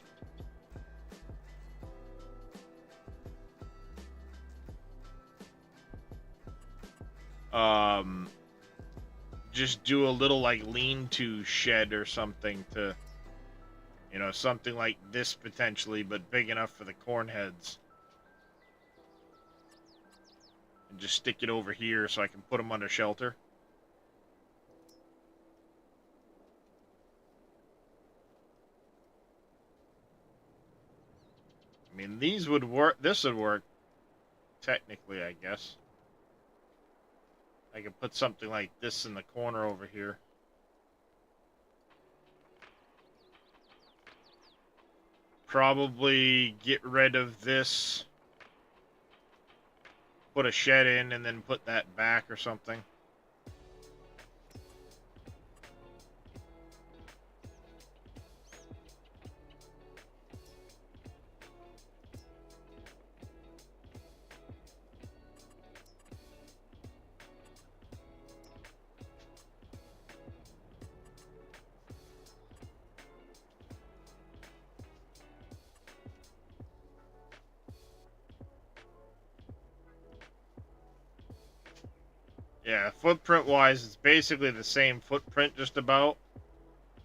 Just do a little like lean-to shed or something to, you know, something like this potentially, but big enough for the corn heads. And just stick it over here so I can put them under shelter. I mean, these would work, this would work, technically, I guess. I could put something like this in the corner over here. Probably get rid of this. Put a shed in and then put that back or something. Yeah, footprint-wise, it's basically the same footprint, just about.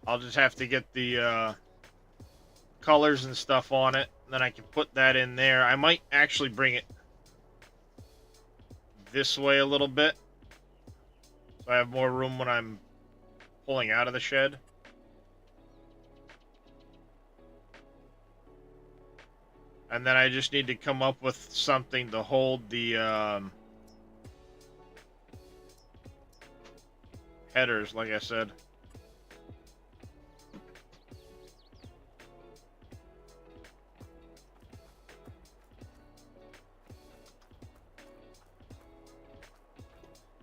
I'll just have to get the colors and stuff on it, and then I can put that in there. I might actually bring it this way a little bit, so I have more room when I'm pulling out of the shed. And then I just need to come up with something to hold the headers, like I said.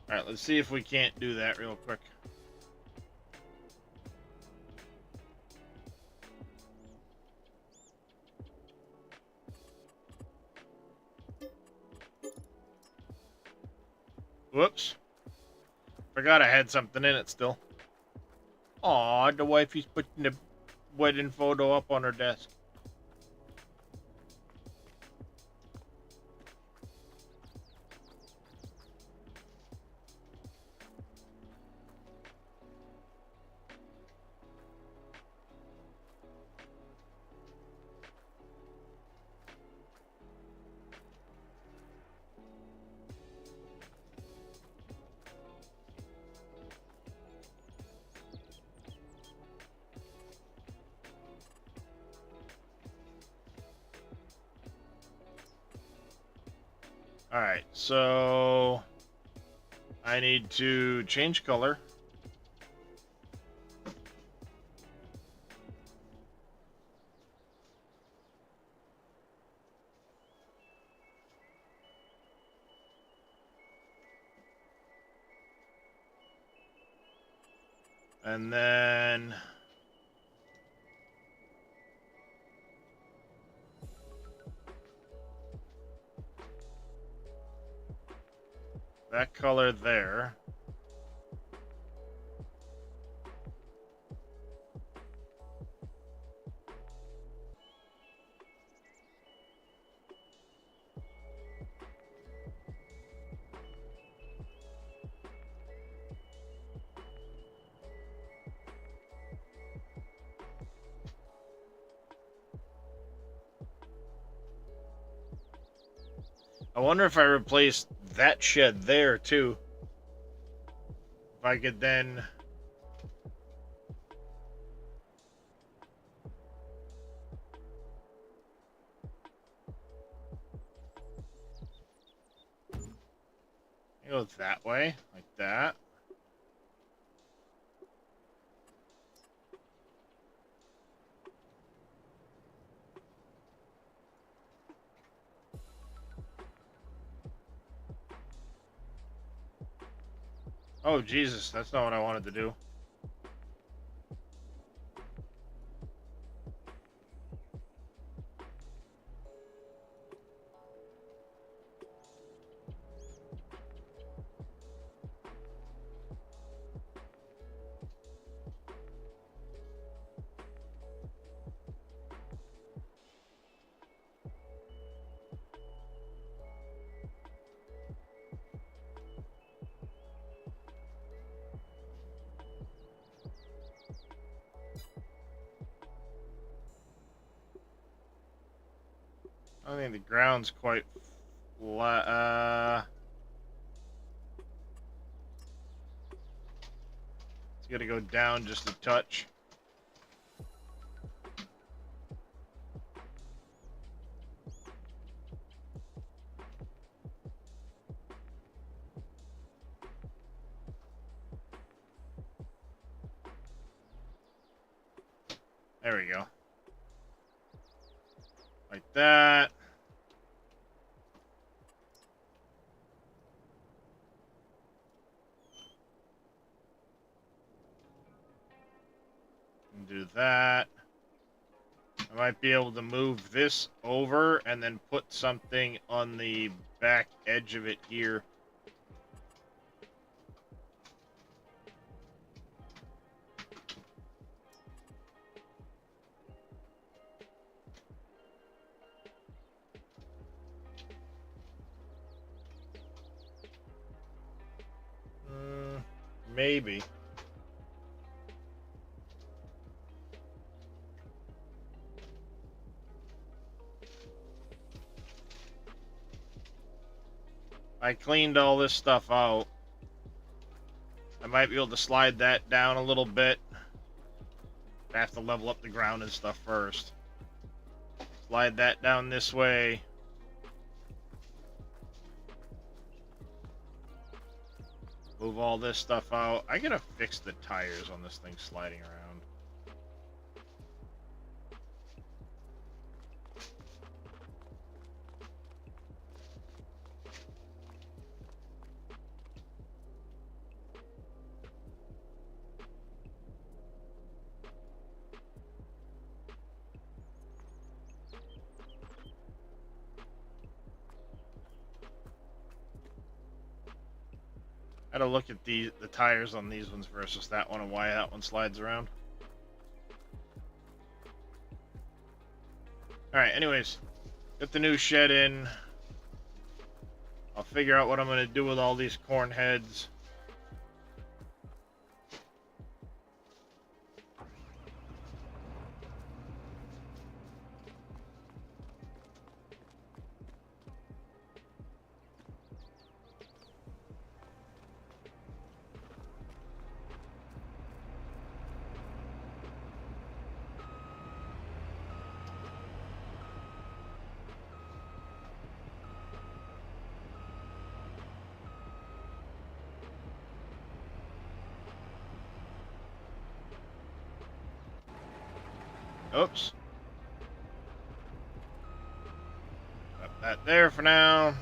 Alright, let's see if we can't do that real quick. Whoops. Forgot I had something in it still. Aw, the wifey's putting the wedding photo up on her desk. Alright, so I need to change color. And then that color there. I wonder if I replaced that shed there too. If I could then go that way, like that. Oh, Jesus, that's not what I wanted to do. I think the ground's quite flat. It's got to go down just a touch. There we go. Like that. And do that. I might be able to move this over and then put something on the back edge of it here. Maybe. I cleaned all this stuff out. I might be able to slide that down a little bit. I have to level up the ground and stuff first. Slide that down this way. Move all this stuff out. I gotta fix the tires on this thing sliding around. I gotta look at the tires on these ones versus that one and why that one slides around. Alright, anyways. Get the new shed in. I'll figure out what I'm gonna do with all these corn heads. Oops. Got that there for now.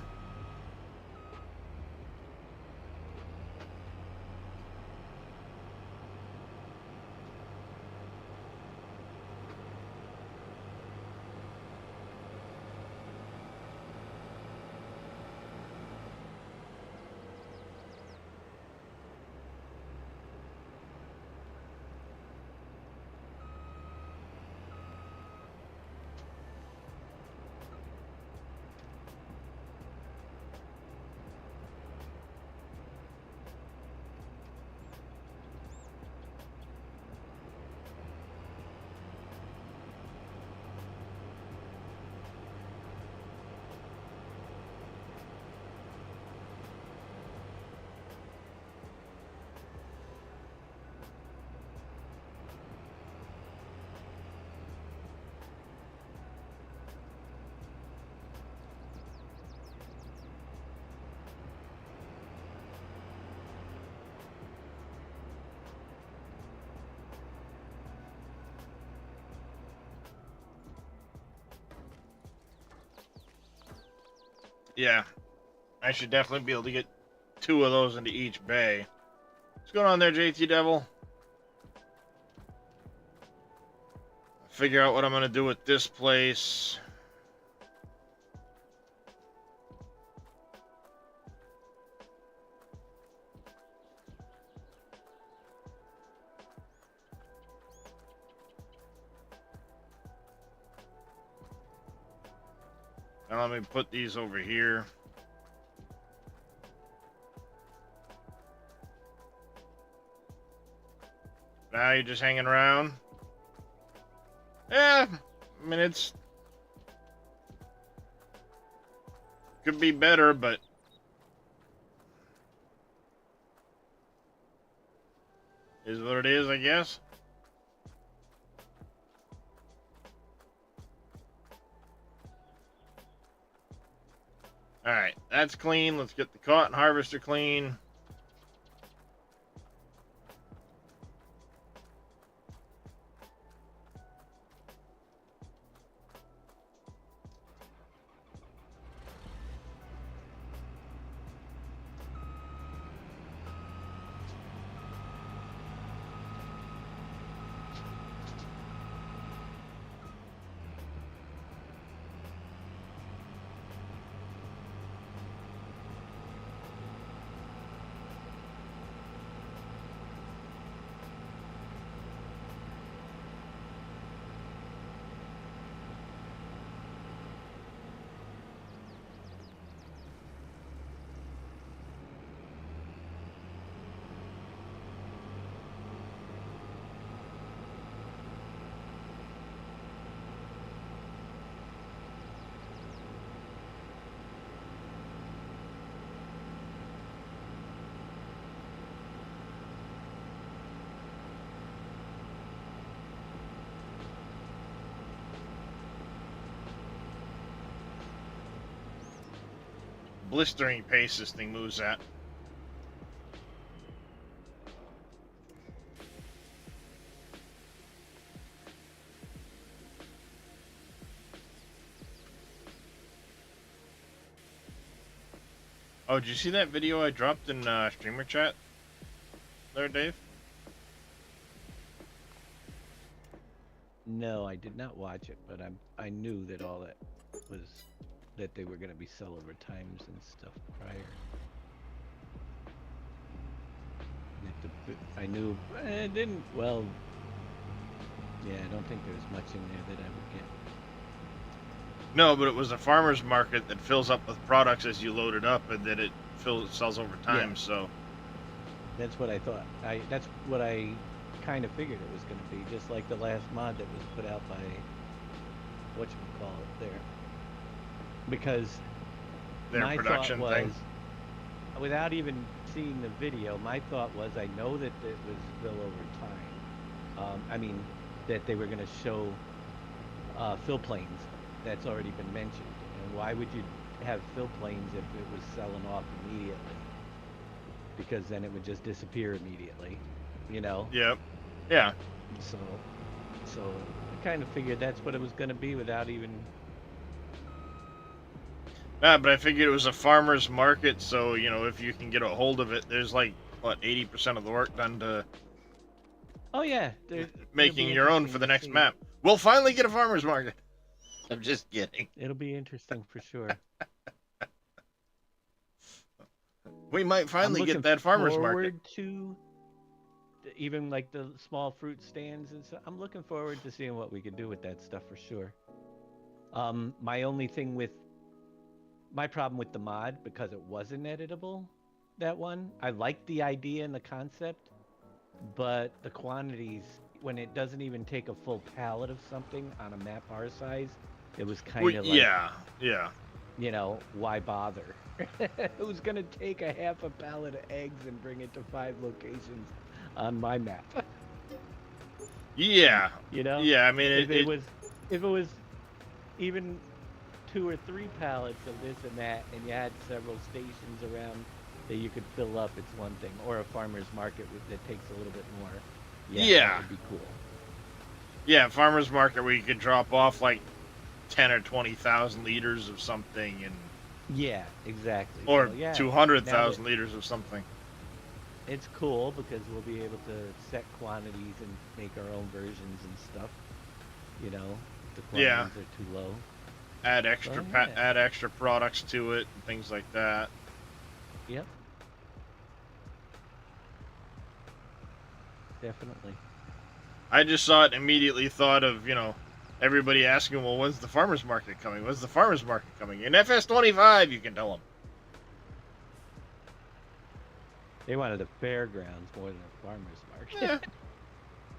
Yeah, I should definitely be able to get 2 of those into each bay. What's going on there, JT Devil? Figure out what I'm gonna do with this place. Now let me put these over here. Now you're just hanging around. Yeah, I mean, it's could be better, but is what it is, I guess. All right, that's clean. Let's get the cotton harvester clean. Blistering pace this thing moves at. Oh, did you see that video I dropped in streamer chat there, Dave? No, I did not watch it, but I knew that all that was that they were going to be sell over times and stuff prior. I knew it didn't. Well, yeah, I don't think there was much in there that I would get. No, but it was a farmer's market that fills up with products as you load it up, and then it sells over time. Yeah. So that's what I thought. That's what I kind of figured it was going to be, just like the last mod that was put out by whatchamacallit there. Because their my production thought was, thing. Without even seeing the video, my thought was, I know that it was fill over time. I mean, that they were going to show fill planes. That's already been mentioned. And why would you have fill planes if it was selling off immediately? Because then it would just disappear immediately, you know? Yep. Yeah. So I kind of figured that's what it was going to be without even... Yeah, but I figured it was a farmer's market, so, you know, if you can get a hold of it, there's like, what, 80% of the work done to... Oh, yeah. Making your own for the next map. We'll finally get a farmer's market. I'm just kidding. It'll be interesting for sure. We might finally get that farmer's market. To even like the small fruit stands and stuff. I'm looking forward to seeing what we can do with that stuff for sure. My problem with the mod, because it wasn't editable, that one, I liked the idea and the concept, but the quantities, when it doesn't even take a full pallet of something on a map our size, it was kind of like... Yeah. You know, why bother? Who's going to take a half a pallet of eggs and bring it to 5 locations on my map? Yeah. You know? Yeah, I mean... If it was even 2 or 3 pallets of this and that, and you had several stations around that you could fill up, it's one thing. Or a farmer's market that takes a little bit more. Yeah. That would be cool. Yeah, farmer's market where you could drop off like 10 or 20,000 liters of something, and Yeah, exactly. Or So yeah, now that 200,000 liters of something. it's cool because we'll be able to set quantities and make our own versions and stuff. You know, if the Yeah, quantities are too low. So yeah, add extra products to it and things like that. yep, definitely. I just saw it and immediately thought of, everybody asking, well, when's the farmer's market coming? When's the farmer's market coming? In FS25, you can tell them. They wanted a fairgrounds more than a farmer's market. Eh,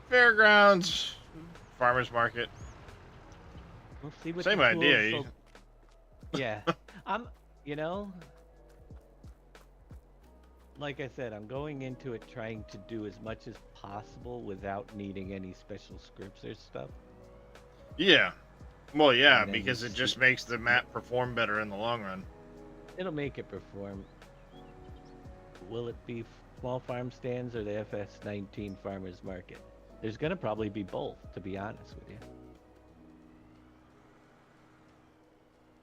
fairgrounds, farmer's market, We'll see what same the cool. idea. So yeah, I'm. You know, like I said, I'm going into it trying to do as much as possible without needing any special scripts or stuff. Yeah. Well, yeah, And then because it see, just makes the map perform better in the long run. it'll make it perform. Will it be small farm stands or the FS19 farmers market? There's gonna probably be both, to be honest with you.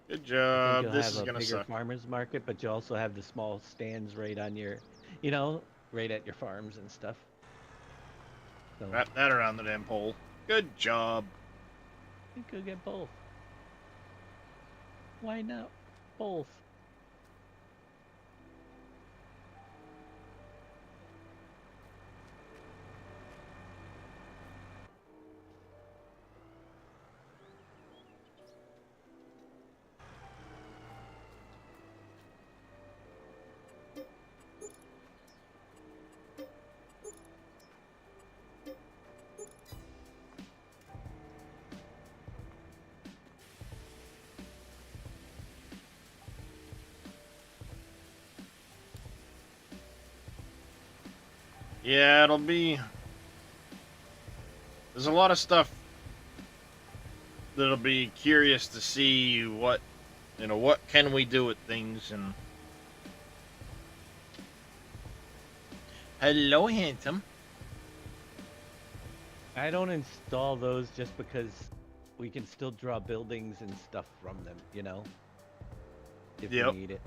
Good I think job. you'll This have is a gonna bigger suck. farmers market, but you also have the small stands right on your, right at your farms and stuff. So Wrap that around the damn pole. Good job. you could get both. Why not both? Yeah, it'll be. There's a lot of stuff that'll be curious to see what can we do with things and. Hello, handsome. I don't install those just because we can still draw buildings and stuff from them, if we Yep. need it.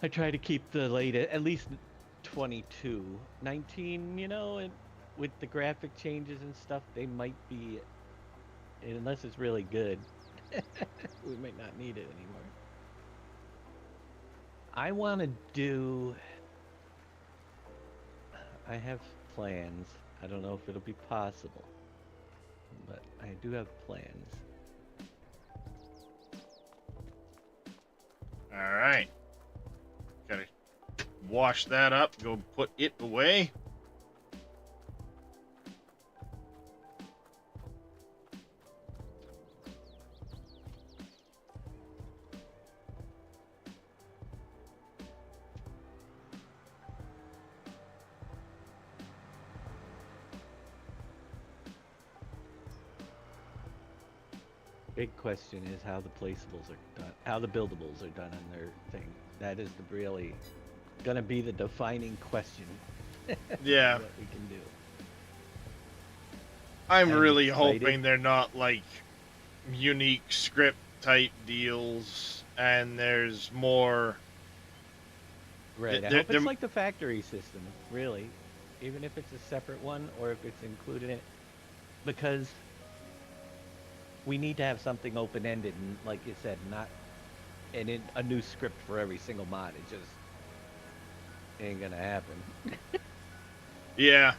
I try to keep the latest, at least 22. 19, and with the graphic changes and stuff, they might be, unless it's really good, we might not need it anymore. I want to do, I have plans. I don't know if it'll be possible, but I do have plans. All right. Gotta wash that up. Go put it away. Big question is how the placeables are done, how the buildables are done on their thing. That is the really gonna be the defining question. Yeah. What we can do. I'm really excited. hoping they're not like unique script type deals and there's more. Right. I They're, hope they're, it's like the factory system, really, even if it's a separate one or if it's included in it, because we need to have something open-ended and, like you said, not a new script for every single mod. It just ain't gonna happen. yeah.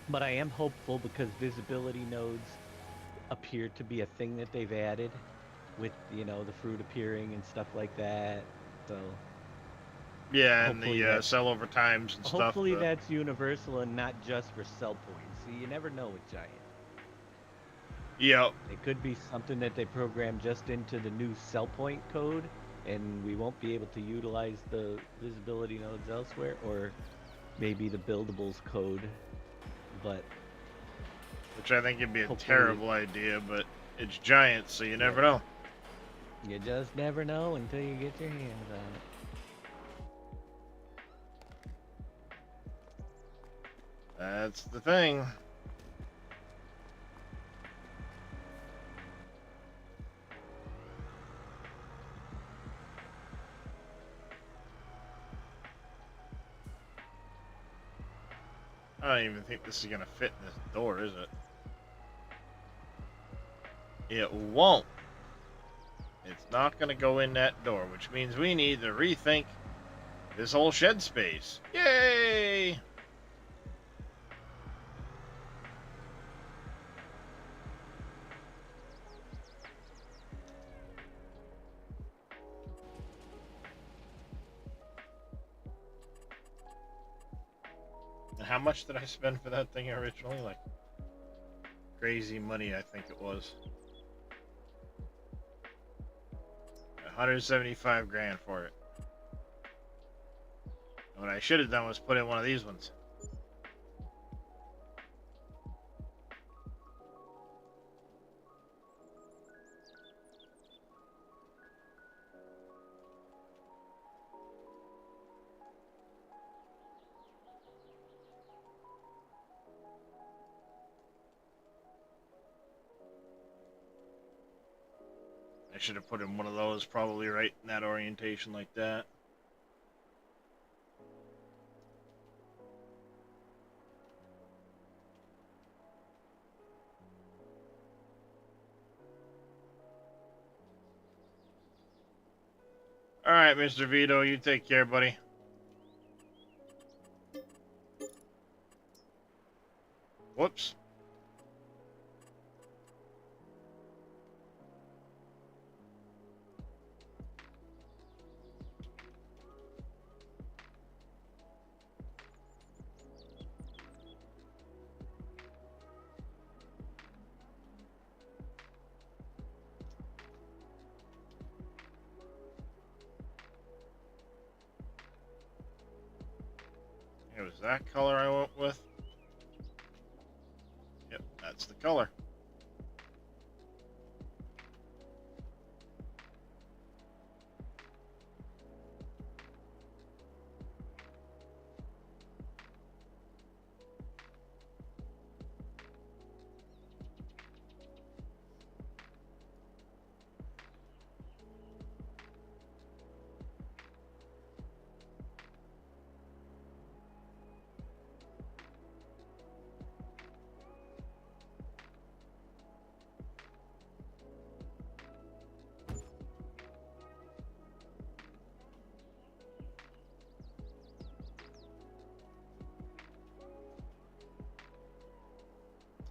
But I am hopeful because visibility nodes appear to be a thing that they've added with, the fruit appearing and stuff like that. So Yeah, and hopefully the that's sell over times and stuff. hopefully that's universal and not just for sell points. See, you never know with Giant. Yep. It could be something that they program just into the new sell point code and we won't be able to utilize the visibility nodes elsewhere, or maybe the buildables code, but Which I think would be a hopefully, terrible idea, but it's Giant, so you never know. you just never know until you get your hands on it. That's the thing. I don't even think this is gonna fit in this door, is it? It won't. It's not gonna go in that door, which means we need to rethink this whole shed space. Yay! And how much did I spend for that thing originally? Like crazy money, I think it was. 175 grand for it. And what I should have done was put in one of these ones. I should have put in one of those probably right in that orientation like that. Alright, Mr. Vito, you take care, buddy. Whoops. It was that color I went with. Yep, that's the color.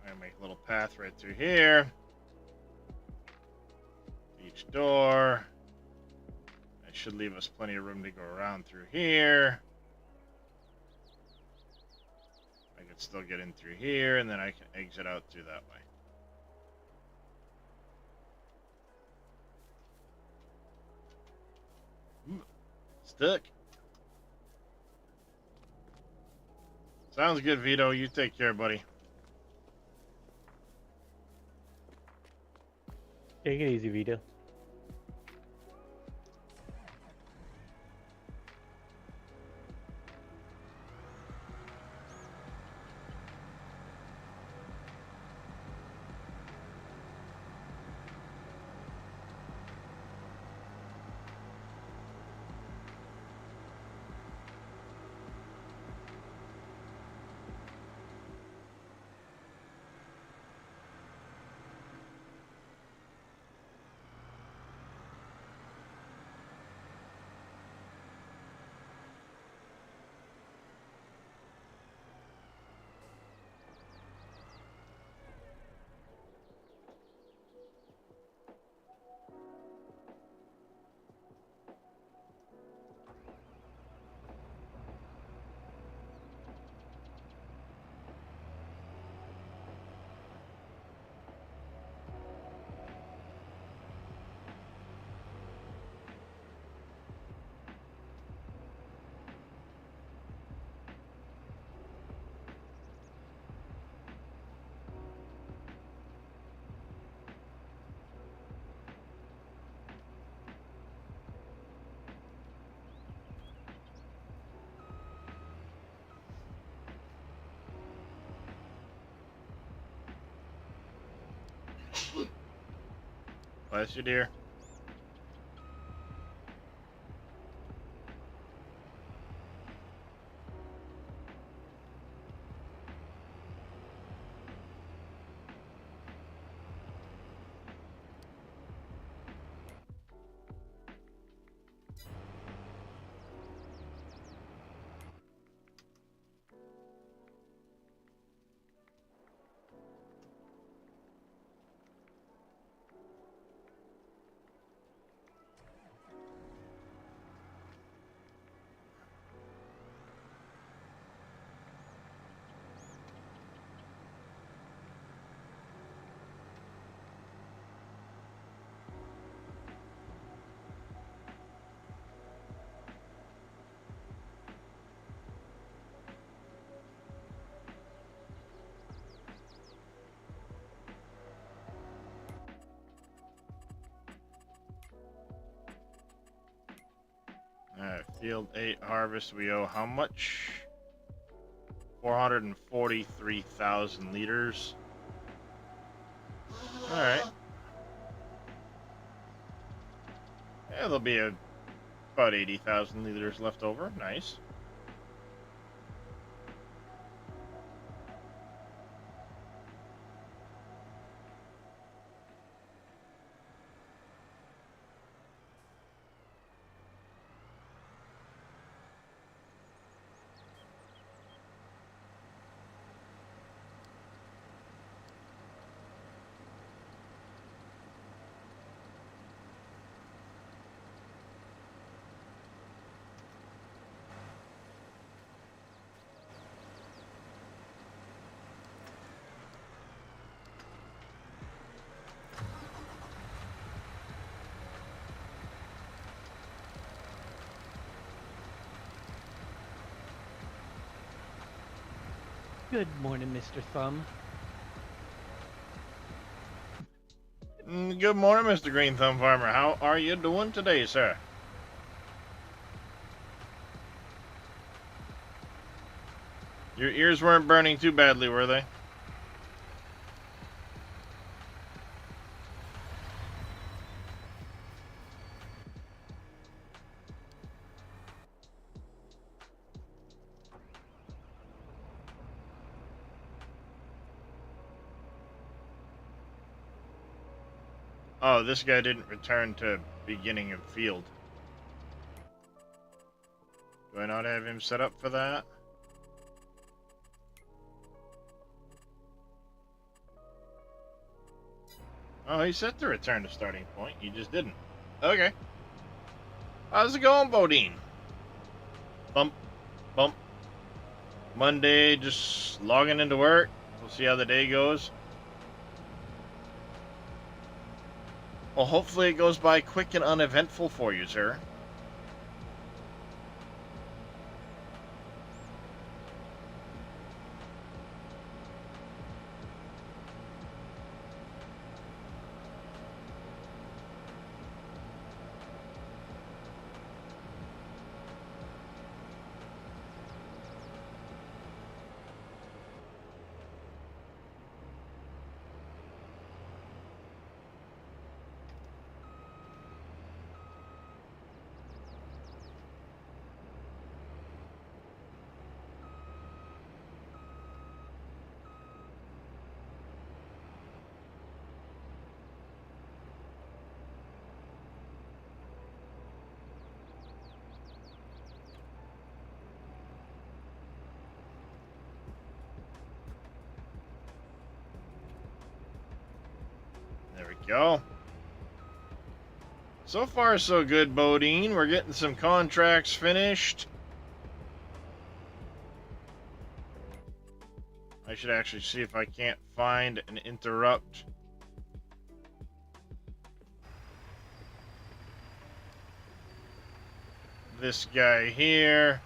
I'm gonna make a little path right through here. Each door. That should leave us plenty of room to go around through here. I can still get in through here, and then I can exit out through that way. Stuck. Sounds good, Vito. You take care, buddy. Take it easy, Vito. Bless you, dear. Field 8 harvest, we owe how much? 443,000 liters. Alright. Yeah, there'll be about 80,000 liters left over. Nice. Good morning, Mr. Thumb. Good morning, Mr. Green Thumb Farmer. How are you doing today, sir? Your ears weren't burning too badly, were they? Oh, this guy didn't return to beginning of field. Do I not have him set up for that? Oh, he's set to return to starting point. He just didn't. Okay. How's it going, Bodine? Bump. Bump. Monday, just logging into work. We'll see how the day goes. Well, hopefully it goes by quick and uneventful for you, sir. There we go. So far, so good, Bodine. We're getting some contracts finished. I should actually see if I can't find and interrupt. This guy here.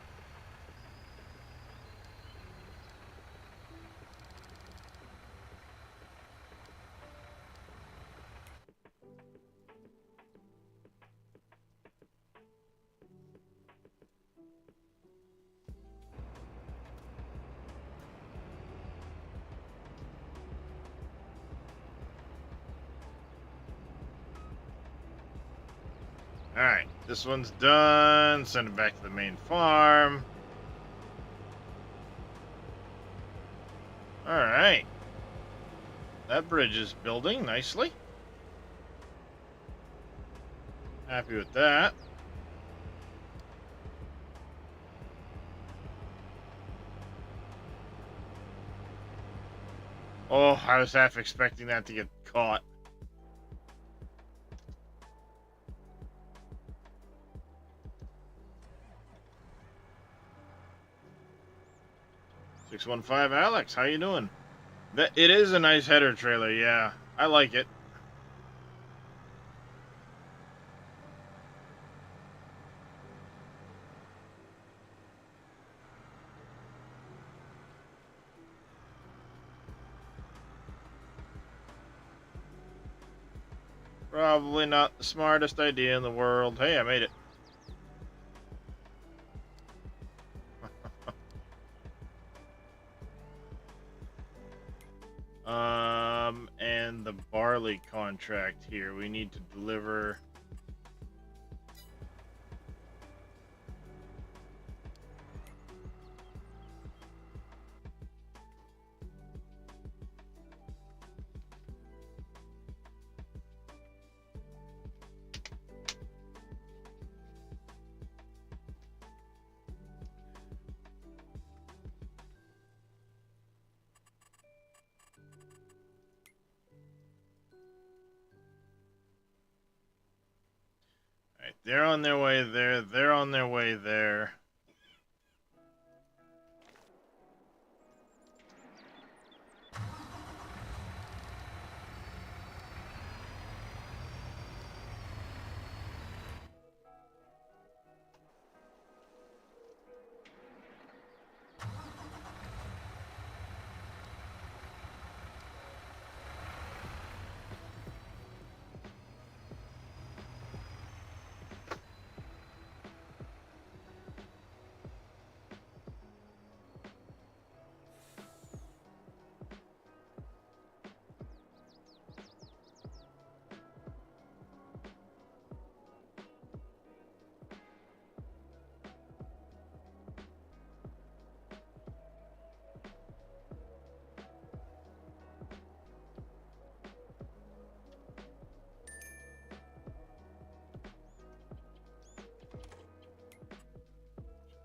Alright, this one's done. Send it back to the main farm. Alright. That bridge is building nicely. Happy with that. Oh, I was half expecting that to get caught. $615 Alex, how you doing? It is a nice header trailer, yeah. I like it. Probably not the smartest idea in the world. Hey, I made it. And the barley contract here. We need to deliver. Alright, they're on their way there. They're on their way there.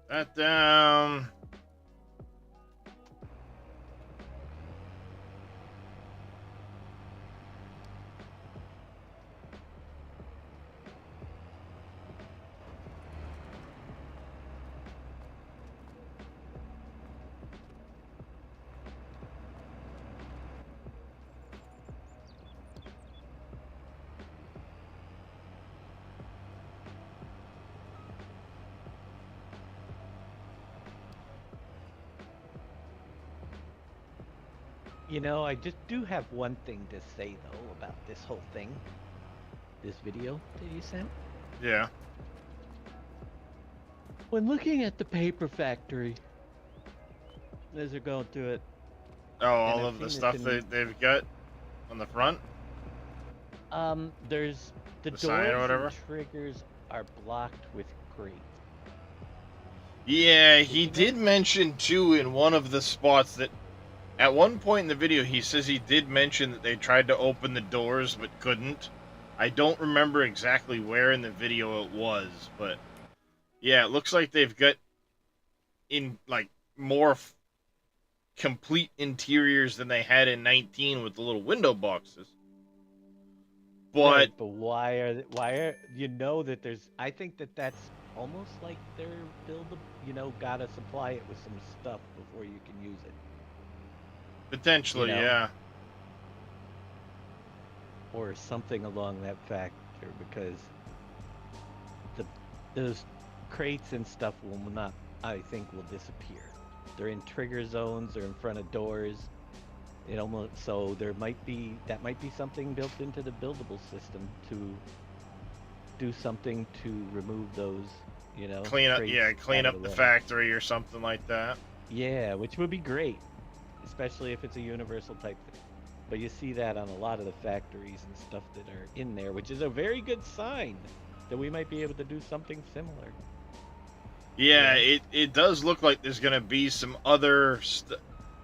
That down. You know, I just do have one thing to say though about this whole thing. This video that you sent. Yeah. When looking at the paper factory, as they're going through it, Oh, all I've of the seen stuff this they've got on the front? there's the The sign or doors whatever? and triggers are blocked with crates. Yeah, Did he you did notice? mention too in one of the spots that at one point in the video he says he did mention that they tried to open the doors but couldn't. I don't remember exactly where in the video it was, but yeah, it looks like they've got in like more complete interiors than they had in 19 with the little window boxes. But Right, but why are you know that there's I think that that's almost like they're gotta supply it with some stuff before you can use it, you potentially, know, yeah. or something along that factor because the those crates and stuff will not, I think, will disappear. They're in trigger zones, they're in front of doors. It almost so there might be that might be something built into the buildable system to do something to remove those, Clean up, crates yeah, out clean of up the the way. factory or something like that. Yeah, which would be great, especially if it's a universal type thing. But you see that on a lot of the factories and stuff that are in there, which is a very good sign that we might be able to do something similar. Yeah, Yeah. it does look like there's gonna be some other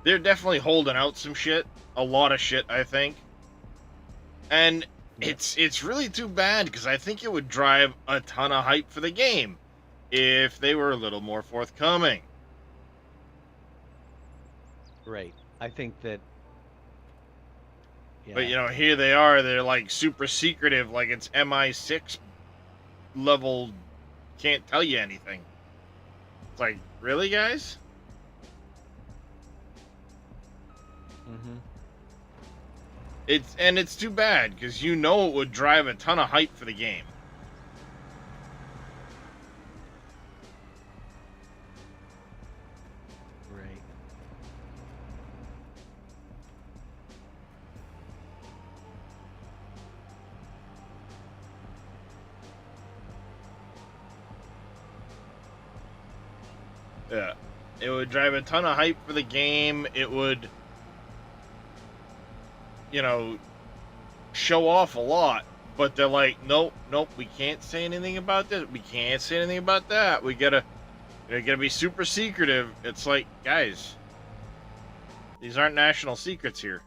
they're definitely holding out some shit, a lot of shit, I think. And Yeah. it's really too bad because I think it would drive a ton of hype for the game if they were a little more forthcoming. Right. I think that, But yeah. here they are, they're like super secretive, like it's MI6 level, can't tell you anything. It's like, really, guys? Mm-hmm. It's too bad because it would drive a ton of hype for the game. Right. Yeah. It would drive a ton of hype for the game. It would show off a lot, but they're like, nope, we can't say anything about this. We can't say anything about that. We gotta be super secretive. It's like, guys, these aren't national secrets here.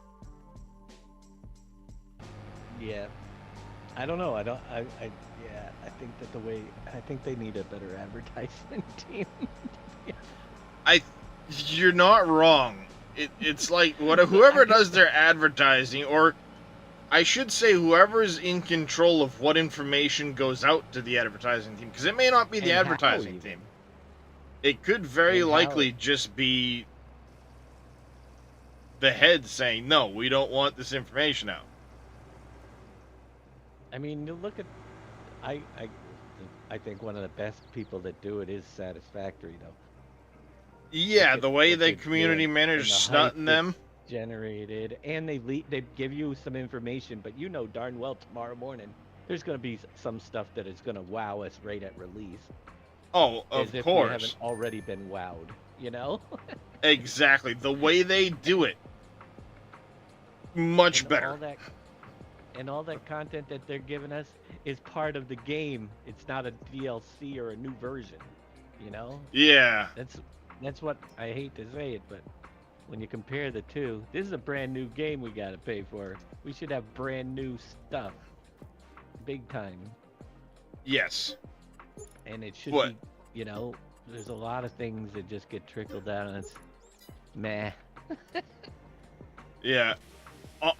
Yeah. I don't know. Yeah, I think that I think they need a better advertisement team. You're not wrong. It's like whoever does their advertising, or I should say whoever is in control of what information goes out to the advertising team, because it may not be the And how advertising even. team. It could very And how. likely just be the head saying, no, we don't want this information out. I mean, you look at, I think one of the best people that do it is Satisfactory, though. Yeah, Look at the way what they they do community and manage the hype snutting them. that's generated, and they give you some information, but you know darn well tomorrow morning there's going to be some stuff that is going to wow us right at release. Oh, As of if we course. haven't already been wowed, you know? Exactly. The way they do it. Much And better. all that content that they're giving us is part of the game. It's not a DLC or a new version, you know? Yeah. That's what I hate to say it, but when you compare the two, this is a brand new game we got to pay for. We should have brand new stuff. Big time. Yes. And it should What? be, you know, there's a lot of things that just get trickled down and it's meh. Yeah.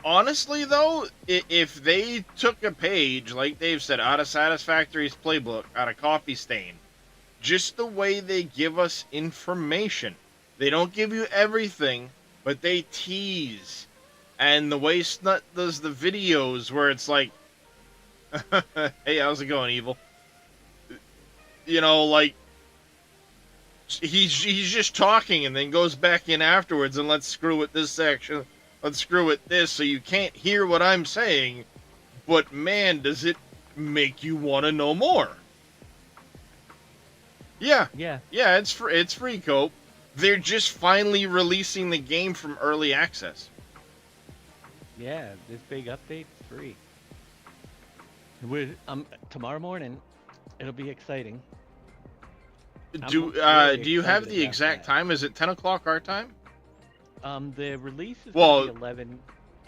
Honestly, though, if they took a page, like Dave said, out of Satisfactory's playbook, out of Coffee Stain, just the way they give us information, they don't give you everything, but they tease. And the way Snut does the videos where it's like, hey, how's it going, Evil? You know, like, he's just talking and then goes back in afterwards and let's screw with this section. Let's screw with this so you can't hear what I'm saying. But man, does it make you want to know more. Yeah. Yeah. Yeah, it's free, Cope. They're just finally releasing the game from early access. Yeah, this big update's free. Tomorrow morning, it'll be exciting. Do really you have excited the about exact that. time? Is it 10 o'clock our time? The release is Well- gonna be 11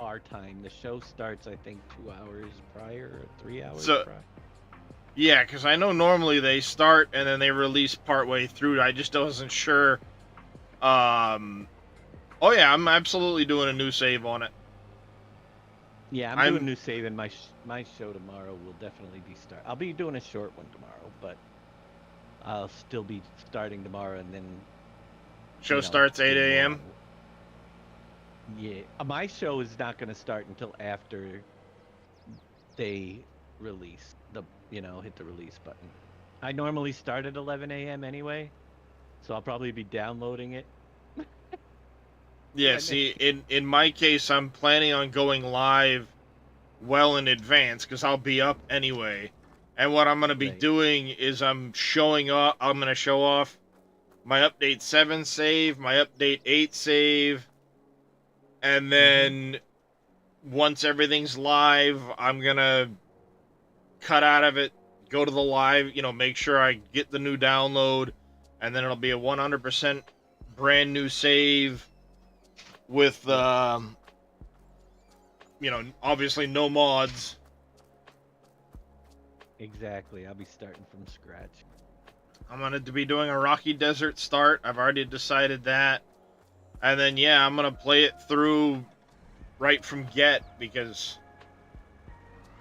our time. The show starts, I think, 2 hours prior or 3 hours So- prior. Yeah, because I know normally they start and then they release partway through. I just wasn't sure. Oh yeah, I'm absolutely doing a new save on it. Yeah, I'm doing a new save, and my show tomorrow will definitely be start. I'll be doing a short one tomorrow, but I'll still be starting tomorrow, and then Show starts 8 a.m. Yeah, my show is not going to start until after they release hit the release button. I normally start at 11 a.m. anyway, so I'll probably be downloading it. Yeah, Yeah, see, in my case, I'm planning on going live well in advance because I'll be up anyway. And what I'm going to be Right. doing is I'm going to show off my update 7 save, my update 8 save, and then once everything's live, I'm going to cut out of it, go to the live, make sure I get the new download, and then it'll be a 100% brand new save with, obviously no mods. Exactly, I'll be starting from scratch. I'm going to be doing a Rocky Desert start. I've already decided that. And then, yeah, I'm going to play it through right from get because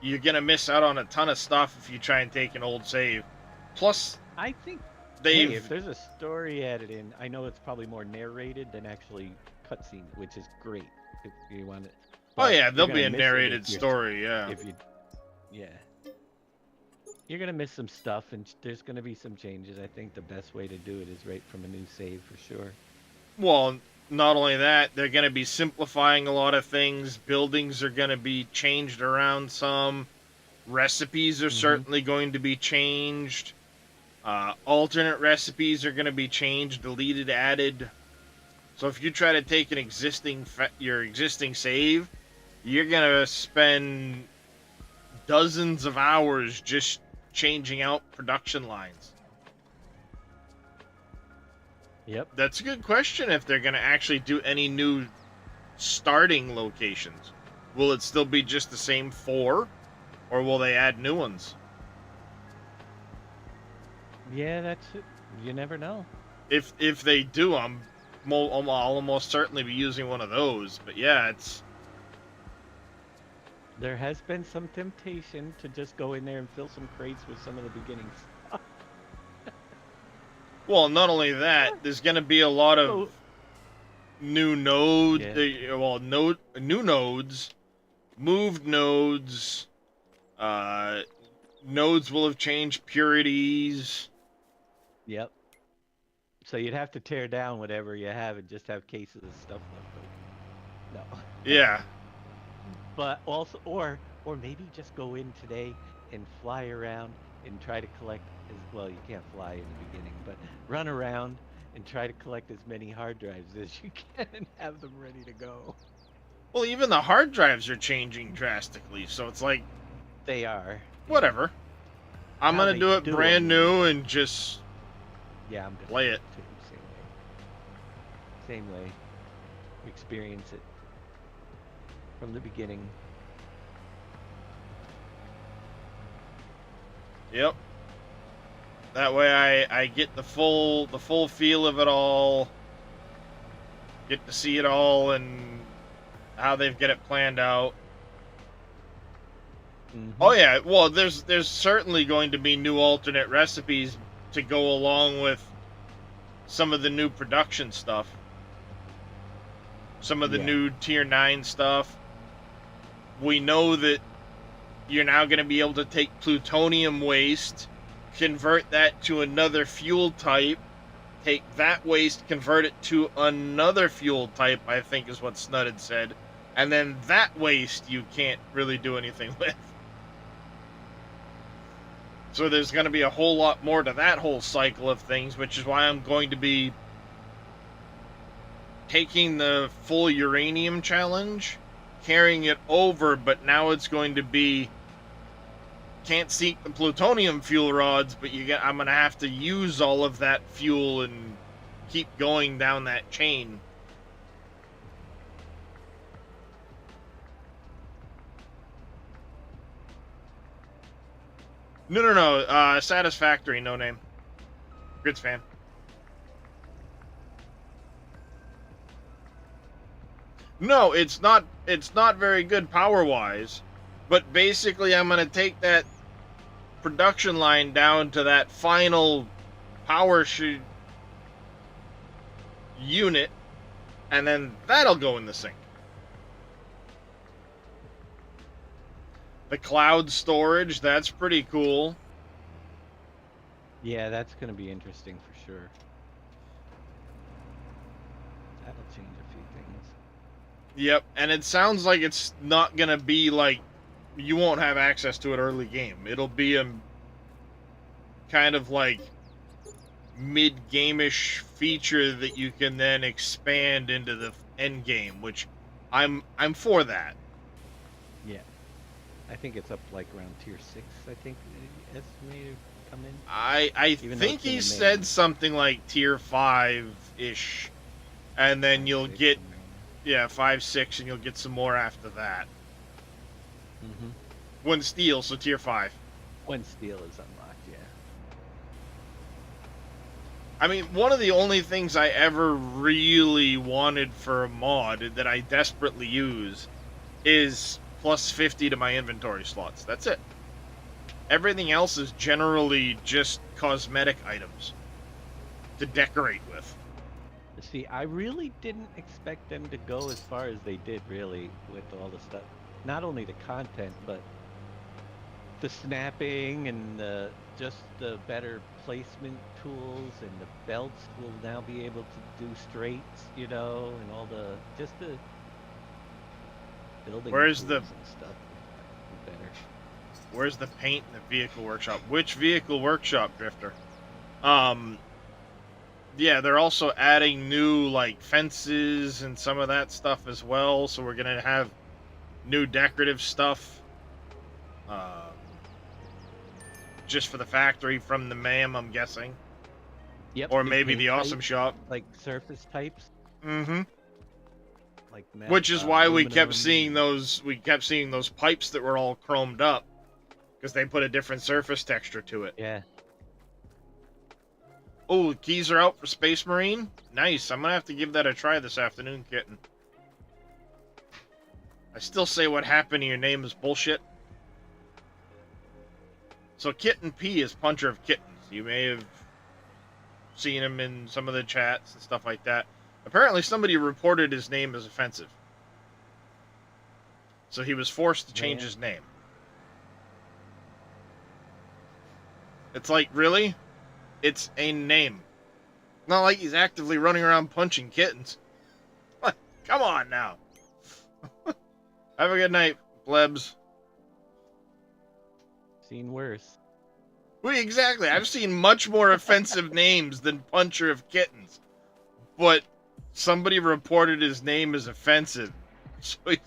you're going to miss out on a ton of stuff if you try and take an old save. Plus, I think they've... hey, if there's a story added in, I know it's probably more narrated than actually cutscenes, which is great if you want it. Oh, yeah, there'll you're be gonna a miss it narrated if you- story, yeah. Yeah. You're gonna miss some stuff, and there's gonna be some changes. I think the best way to do it is right from a new save for sure. Well, not only that, they're going to be simplifying a lot of things. Buildings are going to be changed around some. Recipes are certainly going to be changed. Alternate recipes are going to be changed, deleted, added. So if you try to take an your existing save, you're gonna spend dozens of hours just changing out production lines. Yep. That's a good question if they're gonna actually do any new starting locations. Will it still be just the same 4? Or will they add new ones? Yeah, that's it. You never know. If they do, I'll almost certainly be using one of those. But yeah, it's... There has been some temptation to just go in there and fill some crates with some of the beginnings. Well, not only that, there's going to be a lot of Oh, new nodes. yeah. New nodes, moved nodes. Nodes will have changed purities. Yep. So you'd have to tear down whatever you have and just have cases of stuff left over. No. Yeah. But also, or maybe just go in today and fly around and try to collect as well. You can't fly in the beginning, but run around and try to collect as many hard drives as you can and have them ready to go. Well, even the hard drives are changing drastically, so it's like, They are. whatever. I'm How gonna they do it do brand 'em. new and just Yeah, I'm gonna play do it. too. Same way. Experience it from the beginning. Yep. That way I get the full feel of it all. Get to see it all and how they've got it planned out. Oh yeah, well there's certainly going to be new alternate recipes to go along with some of the new production stuff. Some of the Yeah. new tier 9 stuff. We know that you're now going to be able to take plutonium waste, convert that to another fuel type, take that waste, convert it to another fuel type, I think is what Snud had said, and then that waste you can't really do anything with. So there's going to be a whole lot more to that whole cycle of things, which is why I'm going to be taking the full uranium challenge, carrying it over, but now it's going to be can't seek the plutonium fuel rods, but I'm gonna have to use all of that fuel and keep going down that chain. No. Satisfactory, no name. Grits fan. No, it's not. It's not very good power-wise, but basically, I'm gonna take that production line down to that final power unit, and then that'll go in the sink. The cloud storage, that's pretty cool. Yeah, that's going to be interesting for sure. That'll change a few things. Yep, and it sounds like it's not going to be like you won't have access to it early game. It'll be a kind of like mid-game-ish feature that you can then expand into the end game, which I'm for that. Yeah. I think it's up like around tier 6, I think, estimated to come in. I Even though think it's in he the said main. something like tier 5-ish, and then you'll 6 get, somewhere. yeah, 5, 6, and you'll get some more after that. Mhm. When steel, so tier 5. When steel is unlocked, yeah. I mean, one of the only things I ever really wanted for a mod that I desperately use is plus 50 to my inventory slots. That's it. Everything else is generally just cosmetic items to decorate with. See, I really didn't expect them to go as far as they did, really, with all the stuff. Not only the content, but the snapping and just the better placement tools, and the belts will now be able to do straights, and all the building Where's tools the- and stuff better. Where's the paint in the vehicle workshop? Which vehicle workshop, Drifter? Yeah, they're also adding new, like, fences and some of that stuff as well, so we're gonna have new decorative stuff. Just for the factory from the MAM, I'm guessing. Yep. Or new maybe paint the Awesome types, Shop. like surface types, Mm-hmm. like Which is why we kept aluminum. seeing those. We kept seeing those pipes that were all chromed up, because they put a different surface texture to it. Yeah. Oh, the keys are out for Space Marine. Nice. I'm gonna have to give that a try this afternoon, Kitten. I still say what happened to your name is bullshit. So Kitten P is Puncher of Kittens. You may have seen him in some of the chats and stuff like that. Apparently somebody reported his name as offensive. So he was forced to change his name. It's like, really? It's a name. Not like he's actively running around punching kittens. Come on now. Have a good night, plebs. Seen worse. Well, exactly. I've seen much more offensive names than Puncher of Kittens. But somebody reported his name as offensive. So he's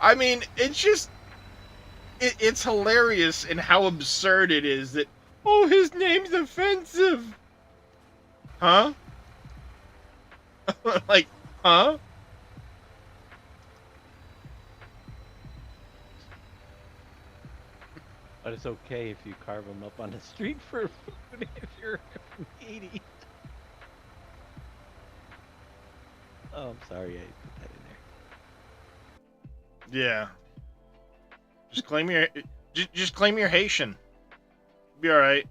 I mean, it's just... It's hilarious in how absurd it is that, oh, his name's offensive. Huh? Like, huh? But it's okay if you carve them up on the street for food if you're meaty. Oh, I'm sorry I put that in there. Yeah. Just claim you're Haitian. Be all right.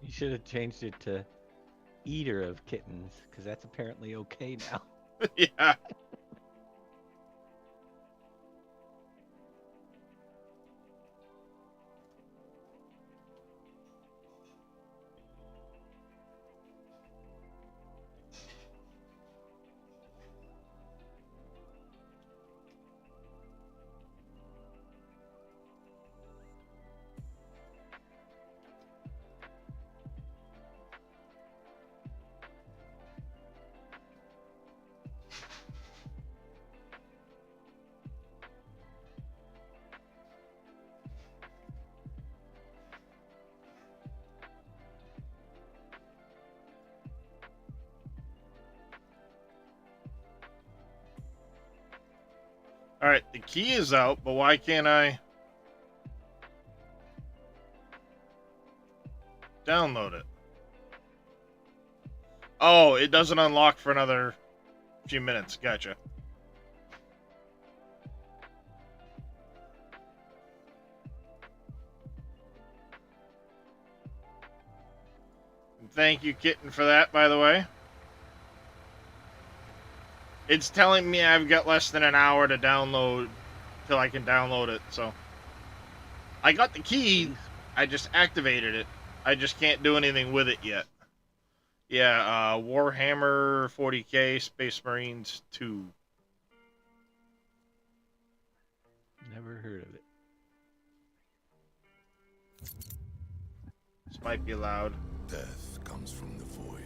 You should have changed it to eater of kittens, because that's apparently okay now. Yeah. Alright, the key is out, but why can't I download it? Oh, it doesn't unlock for another few minutes. Gotcha. And thank you, Kitten, for that, by the way. It's telling me I've got less than an hour to download till I can download it, so I got the key, I just activated it. I just can't do anything with it yet. Yeah, Warhammer 40k Space Marines 2. Never heard of it. This might be loud. Death comes from the void.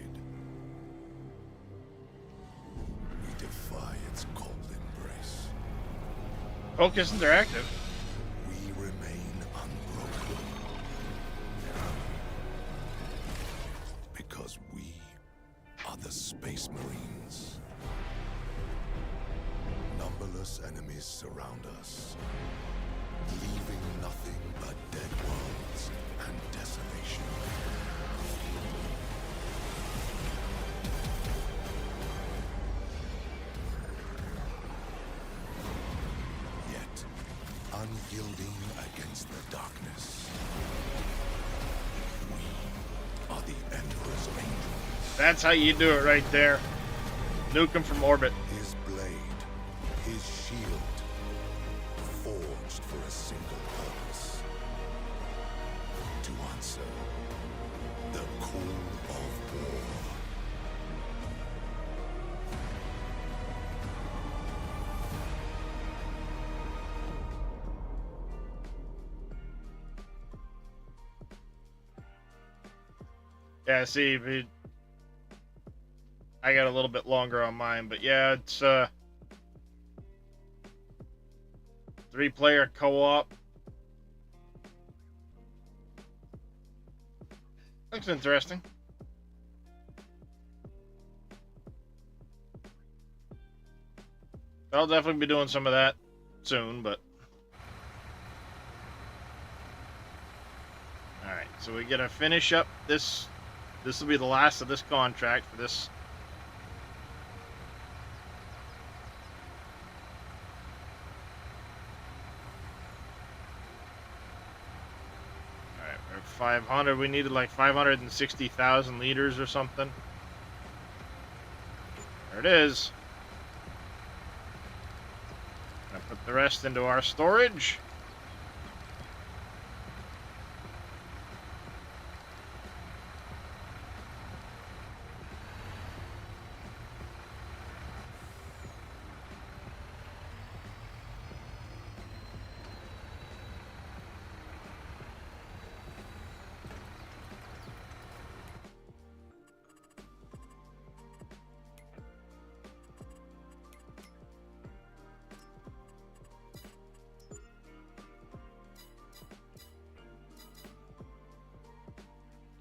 We defy its cold embrace. Focus Interactive. We remain unbroken. Because we are the Space Marines. Numberless enemies surround us, leaving nothing but dead worlds and desolation. Yet, unyielding against the darkness, we are the Emperor's angels. That's how you do it right there. Nuke him from orbit. His blade, his shield, forged for a single purpose. To answer the call of war. Yeah, see, I got a little bit longer on mine, but yeah, it's 3-player co-op. Looks interesting. I'll definitely be doing some of that soon, but... Alright, so we gotta finish up this. This will be the last of this contract for this. Alright, we're at 500. We needed like 560,000 liters or something. There it is. Gonna put the rest into our storage.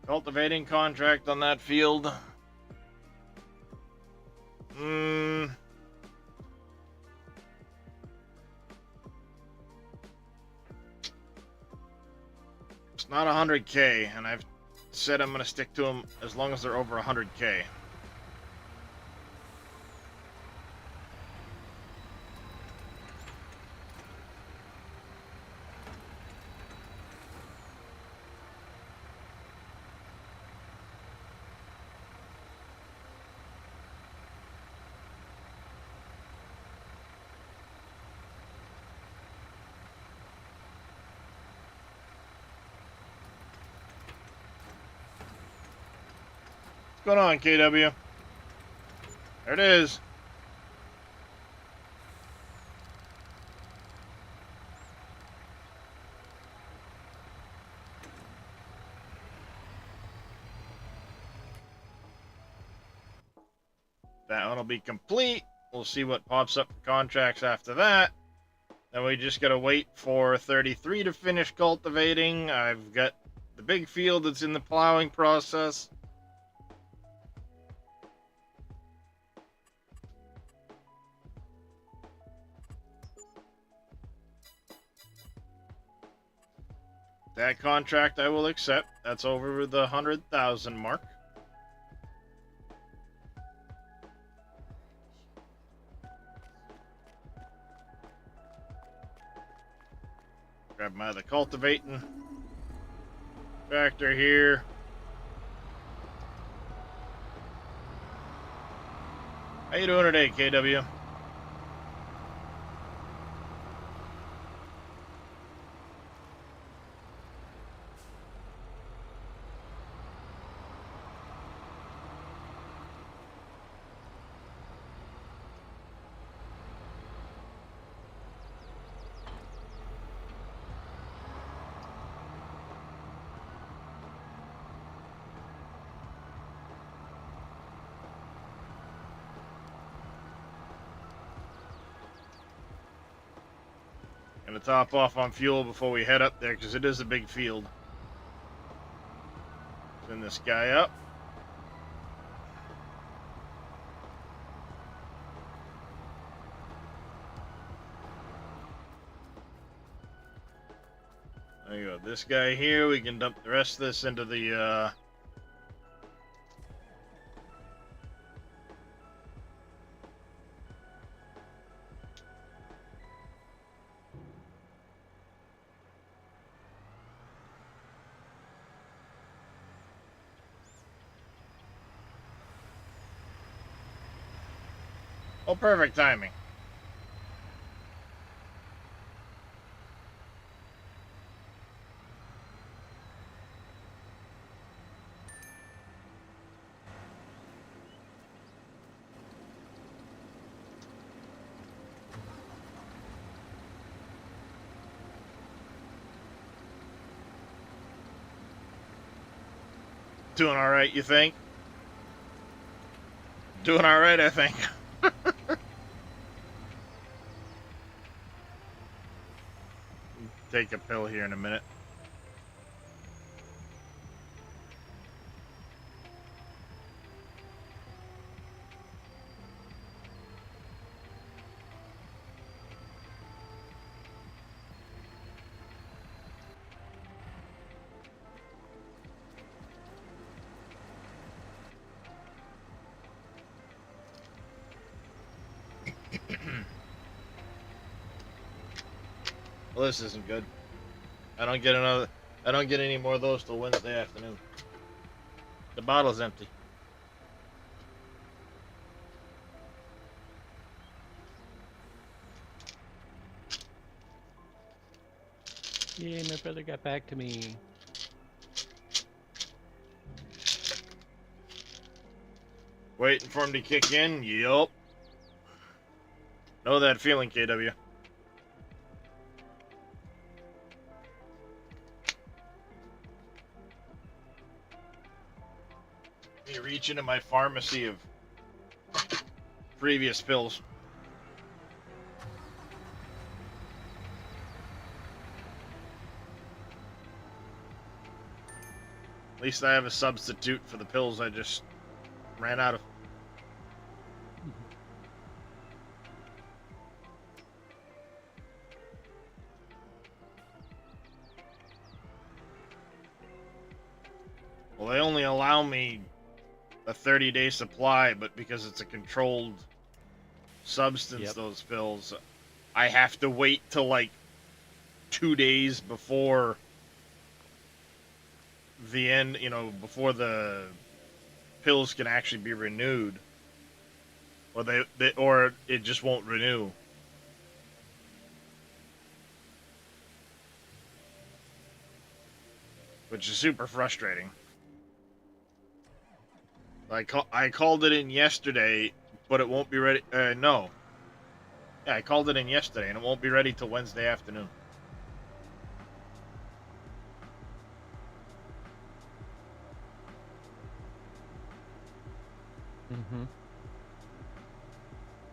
Cultivating contract on that field. It's not 100K, and I've said I'm going to stick to them as long as they're over 100K. What's going on, KW? There it is. That one will be complete. We'll see what pops up for contracts after that. Then we just gotta wait for 33 to finish cultivating. I've got the big field that's in the plowing process. That contract I will accept. That's over the 100,000 mark. Grab my other cultivating tractor here. How you doing today, KW? Gonna top off on fuel before we head up there because it is a big field. Send this guy up. There you go. This guy here, we can dump the rest of this into the Oh, perfect timing. Doing all right, you think? Doing all right, I think. Take a pill here in a minute. Well, this isn't good. I don't get another. I don't get any more of those till Wednesday afternoon. The bottle's empty. Yay, my brother got back to me. Waiting for him to kick in? Yup. Know that feeling, KW. Me reach into my pharmacy of previous pills. At least I have a substitute for the pills I just ran out of. Well, they only allow me a 30-day supply, but because it's a controlled substance, Yep. those pills, I have to wait till like 2 days before the end, before the pills can actually be renewed, or or it just won't renew. Which is super frustrating. I called it in yesterday, but it won't be ready. No. Yeah, I called it in yesterday, and it won't be ready till Wednesday afternoon. Mm-hmm.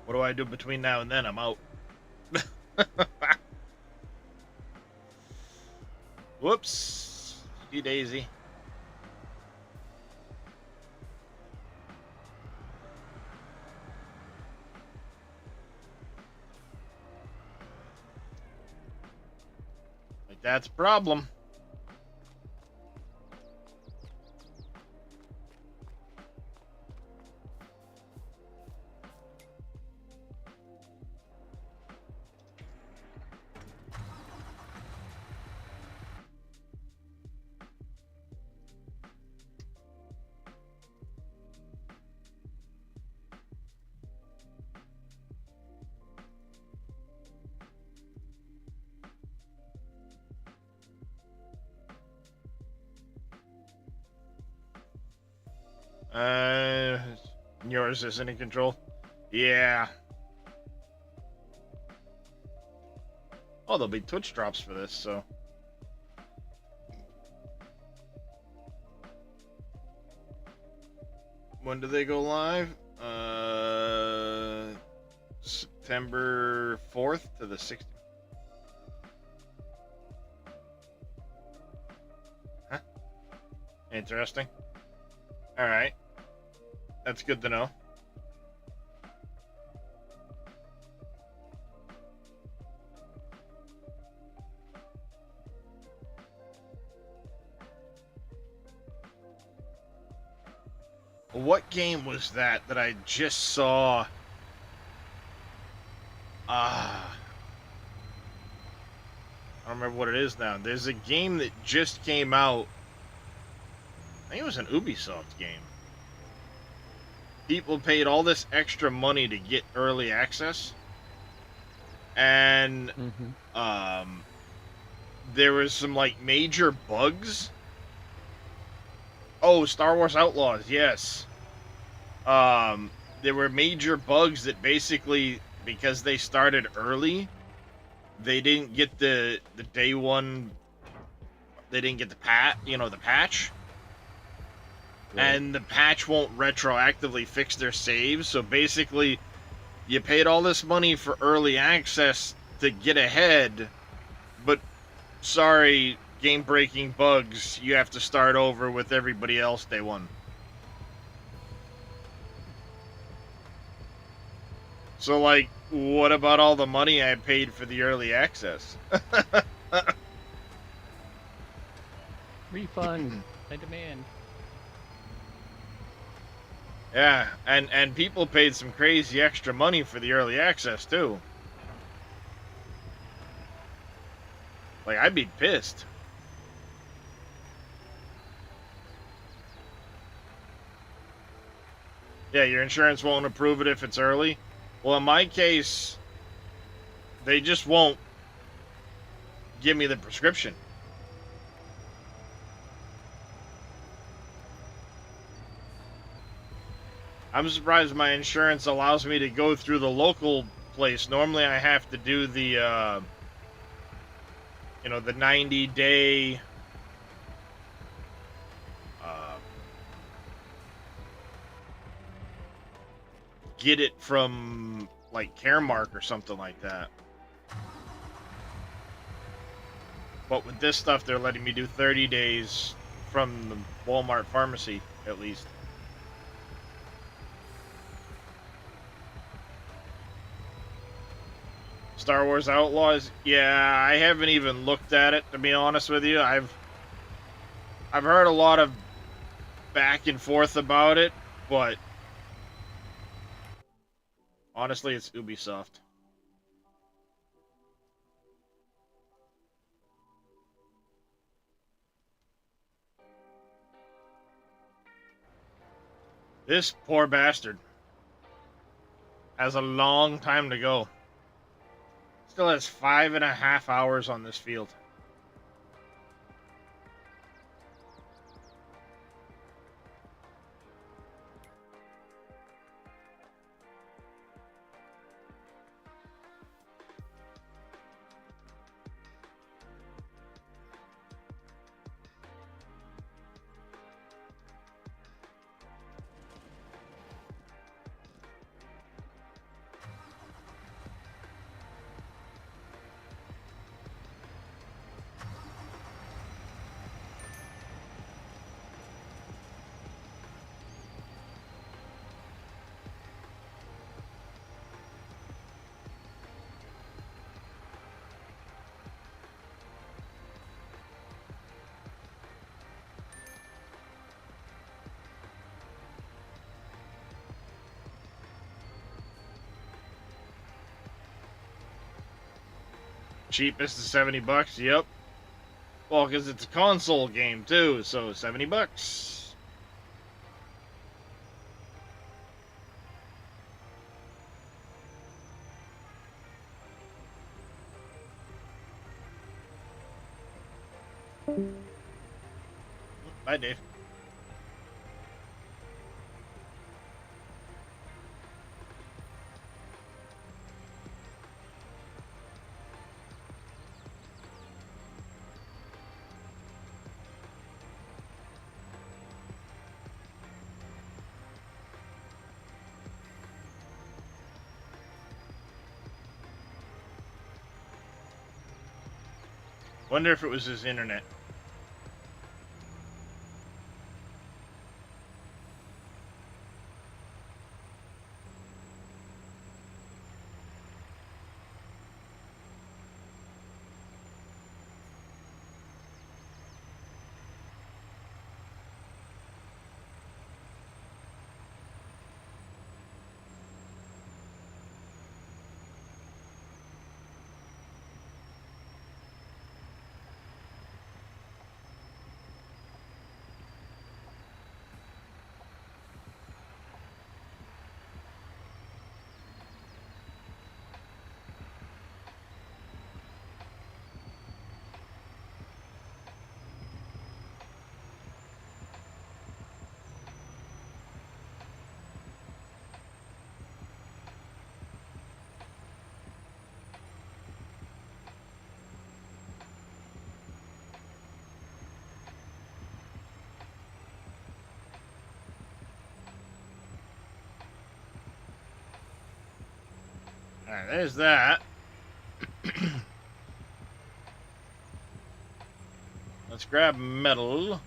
What do I do between now and then? I'm out. Whoops. Gee daisy. Like, that's a problem. Yours isn't in control? Yeah. Oh, there'll be Twitch drops for this, so. When do they go live? September 4th to the 16th. Huh? Interesting. Alright. That's good to know. What game was that I just saw? I don't remember what it is now. There's a game that just came out. I think it was an Ubisoft game. People paid all this extra money to get early access, and there was some like major bugs. Oh, Star Wars Outlaws, yes. There were major bugs that basically, because they started early, they didn't get the day one. They didn't get the patch. and the patch won't retroactively fix their saves. So basically, you paid all this money for early access to get ahead, but sorry, game-breaking bugs, you have to start over with everybody else day one. So, like, what about all the money I paid for the early access? Refund. I demand. Yeah, and people paid some crazy extra money for the early access, too. Like, I'd be pissed. Yeah, your insurance won't approve it if it's early. Well, in my case, they just won't give me the prescription. I'm surprised my insurance allows me to go through the local place. Normally, I have to do the, the 90-day, get it from, like, Caremark or something like that. But with this stuff, they're letting me do 30 days from the Walmart pharmacy, at least. Star Wars Outlaws? Yeah, I haven't even looked at it, to be honest with you. I've heard a lot of back and forth about it, but honestly, it's Ubisoft. This poor bastard has a long time to go. Still has 5.5 hours on this field. Cheapest is $70. Yep. Well, because it's a console game too, so $70. Bye, Dave. Wonder if it was his internet. Alright, there's that. Let's grab metal.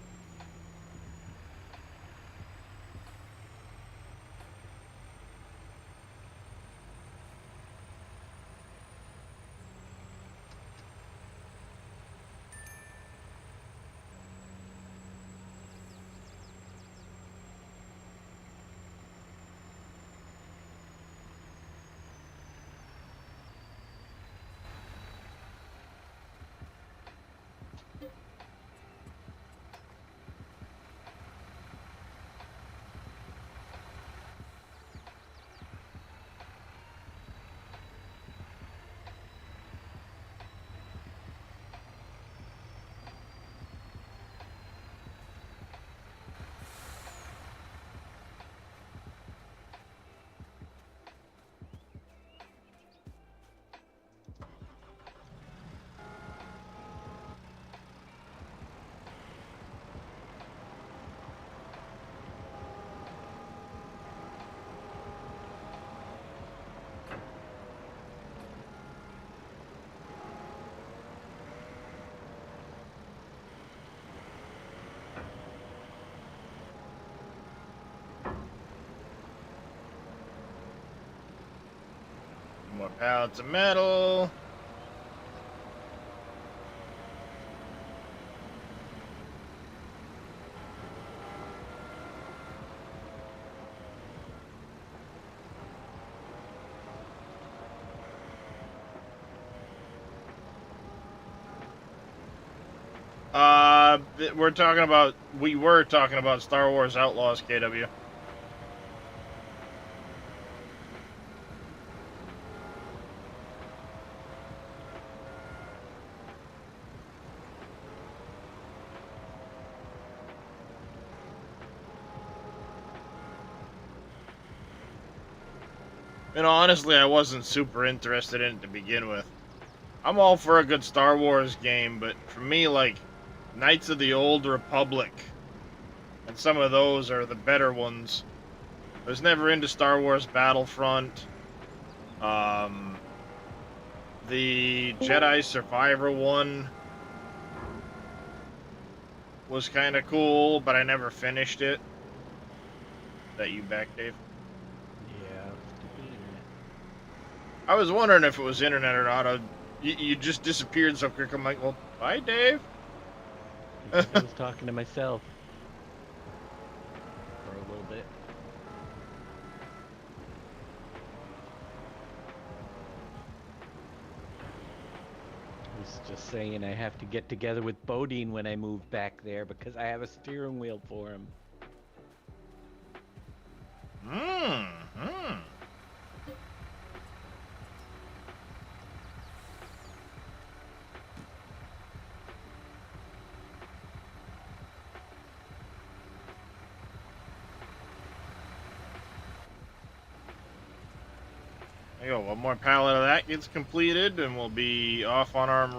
More pallets of metal. We were talking about Star Wars Outlaws, KW. And honestly, I wasn't super interested in it to begin with. I'm all for a good Star Wars game, but for me, like, Knights of the Old Republic, and some of those are the better ones. I was never into Star Wars Battlefront. The Jedi Survivor one was kind of cool, but I never finished it. Is that you back, Dave? Yeah, stupid internet. I was wondering if it was internet or not. You just disappeared so quick. I'm like, well, bye, Dave. I think I was talking to myself for a little bit. I was just saying I have to get together with Bodine when I move back there because I have a steering wheel for him. There you go. One more pallet of that gets completed, and we'll be off on our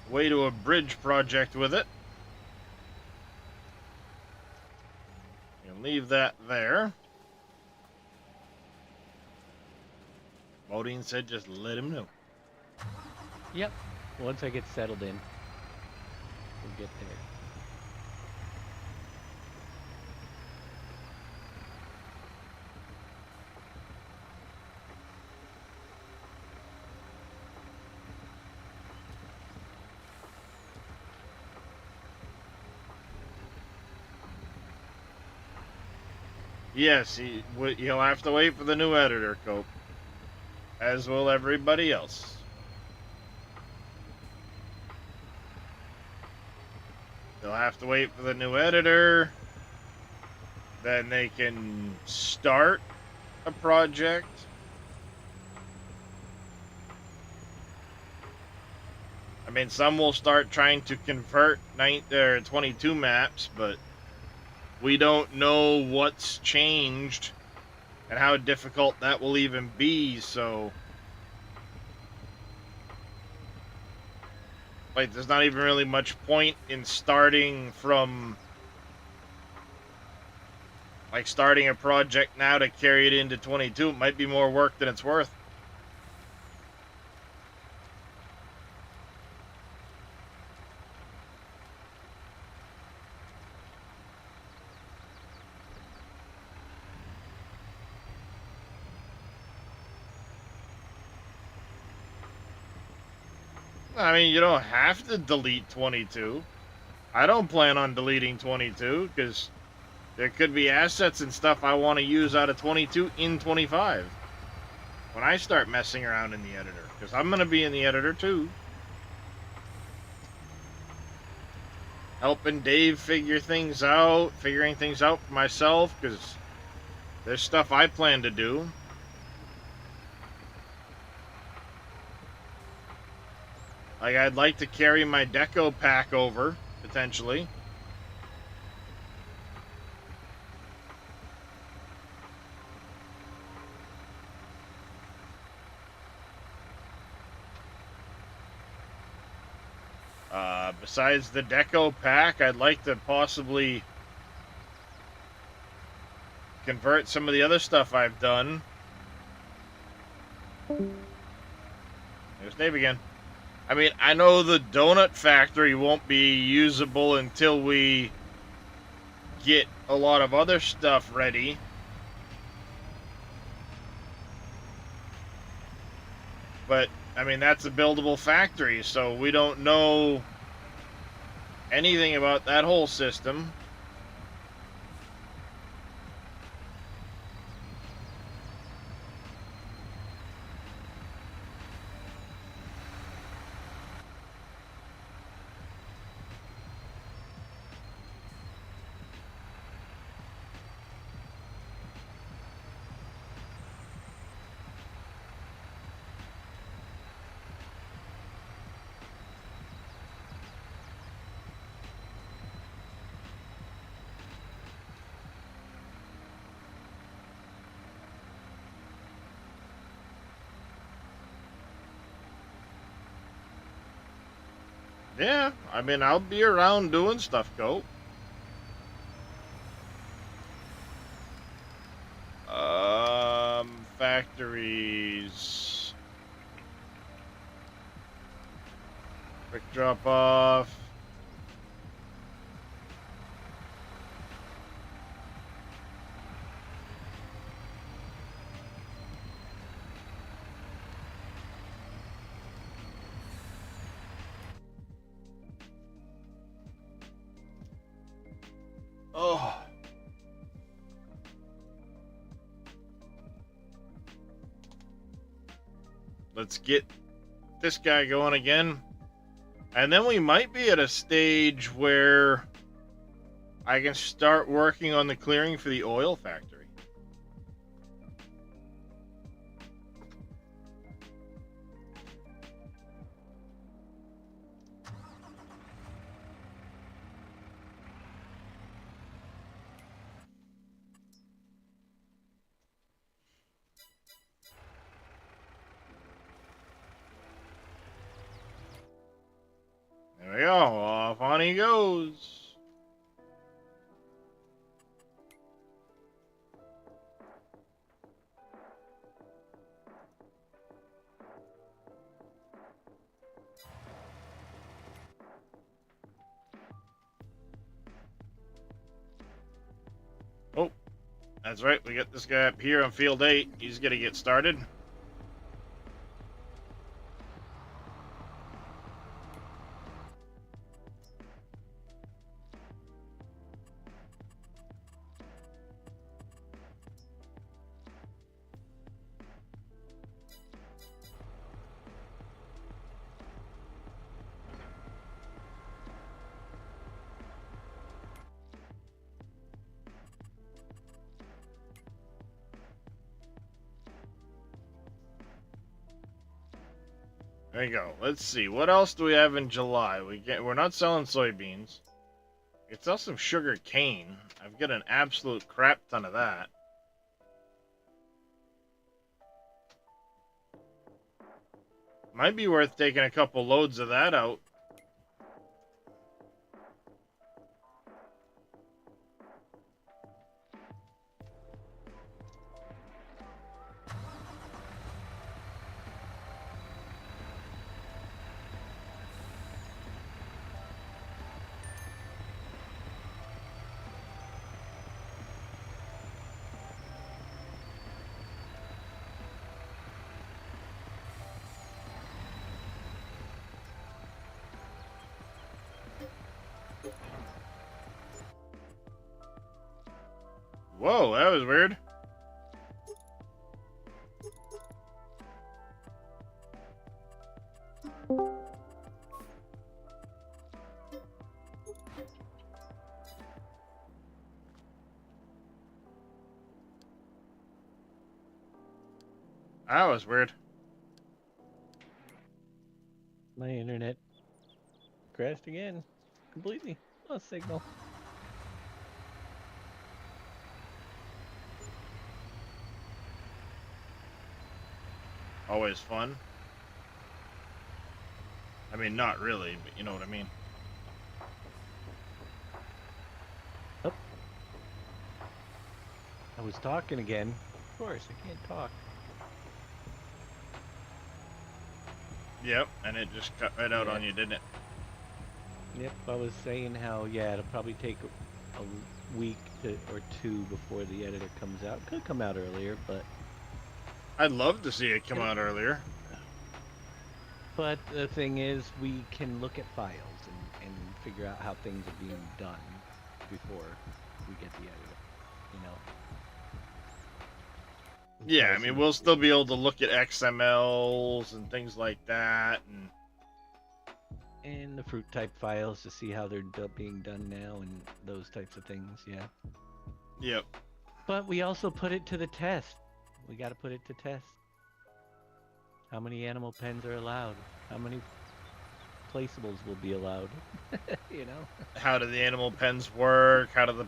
way to a bridge project with it. And leave that there. Modine said just let him know. Yep. Once I get settled in, we'll get there. Yes, he'll have to wait for the new editor, Cope. As will everybody else. They'll have to wait for the new editor. Then they can start a project. I mean, some will start trying to convert 22 maps, but we don't know what's changed and how difficult that will even be, so like there's not even really much point in starting from like starting a project now to carry it into 22, it might be more work than it's worth. I mean, you don't have to delete 22. I don't plan on deleting 22 because there could be assets and stuff I want to use out of 22 in 25 when I start messing around in the editor, because I'm going to be in the editor too. Helping Dave figuring things out for myself, because there's stuff I plan to do. Like, I'd like to carry my deco pack over, potentially. Besides the deco pack, I'd like to possibly convert some of the other stuff I've done. There's Dave again. I mean, I know the donut factory won't be usable until we get a lot of other stuff ready. But, I mean, that's a buildable factory, so we don't know anything about that whole system. Yeah, I mean, I'll be around doing stuff, Go. Factories. Quick drop off. Oh. Let's get this guy going again. And then we might be at a stage where I can start working on the clearing for the oil factory. There we go. Off on he goes. Oh, that's right. We got this guy up here on field 8. He's going to get started. There you go. Let's see. What else do we have in July? We're not selling soybeans. We can sell some sugar cane. I've got an absolute crap ton of that. Might be worth taking a couple loads of that out. Whoa, that was weird. That was weird. My internet crashed again. Completely lost signal. Always fun. I mean, not really, but you know what I mean. Oh. I was talking again. Of course, I can't talk. Yep, and it just cut right out Yeah. on you, didn't it? Yep, I was saying how, yeah, it'll probably take a week or two before the editor comes out. Could come out earlier, but I'd love to see it come out earlier. the thing is, we can look at files and figure out how things are being done before we get the editor, you know? Yeah, I Files mean, and- we'll still be able to look at XMLs and things like that, and the fruit type files to see how they're being done now and those types of things, yeah. yep. But we also put it to the test. We got to put it to test. How many animal pens are allowed? How many placeables will be allowed? You know? How do the animal pens work? How do the,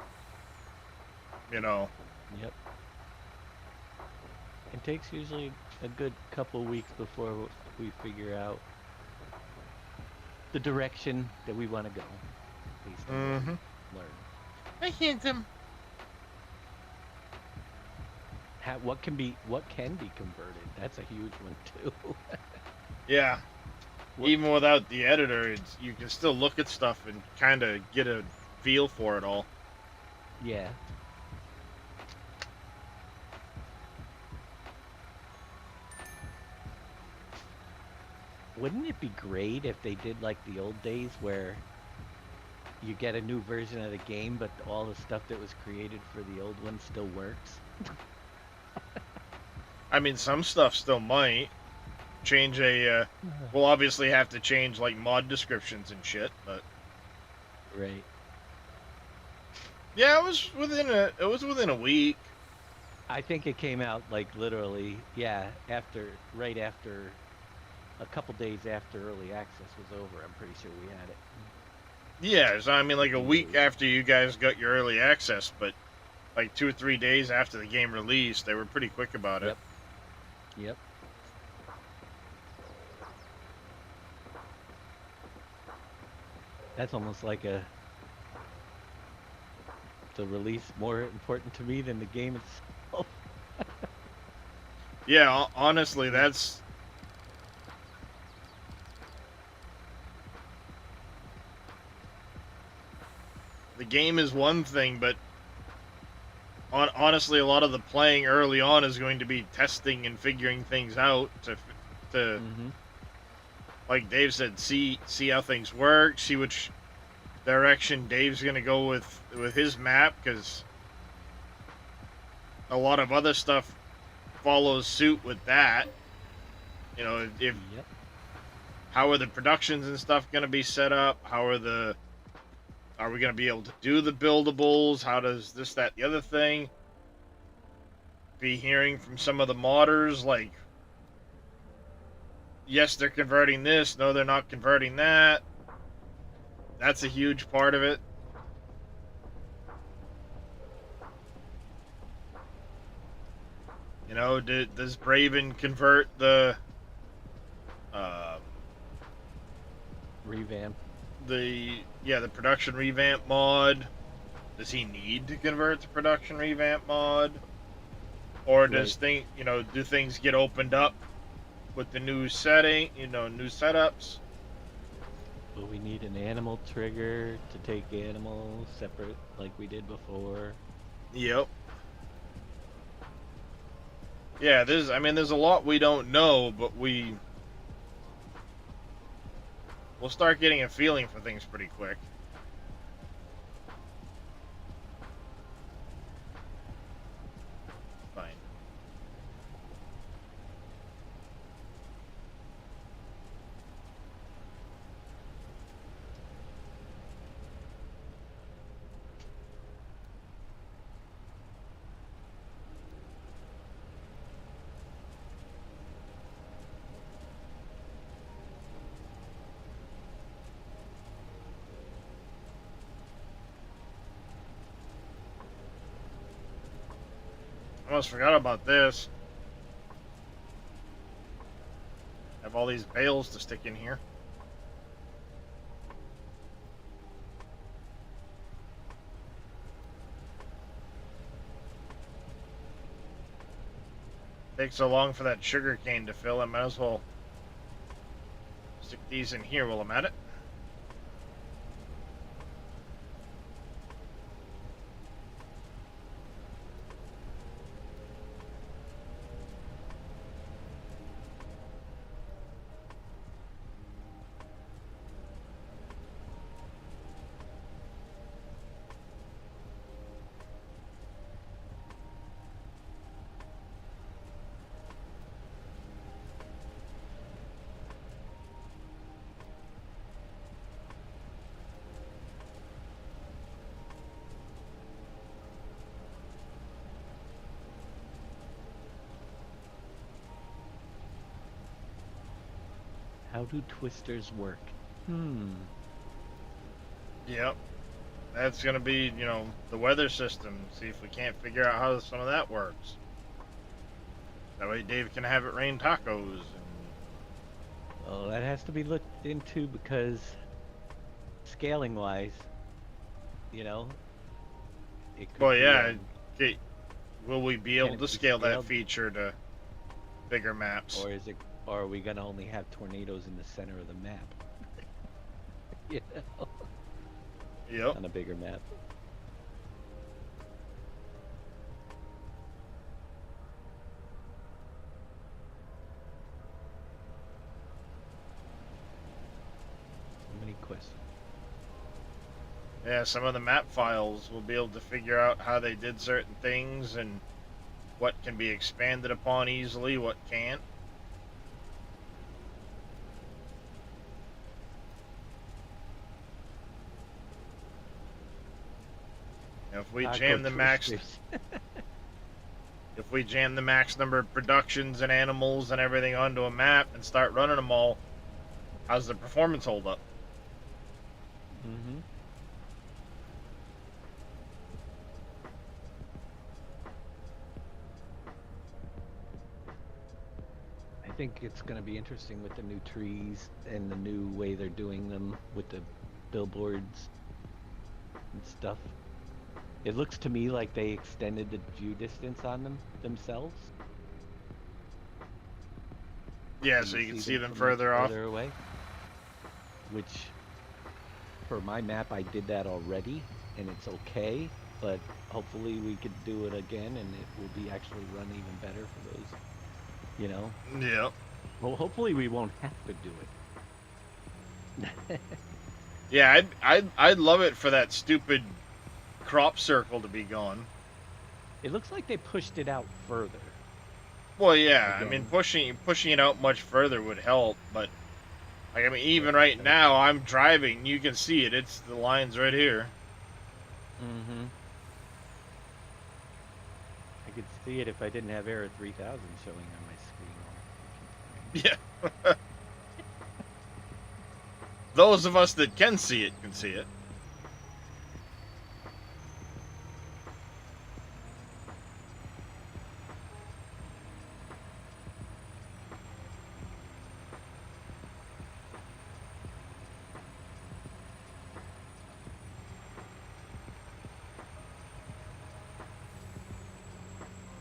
you know? Yep. It takes usually a good couple weeks before we figure out the direction that we want to go. Based on what we learn. I hint him. What can be converted? That's a huge one too. Yeah. What- Even without the editor, you can still look at stuff and kind of get a feel for it all. Yeah. Wouldn't it be great if they did like the old days where you get a new version of the game, but all the stuff that was created for the old one still works? I mean, some stuff still might change we'll obviously have to change like mod descriptions and shit, but Right. yeah, it was within a week. I think it came out like literally, yeah, right after, a couple days after early access was over. I'm pretty sure we had it. Yeah, so I mean, like a week after you guys got your early access, but like 2 or 3 days after the game released, they were pretty quick about it. Yep. That's almost like the release more important to me than the game itself. Yeah, honestly, that's the game is one thing, but honestly, a lot of the playing early on is going to be testing and figuring things out to Mm-hmm. like Dave said, see how things work, see which direction Dave's gonna go with his map, because a lot of other stuff follows suit with that. You know, if Yep. how are the productions and stuff gonna be set up? Are we gonna be able to do the buildables? How does this, that, the other thing? Be hearing from some of the modders like, yes, they're converting this. No, they're not converting that. That's a huge part of it. You know, does Braven convert the Revamp. the production revamp mod? Does he need to convert the production revamp mod? Or does do things get opened up with the new setting, new setups? Will we need an animal trigger to take animals separate like we did before? Yep. Yeah, there's a lot we don't know, but we'll start getting a feeling for things pretty quick. Almost forgot about this. Have all these bales to stick in here. Takes so long for that sugar cane to fill, I might as well stick these in here while I'm at it. How do twisters work? Yep. That's gonna be, the weather system. See if we can't figure out how some of that works. That way Dave can have it rain tacos. And... Well, that has to be looked into because scaling wise, it could Well, be, yeah. Okay. Will we be able it to be scale that scaled? feature to bigger maps? or are we gonna only have tornadoes in the center of the map? Yep. On a bigger map. So many questions. Yeah, some of the map files will be able to figure out how they did certain things and what can be expanded upon easily, what can't. If we jam the max, if we jam the max number of productions and animals and everything onto a map and start running them all, how's the performance hold up? Mm-hmm. I think it's going to be interesting with the new trees and the new way they're doing them with the billboards and stuff. It looks to me like they extended the view distance on them themselves. Yeah, so you can see them from further off. further away. Which, for my map, I did that already, and it's okay. But hopefully we could do it again, and it will be actually run even better for those. Yep. Well, hopefully we won't have to do it. Yeah, I'd love it for that stupid crop circle to be gone. It looks like they pushed it out further. Well, yeah, I Again. mean pushing it out much further would help, but even right now I'm driving, you can see it. It's the lines right here. Mm-hmm. I could see it if I didn't have Error 3000 showing on my screen. Yeah. Those of us that can see it can see it.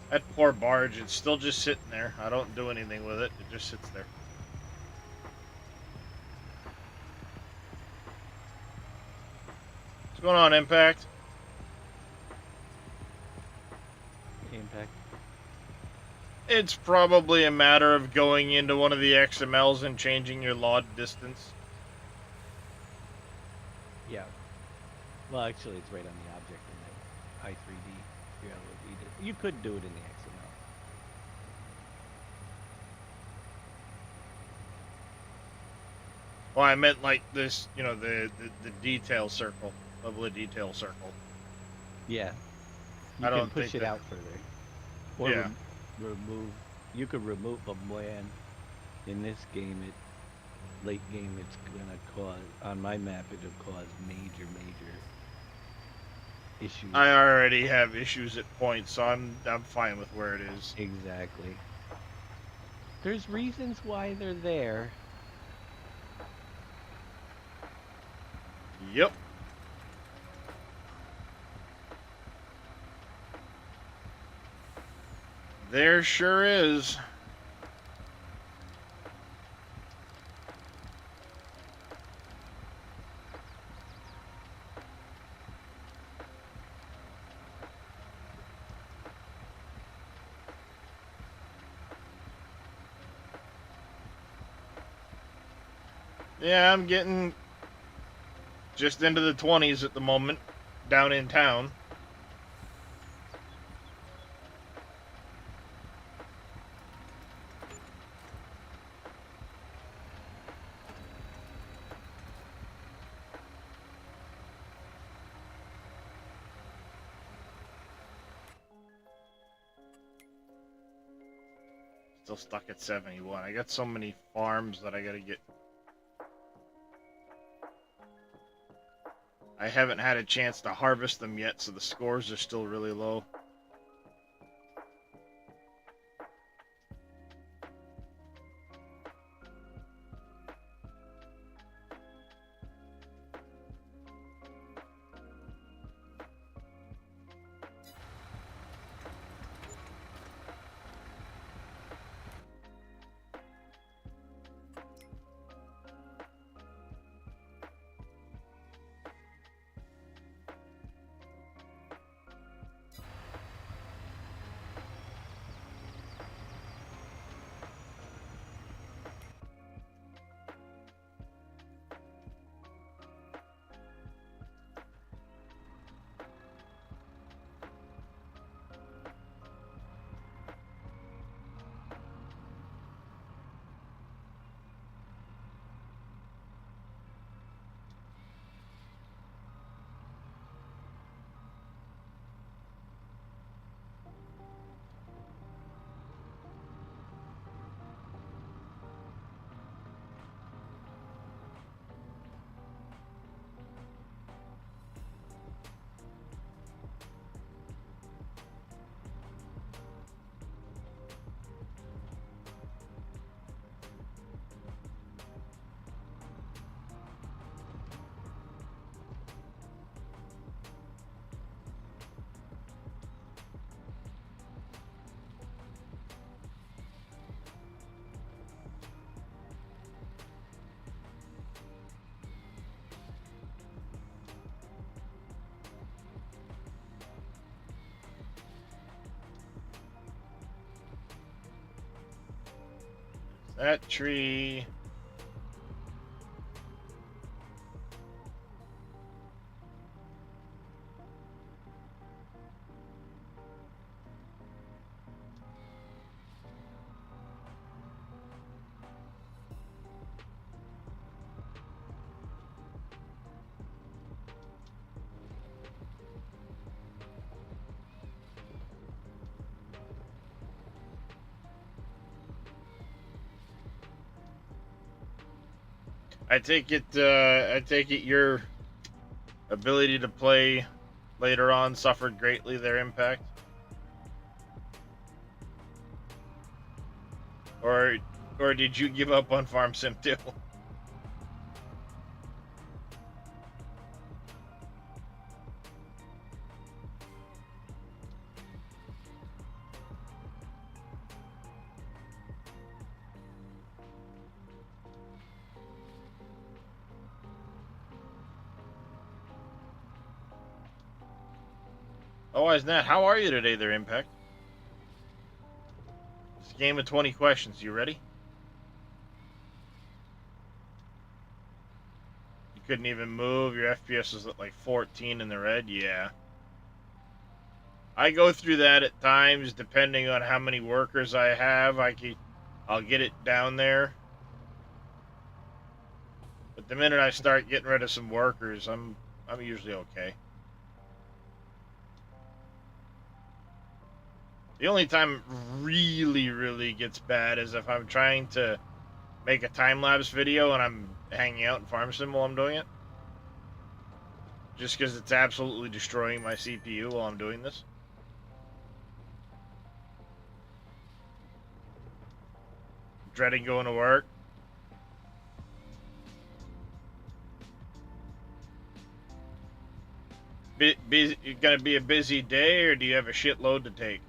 That poor barge, it's still just sitting there. I don't do anything with it. It just sits there. What's going on, Impact? Impact. It's probably a matter of going into one of the XMLs and changing your LOD distance. Yeah. Well, actually, it's right on the object in the i3D. You could do it in the XML. Well, I meant like this, the detail circle, level of detail circle. Yeah. I You don't can push think it that- out further. Or Yeah. remove. You could remove them when in this game, late game, it's gonna cause, on my map, it'll cause major issues. I already have issues at points, so I'm fine with where it is. Exactly. There's reasons why they're there. Yep. There sure is. Yeah, I'm getting just into the 20s at the moment, down in town. Still stuck at 71. I got so many farms that I gotta get. I haven't had a chance to harvest them yet, so the scores are still really low. That tree. I take it your ability to play later on suffered greatly their impact, or did you give up on Farm Sim 2? Otherwise, Nat, how are you today, their impact? It's a game of 20 questions. You ready? You couldn't even move. Your FPS was at like 14 in the red. Yeah. I go through that at times, depending on how many workers I have. I'll get it down there. But the minute I start getting rid of some workers, I'm usually okay. The only time it really gets bad is if I'm trying to make a time-lapse video and I'm hanging out in Farm Sim while I'm doing it. Just because it's absolutely destroying my CPU while I'm doing this. Dreading going to work. Gonna be a busy day, or do you have a shitload to take?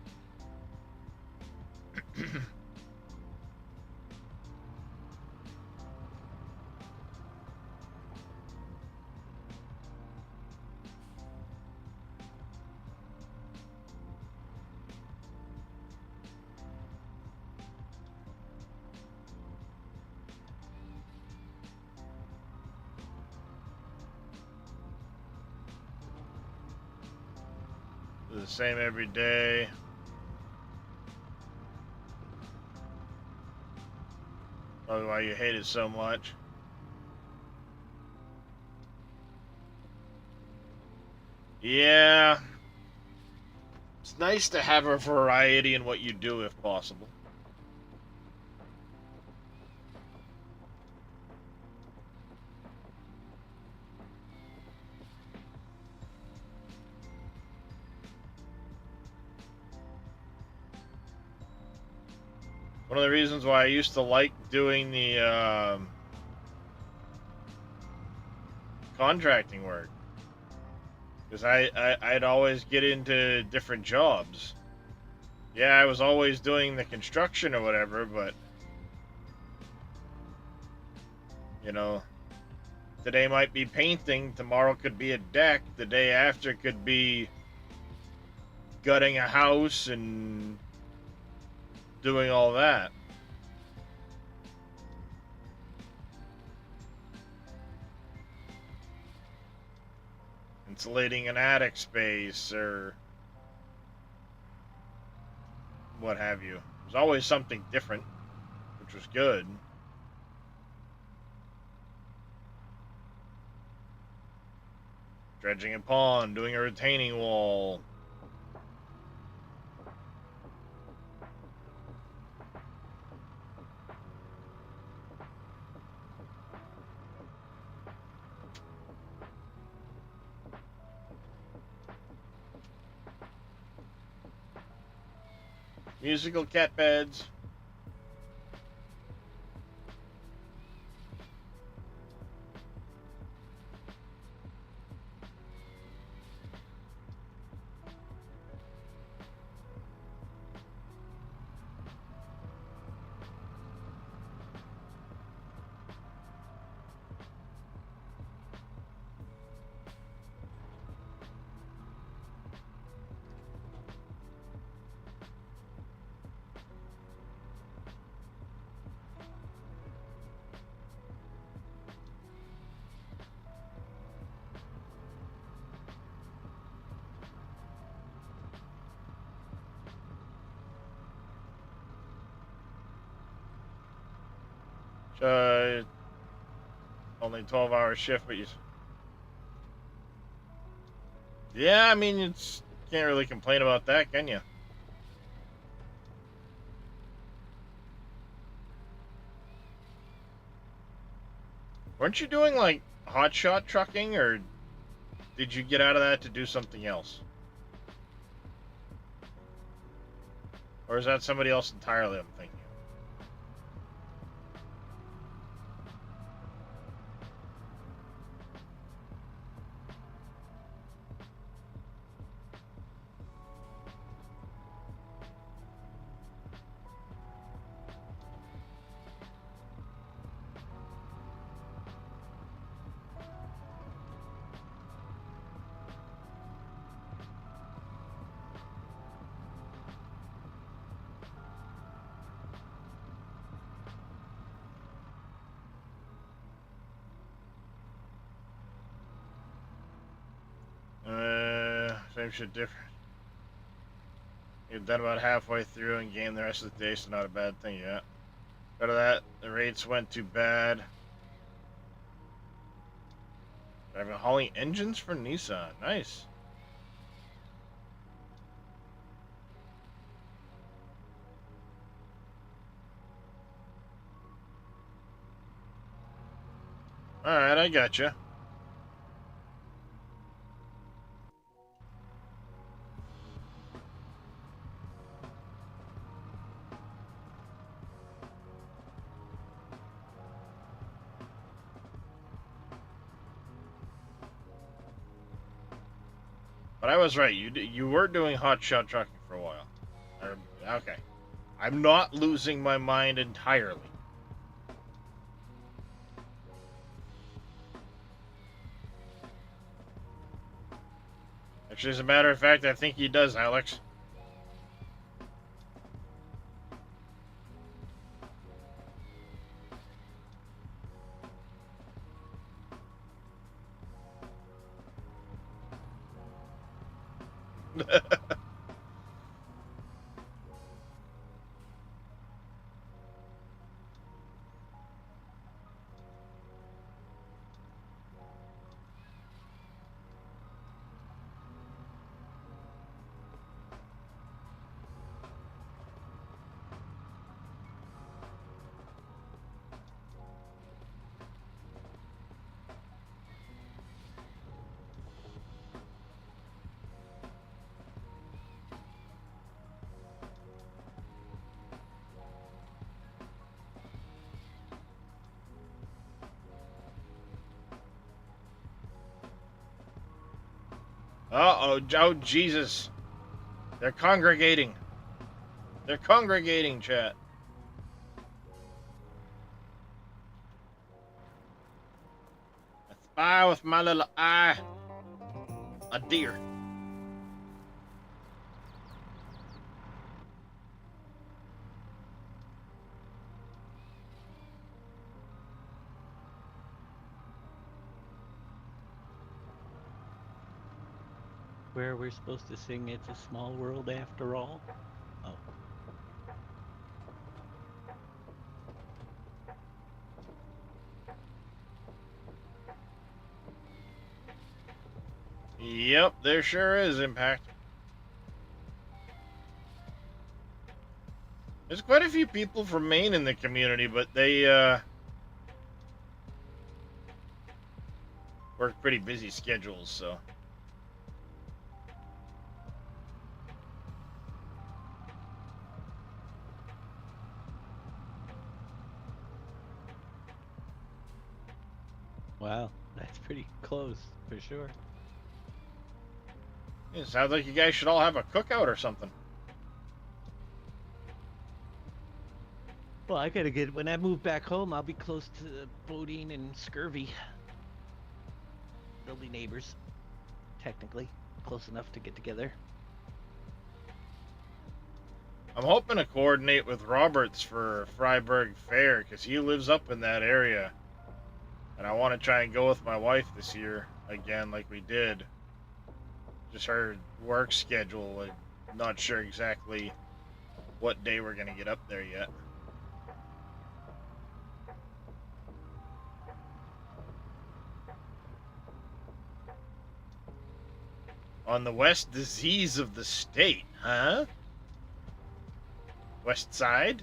The same every day. Probably why you hate it so much. Yeah. It's nice to have a variety in what you do if possible. One of the reasons why I used to like doing the contracting work, because I'd always get into different jobs. Yeah, I was always doing the construction or whatever, but you know, today might be painting, tomorrow could be a deck, the day after could be gutting a house and doing all that. Insulating an attic space or what have you. There's always something different, which was good. Dredging a pond, doing a retaining wall. Musical cat beds. Only 12-hour shift, but you... Yeah, I mean, it's... Can't really complain about that, can you? Weren't you doing, like, hotshot trucking, or did you get out of that to do something else? Or is that somebody else entirely I'm thinking? Same shit, different. You're done about halfway through and game the rest of the day, so not a bad thing yet. Out of that, the rates went too bad. Driving hauling engines for Nissan. Nice. Alright, I gotcha. But I was right. You were doing hotshot trucking for a while. Okay. I'm not losing my mind entirely. Actually, as a matter of fact, I think he does, Alex. Uh-oh. Oh, Jesus. They're congregating. They're congregating, chat. I spy with my little eye a deer. Where we're supposed to sing It's a Small World After All? Oh. Yep, there sure is, Impact. There's quite a few people from Maine in the community, but they work pretty busy schedules, so. Wow, that's pretty close, for sure. It sounds like you guys should all have a cookout or something. Well, I gotta get, when I move back home, I'll be close to Bodine and Scurvy. They'll be neighbors, technically, close enough to get together. I'm hoping to coordinate with Roberts for Freiburg Fair, because he lives up in that area. And I want to try and go with my wife this year, again, like we did. Just her work schedule, I'm not sure exactly what day we're going to get up there yet. On the west disease of the state, huh? West side?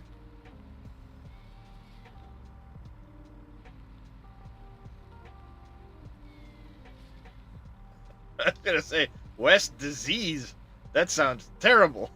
I was gonna say, west disease? That sounds terrible.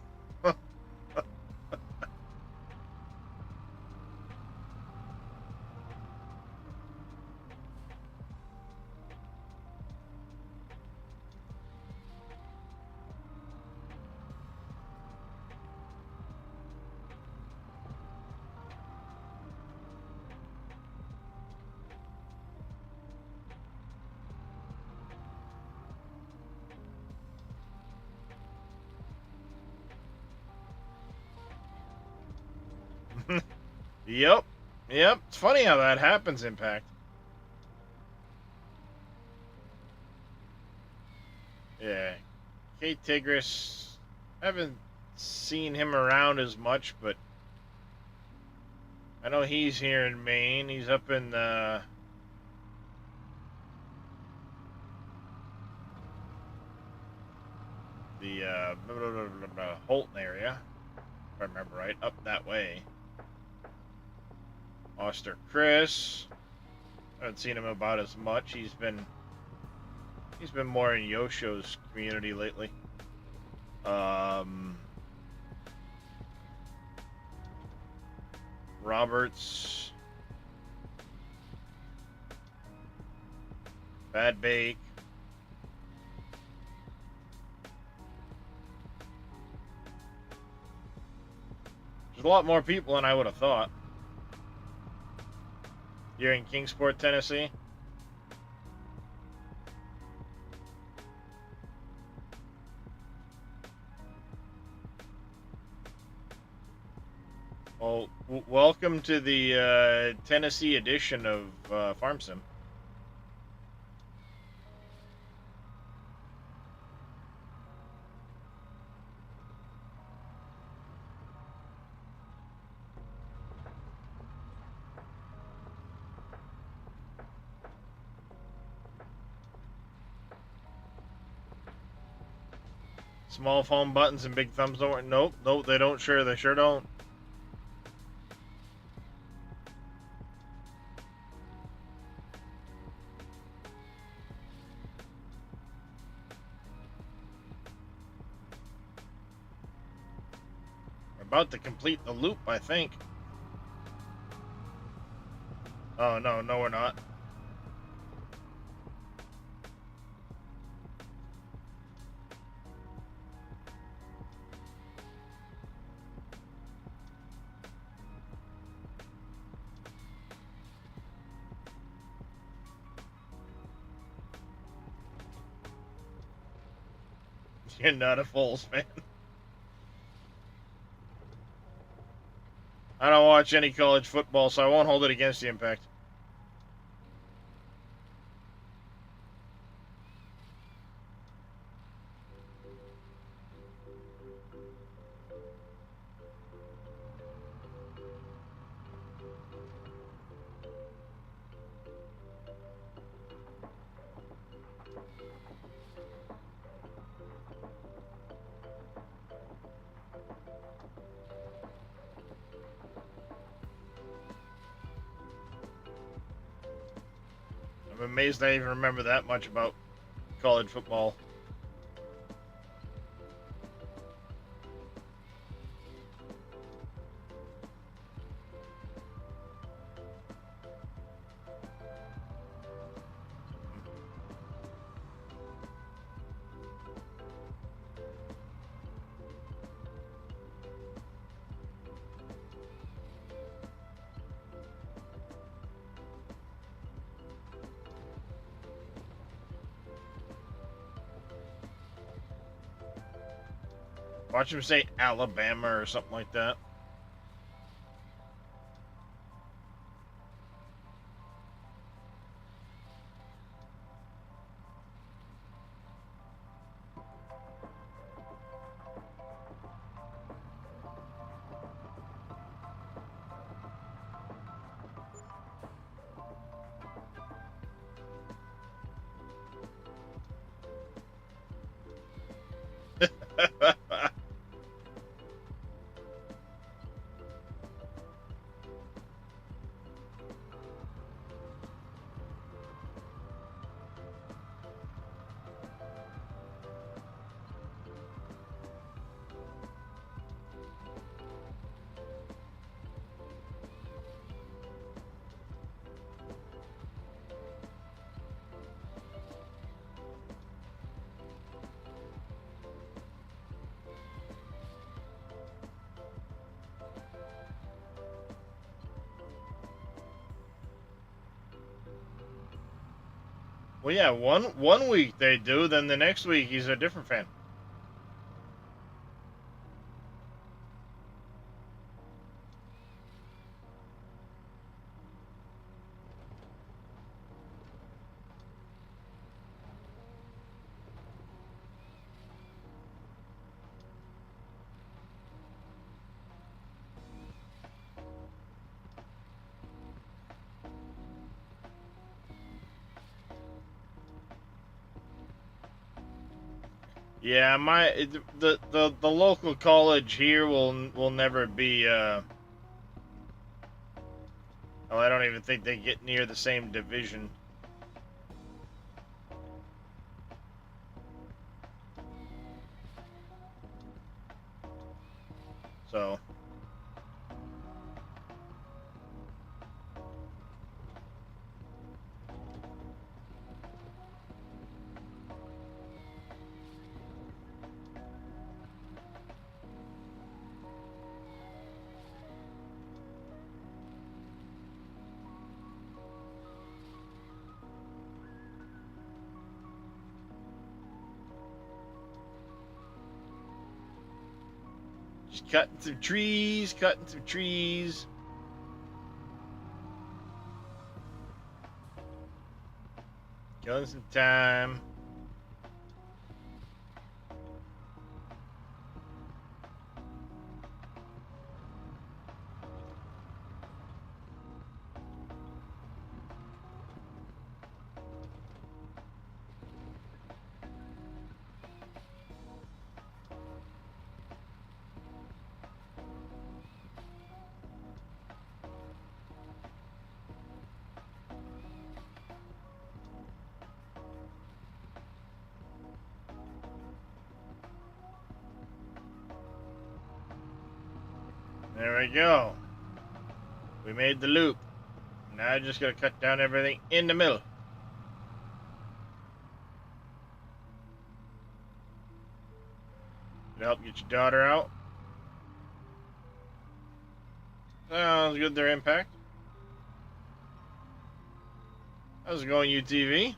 Yep. Yep. It's funny how that happens, Impact. Yeah. Kate Tigris, I haven't seen him around as much, but I know he's here in Maine. He's up in the Holton area, if I remember right, up that way. Oster Chris, I haven't seen him about as much. He's been more in Yosho's community lately. Roberts, Bad Bake, a lot more people than I would have thought. You're in Kingsport, Tennessee? Well, welcome to the Tennessee edition of Farm Sim. Small phone buttons and big thumbs don't work. Nope, nope, they don't. Sure, they sure don't. We're about to complete the loop, I think. Oh, no, no, we're not. You're not a Foles fan. I don't watch any college football, so I won't hold it against the Impact. I'm amazed I even remember that much about college football. Watch him say Alabama or something like that. Well, yeah, one week they do, then the next week he's a different fan. Yeah, the local college here will never be. Well, I don't even think they get near the same division. So. Just cutting some trees, cutting some trees. Killing some time. There we go. We made the loop. Now I just gotta cut down everything in the middle. Help get your daughter out. Sounds good, their impact. How's it going, UTV?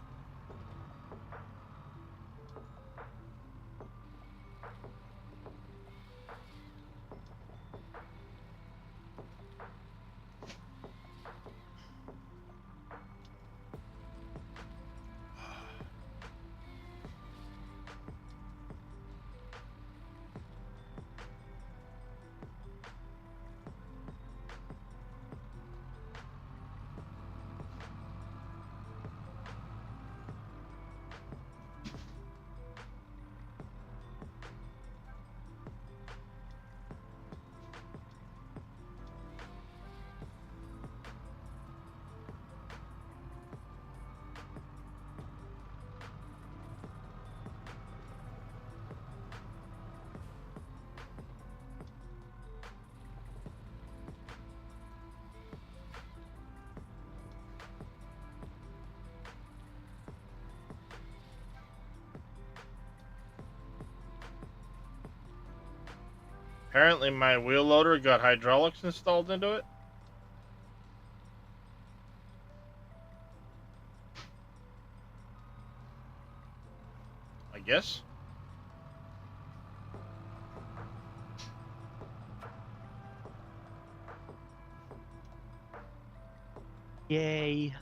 Apparently my wheel loader got hydraulics installed into it. I guess. Yay.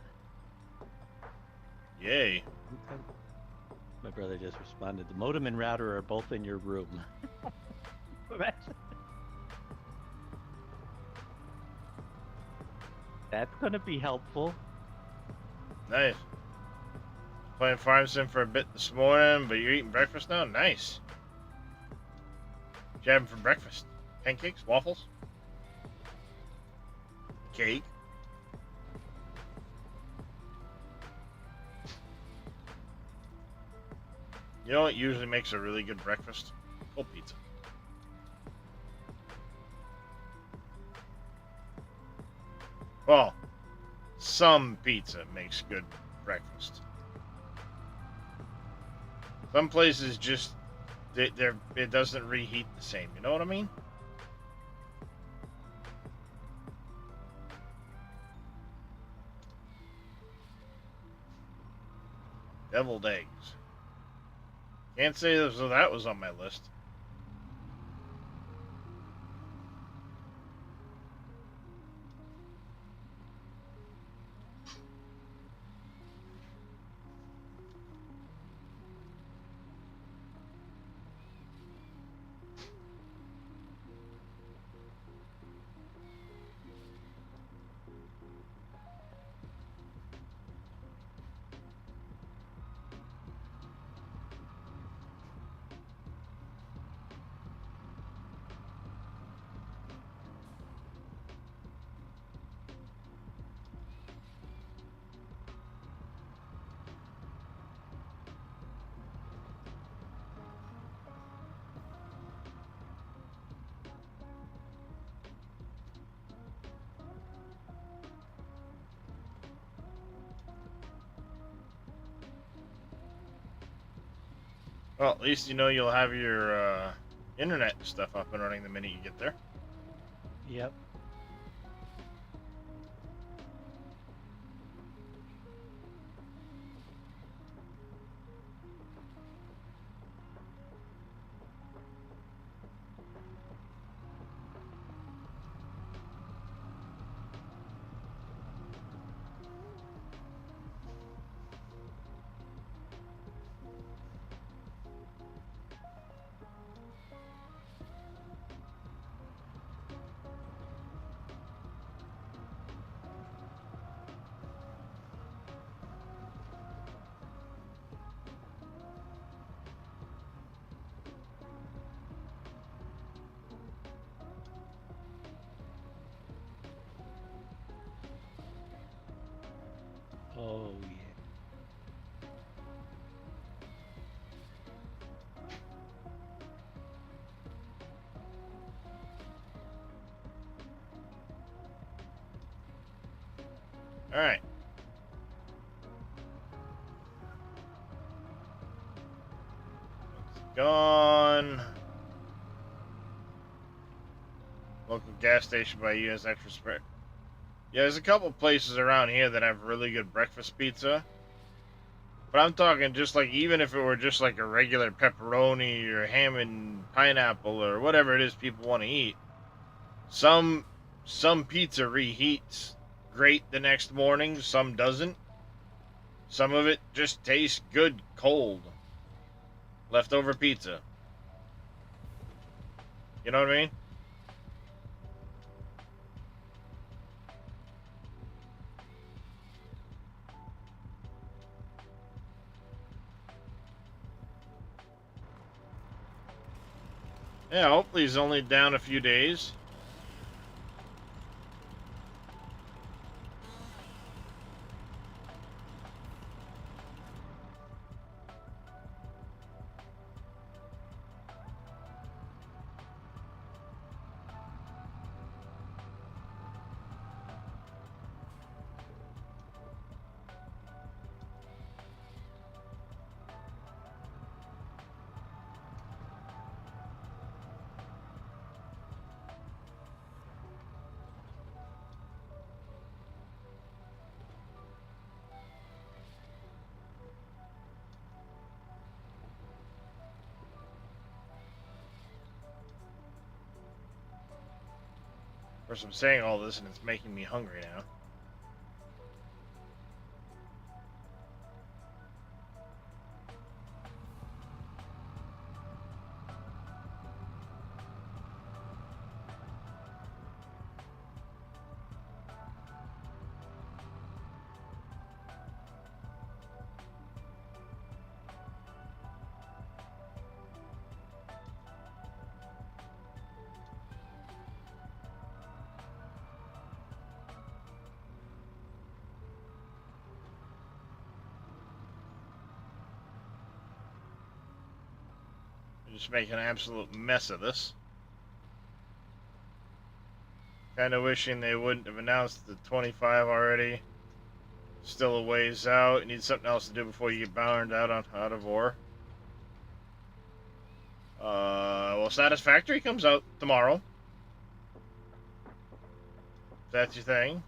Yay. My brother just responded. The modem and router are both in your room. That's gonna be helpful. Nice. Playing Farm Sim for a bit this morning, but you're eating breakfast now? Nice. What you having for breakfast? Pancakes? Waffles? Cake? You know what usually makes a really good breakfast? Cold pizza. Well, some pizza makes good breakfast. Some places just it doesn't reheat the same. You know what I mean? Deviled eggs. Can't say that was on my list. Well, at least you know you'll have your internet stuff up and running the minute you get there. Yep. Oh yeah. All right. Gone. Local gas station by you has extra spare. Yeah, there's a couple places around here that have really good breakfast pizza. But I'm talking just like, even if it were just like a regular pepperoni or ham and pineapple or whatever it is people want to eat. Some pizza reheats great the next morning, some doesn't. Some of it just tastes good cold. Leftover pizza. You know what I mean? Yeah, hopefully he's only down a few days. Of course, I'm saying all this and it's making me hungry now. Just making an absolute mess of this. Kind of wishing they wouldn't have announced the 25 already. Still a ways out. You need something else to do before you get bound out of ore. Well, Satisfactory comes out tomorrow. If that's your thing.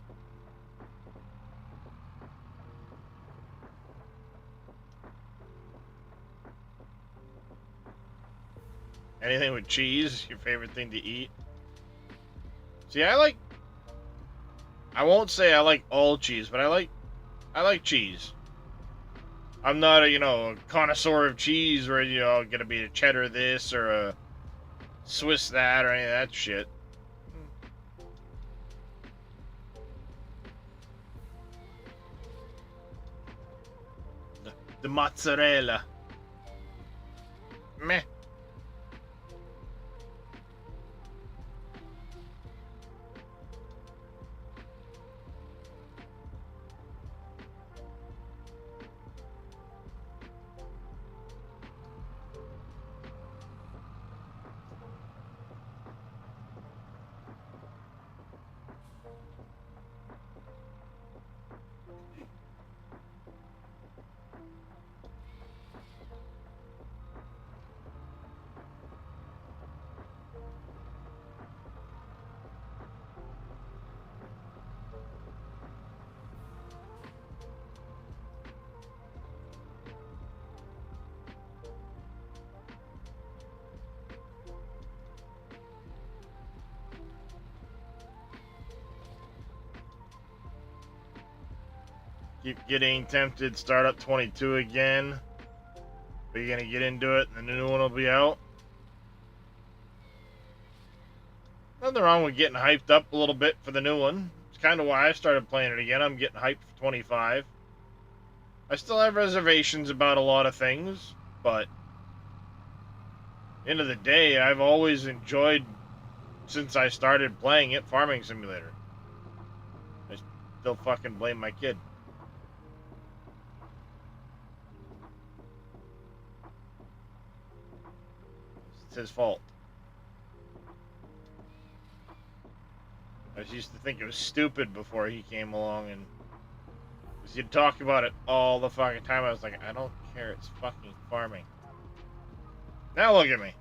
Anything with cheese, your favorite thing to eat. See, I won't say I like all cheese, but I like cheese. I'm not a connoisseur of cheese where, gonna be a cheddar this or a Swiss that or any of that shit. The mozzarella. Meh. Keep getting tempted, start up 22 again. But you're gonna get into it and the new one will be out. Nothing wrong with getting hyped up a little bit for the new one. It's kind of why I started playing it again. I'm getting hyped for 25. I still have reservations about a lot of things, but end of the day, I've always enjoyed, since I started playing it, Farming Simulator. I still fucking blame my kid. his fault. I used to think it was stupid before he came along, and because you'd talk about it all the fucking time. I was like, I don't care. It's fucking farming. Now look at me.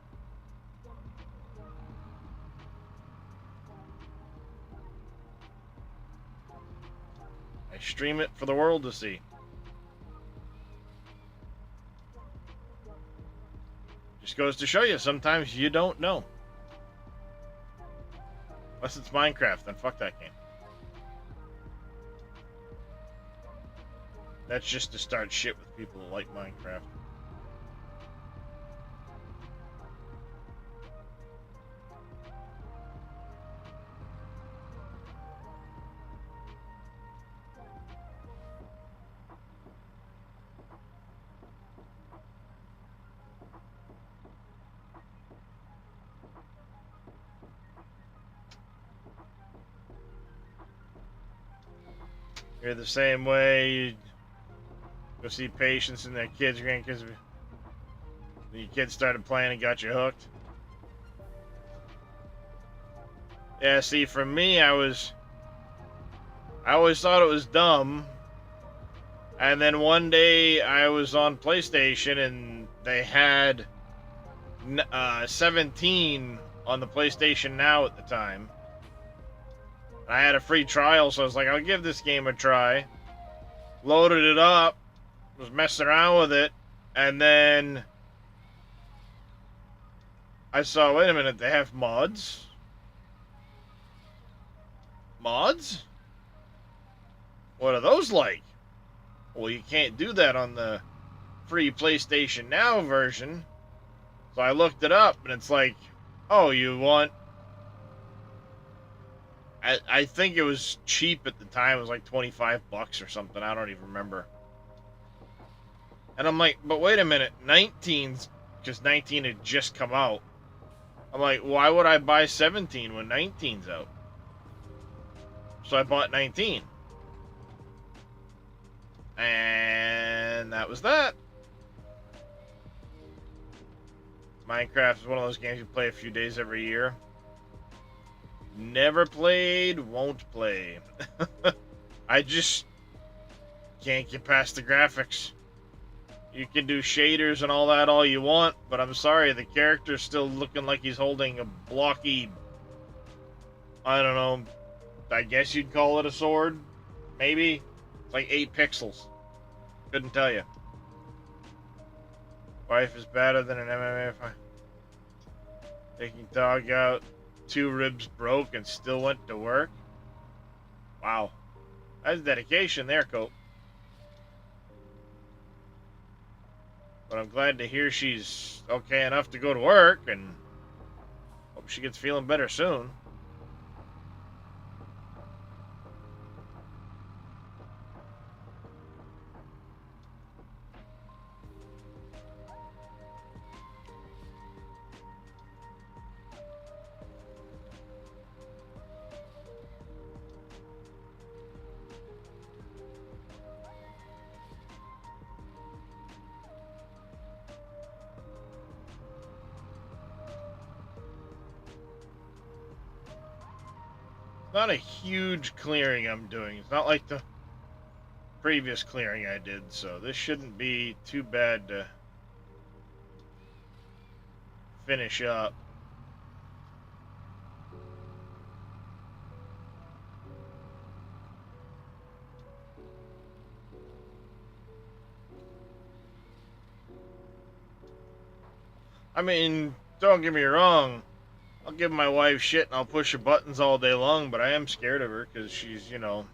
I stream it for the world to see. Just goes to show you, sometimes you don't know. Unless it's Minecraft, then fuck that game. That's just to start shit with people who like Minecraft. You're the same way. You go see patients and their kids, grandkids. Your kids started playing and got you hooked. Yeah, see, for me, I always thought it was dumb. And then one day I was on PlayStation and they had 17 on the PlayStation Now at the time. I had a free trial, so I was like, I'll give this game a try. Loaded it up, was messing around with it, and then I saw, wait a minute, they have mods? Mods? What are those like? Well, you can't do that on the free PlayStation Now version. So I looked it up, and it's like, oh, you want... I think it was cheap at the time. It was like 25 bucks or something. I don't even remember. And I'm like, but wait a minute. 19's, because 19 had just come out. I'm like, why would I buy 17 when 19's out? So I bought 19. And that was that. Minecraft is one of those games you play a few days every year. Never played, won't play. I just can't get past the graphics. You can do shaders and all that all you want, but I'm sorry, the character's still looking like he's holding a blocky, I don't know, I guess you'd call it a sword? Maybe? It's like 8 pixels. Couldn't tell you. Wife is better than an MMA fight. Taking dog out. 2 ribs broke and still went to work. Wow. That's dedication there, Cope. But I'm glad to hear she's okay enough to go to work, and hope she gets feeling better soon. Not a huge clearing I'm doing. It's not like the previous clearing I did, so this shouldn't be too bad to finish up. I mean, don't get me wrong. I'll give my wife shit and I'll push her buttons all day long, but I am scared of her because she's, you know,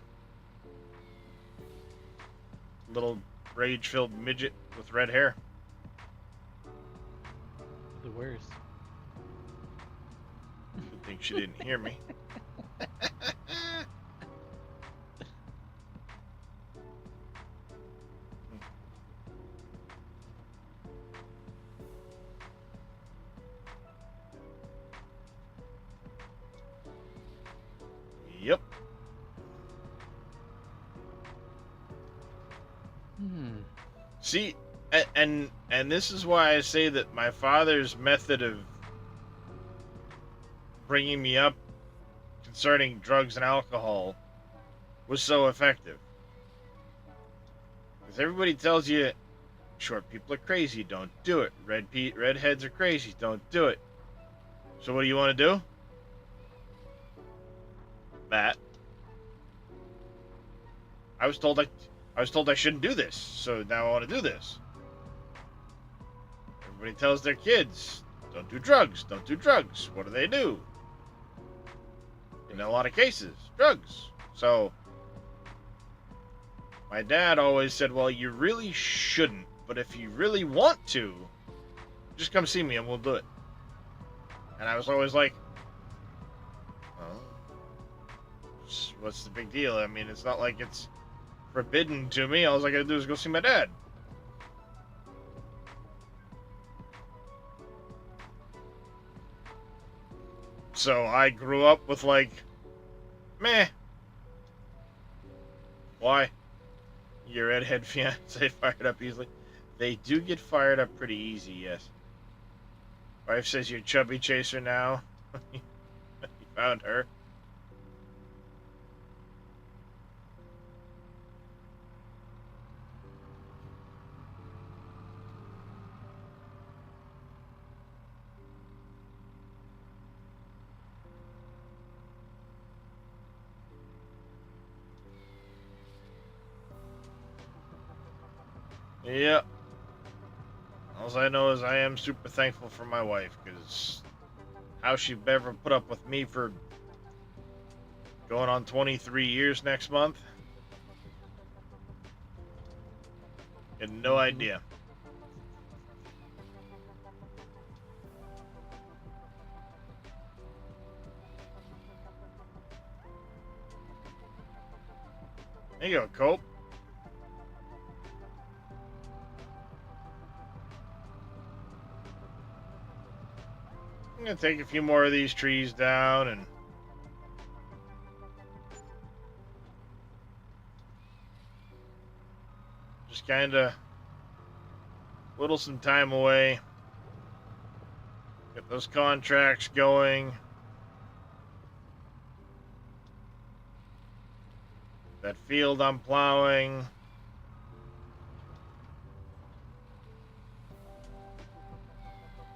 a little rage-filled midget with red hair. The worst. Good thing she didn't hear me. Yep. See, and this is why I say that my father's method of bringing me up concerning drugs and alcohol was so effective. Because everybody tells you short people are crazy, don't do it. Redheads are crazy, don't do it. So what do you want to do? Matt. I was told I shouldn't do this, so now I want to do this. Everybody tells their kids, don't do drugs, don't do drugs. What do? In a lot of cases, drugs. So my dad always said, well, you really shouldn't, but if you really want to, just come see me and we'll do it. And I was always like, oh, what's the big deal? I mean, it's not like it's forbidden to me. All I gotta do is go see my dad. So I grew up with like, meh. Why? Your redhead fiance fired up easily. They do get fired up pretty easy, yes. Wife says you're chubby chaser now. You found her. Yep. All I know is I am super thankful for my wife, because how she ever put up with me for going on 23 years next month, had no idea. There you go, Cope. I'm gonna take a few more of these trees down and just kind of whittle some time away. Get those contracts going. That field I'm plowing.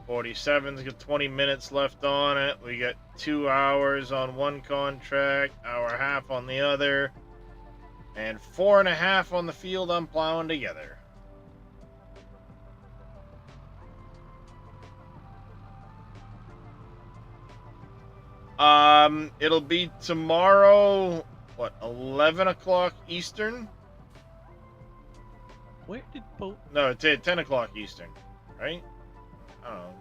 '47's got 20 minutes left on it. We got 2 hours on one contract, hour and a half on the other, and 4.5 on the field I'm plowing together. It'll be tomorrow, what, 11 o'clock Eastern? Where did boat No, it's at 10 o'clock Eastern, right? I don't know,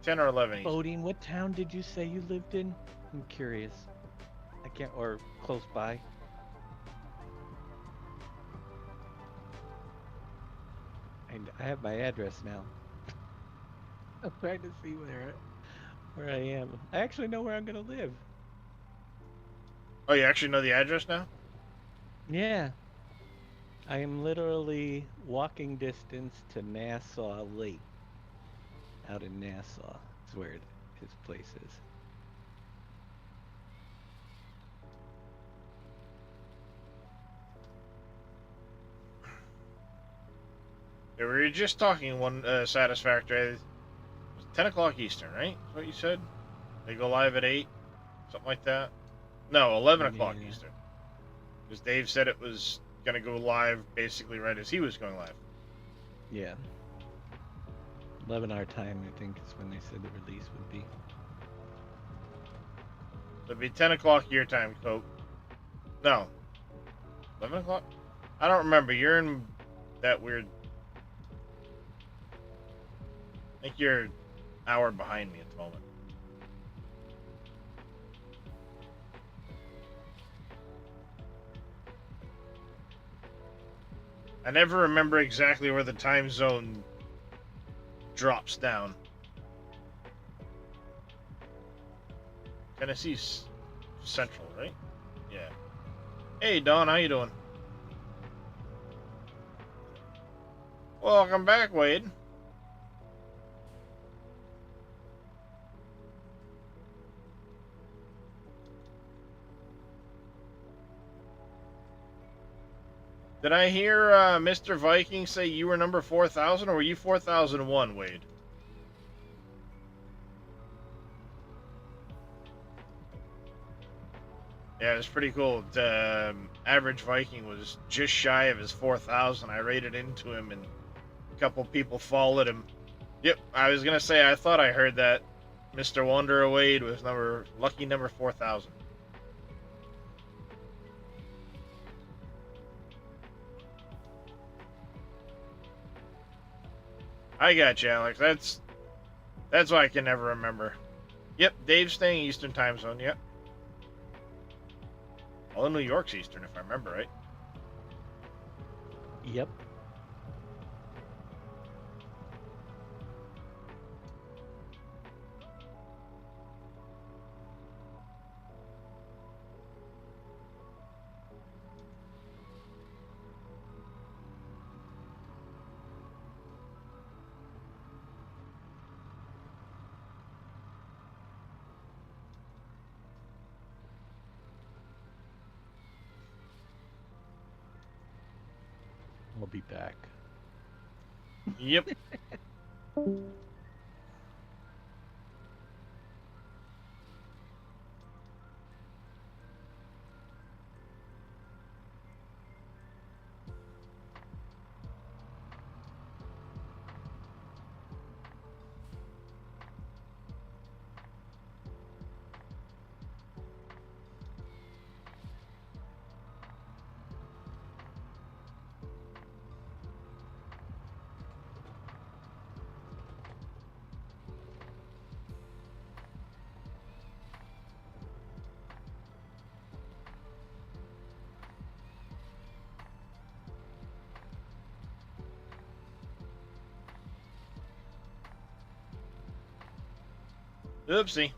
10 or 11 Eastern. boating? What town did you say you lived in? I'm curious. I can't, or close by. And I have my address now. I'm trying to see where I am. I actually know where I'm gonna live. Oh, you actually know the address now? Yeah. I am literally walking distance to Nassau Lake. Out in Nassau is where his place is. Yeah, we were just talking one satisfactory. It was 10 o'clock Eastern, right? That's what you said? They go live at 8? Something like that? No, 11 o'clock Yeah. Eastern. Because Dave said it was going to go live basically right as he was going live. Yeah. 11 our time, I think, is when they said the release would be. It'll be 10 o'clock your time, Cope. No. 11 o'clock? I don't remember. You're in that weird... I think you're an hour behind me at the moment. I never remember exactly where the time zone drops down. Tennessee's central, right? Yeah. Hey, Don, how you doing? Welcome back, Wade. Did I hear Mr. Viking say you were number 4,000, or were you 4,001, Wade? Yeah, it was pretty cool. Average Viking was just shy of his 4,000. I rated into him, and a couple people followed him. Yep, I was gonna say I thought I heard that Mr. Wonder Wade was lucky number 4,000. I got you, Alex. That's why I can never remember. Yep, Dave's staying Eastern time zone. Yep. All of New York's Eastern, if I remember right. Yep. I'll be back. Yep. Oopsie.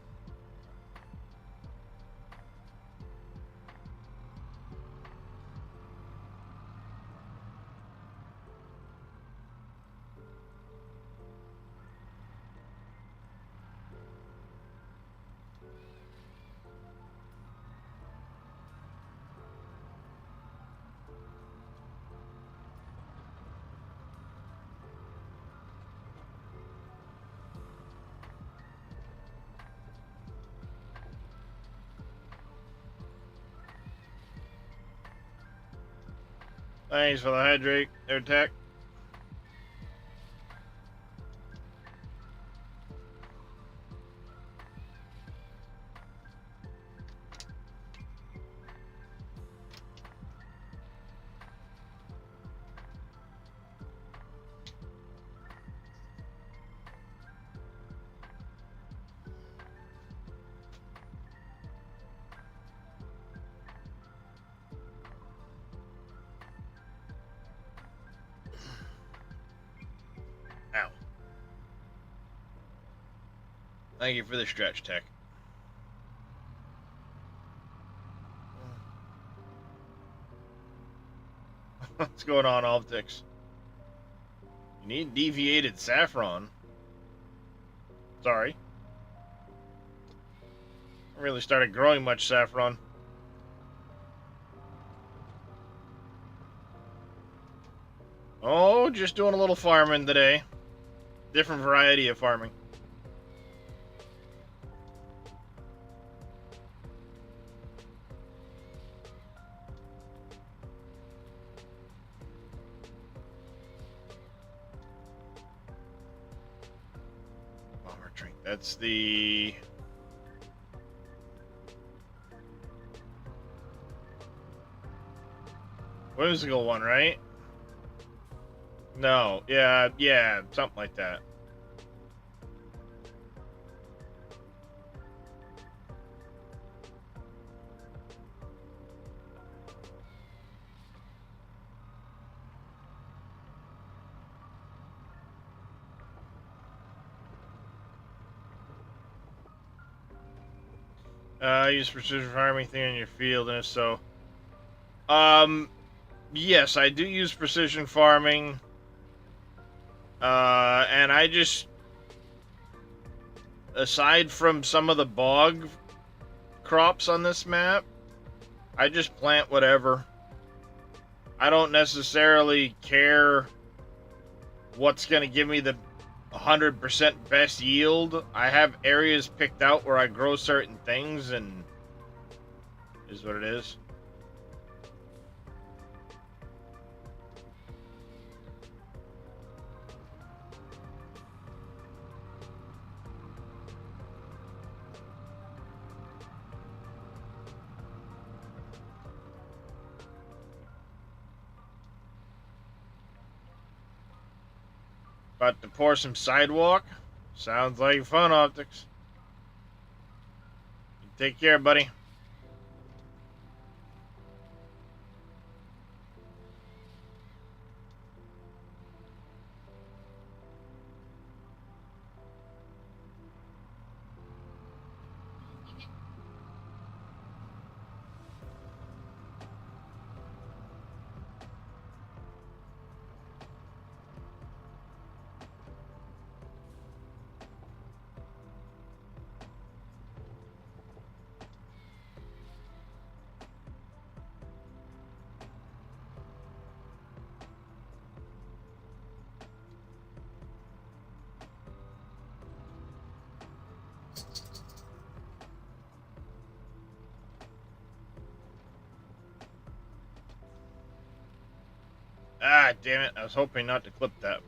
Thanks for the hydrate, there, Tech. Ow. Thank you for the stretch, Tech. What's going on, Optics? You need deviated saffron. Sorry. I really started growing much saffron. Oh, just doing a little farming today. Different variety of farming. Bomber drink. That's the... whimsical one, right? No, yeah, something like that. Use precision farming thing in your field, and if so, yes, I do use precision farming. And I just, aside from some of the bog crops on this map, I just plant whatever. I don't necessarily care what's going to give me the 100% best yield. I have areas picked out where I grow certain things, and is what it is. About to pour some sidewalk. Sounds like fun, Optics. Take care, buddy. Ah, damn it. I was hoping not to clip that.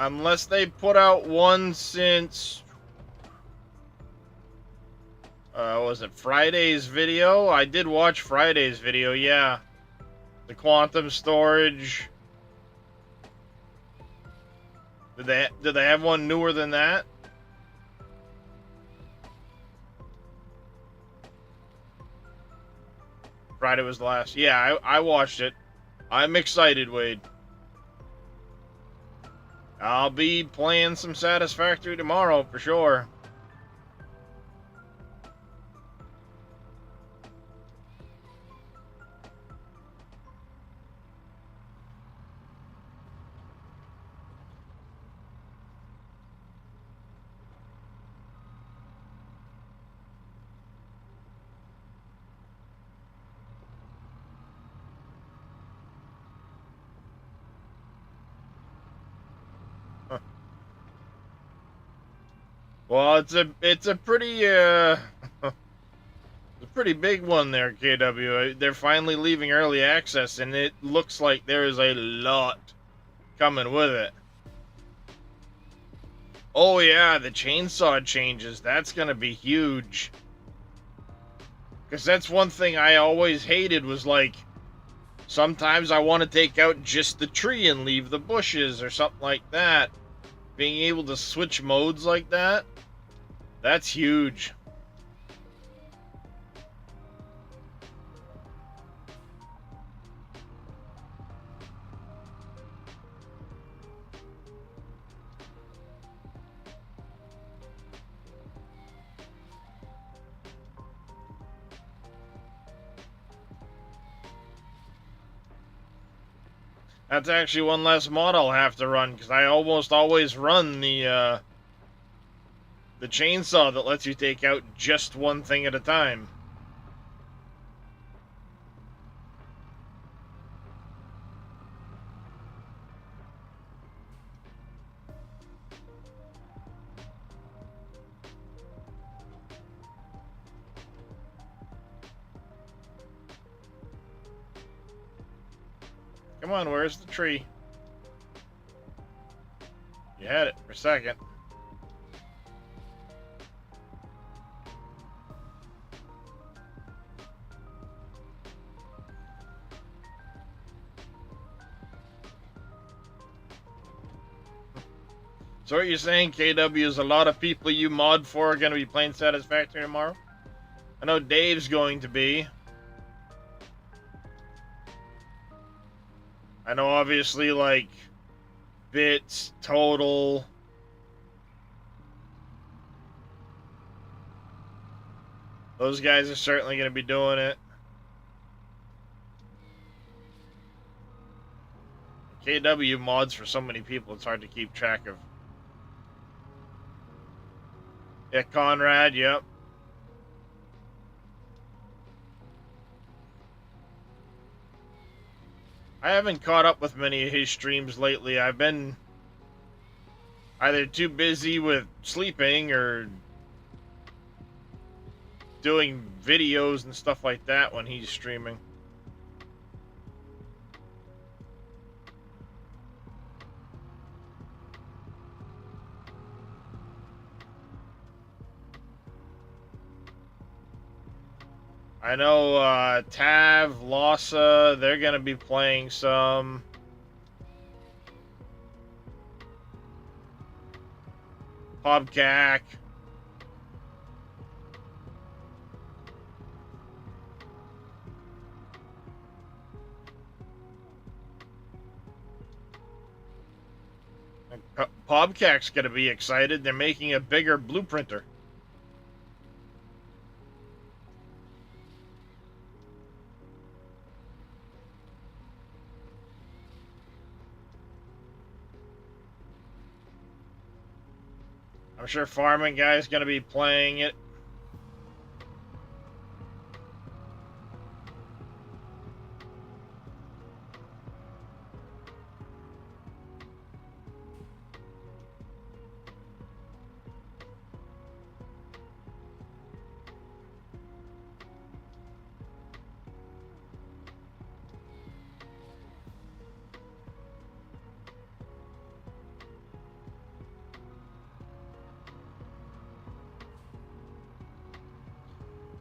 Unless they put out one since, was it Friday's video? I did watch Friday's video, yeah. The quantum storage. Did they have one newer than that? Friday was the last. Yeah, I watched it. I'm excited, Wade. I'll be playing some Satisfactory tomorrow for sure. Well, it's a pretty a pretty big one there, KW. They're finally leaving early access, and it looks like there is a lot coming with it. Oh yeah, the chainsaw changes. That's gonna be huge. Because that's one thing I always hated was like, sometimes I want to take out just the tree and leave the bushes or something like that. Being able to switch modes like that, that's huge. That's actually one less mod I'll have to run, because I almost always run the chainsaw that lets you take out just one thing at a time. Come on, where's the tree? You had it for a second. So what you're saying, KW, is a lot of people you mod for are going to be playing Satisfactory tomorrow? I know Dave's going to be. I know obviously like Bits, Total. Those guys are certainly going to be doing it. KW mods for so many people, it's hard to keep track of. Yeah, Conrad, yep. I haven't caught up with many of his streams lately. I've been either too busy with sleeping or doing videos and stuff like that when he's streaming. I know Tav, Lhasa, they're going to be playing some. Pobcac. Pobcac's going to be excited. They're making a bigger blueprinter. I'm sure Farming Guy's going to be playing it.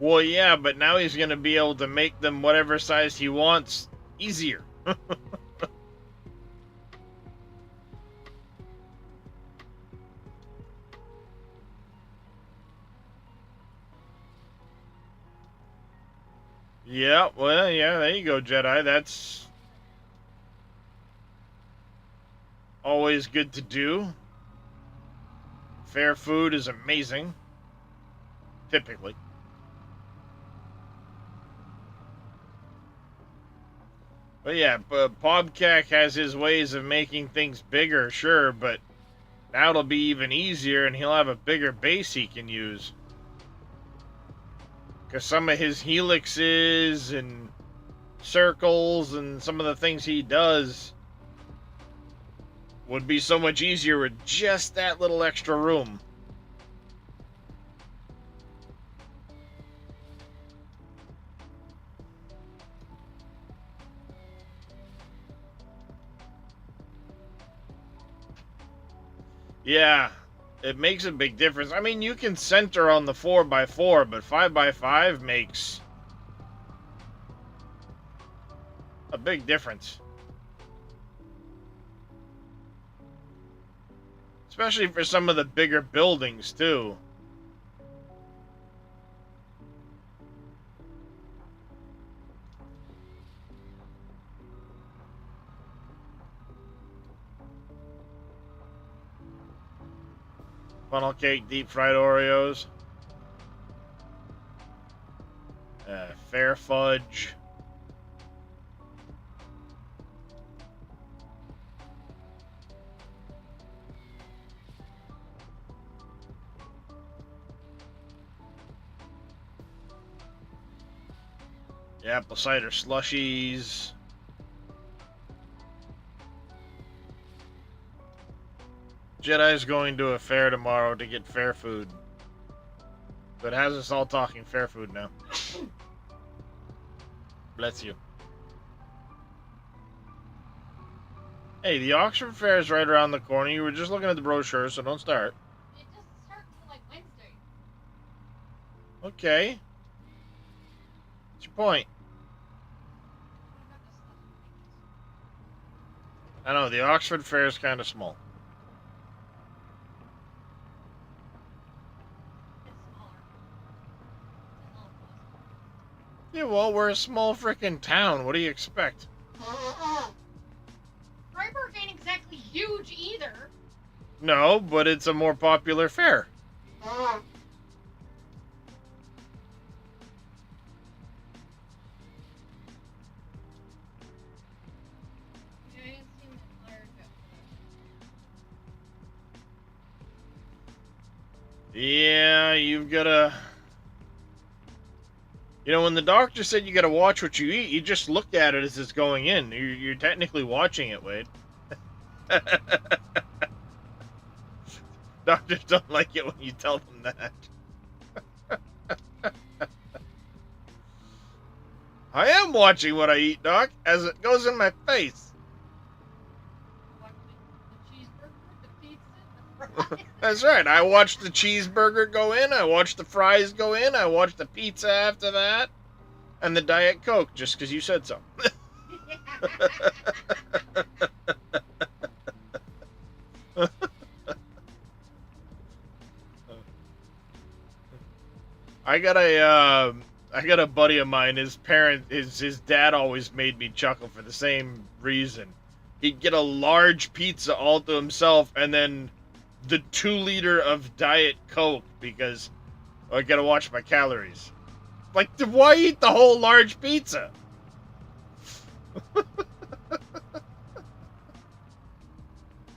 Well, yeah, but now he's going to be able to make them whatever size he wants easier. Yeah, well, yeah, there you go, Jedi. That's always good to do. Fair food is amazing. Typically. But yeah, Pobcac has his ways of making things bigger, sure, but now it'll be even easier and he'll have a bigger base he can use. Because some of his helixes and circles and some of the things he does would be so much easier with just that little extra room. Yeah, it makes a big difference. I mean, you can center on the 4x4, but 5x5 makes a big difference. Especially for some of the bigger buildings, too. Funnel cake, deep fried Oreos. Fair fudge. Apple cider slushies. Jedi's going to a fair tomorrow to get fair food. But has us all talking fair food now. Bless you. Hey, the Oxford Fair is right around the corner. You were just looking at the brochure, so don't start. It doesn't start until like Wednesday. Okay. What's your point? I know, the Oxford Fair is kind of small. It's smaller. It's a little closer. Yeah, well, we're a small frickin' town. What do you expect? Freiburg ain't exactly huge either. No, but it's a more popular fare. Yeah, I ain't seen the flyers yet. Yeah, you've gotta... You know, when the doctor said you gotta watch what you eat, you just look at it as it's going in. You're technically watching it, Wade. Doctors don't like it when you tell them that. I am watching what I eat, Doc, as it goes in my face. Watch the cheeseburger, the pizza, the fries. That's right. I watched the cheeseburger go in. I watched the fries go in. I watched the pizza after that. And the Diet Coke, just because you said so. I got a buddy of mine. His dad always made me chuckle for the same reason. He'd get a large pizza all to himself, and then the 2-liter of Diet Coke because I gotta watch my calories. Like, why eat the whole large pizza?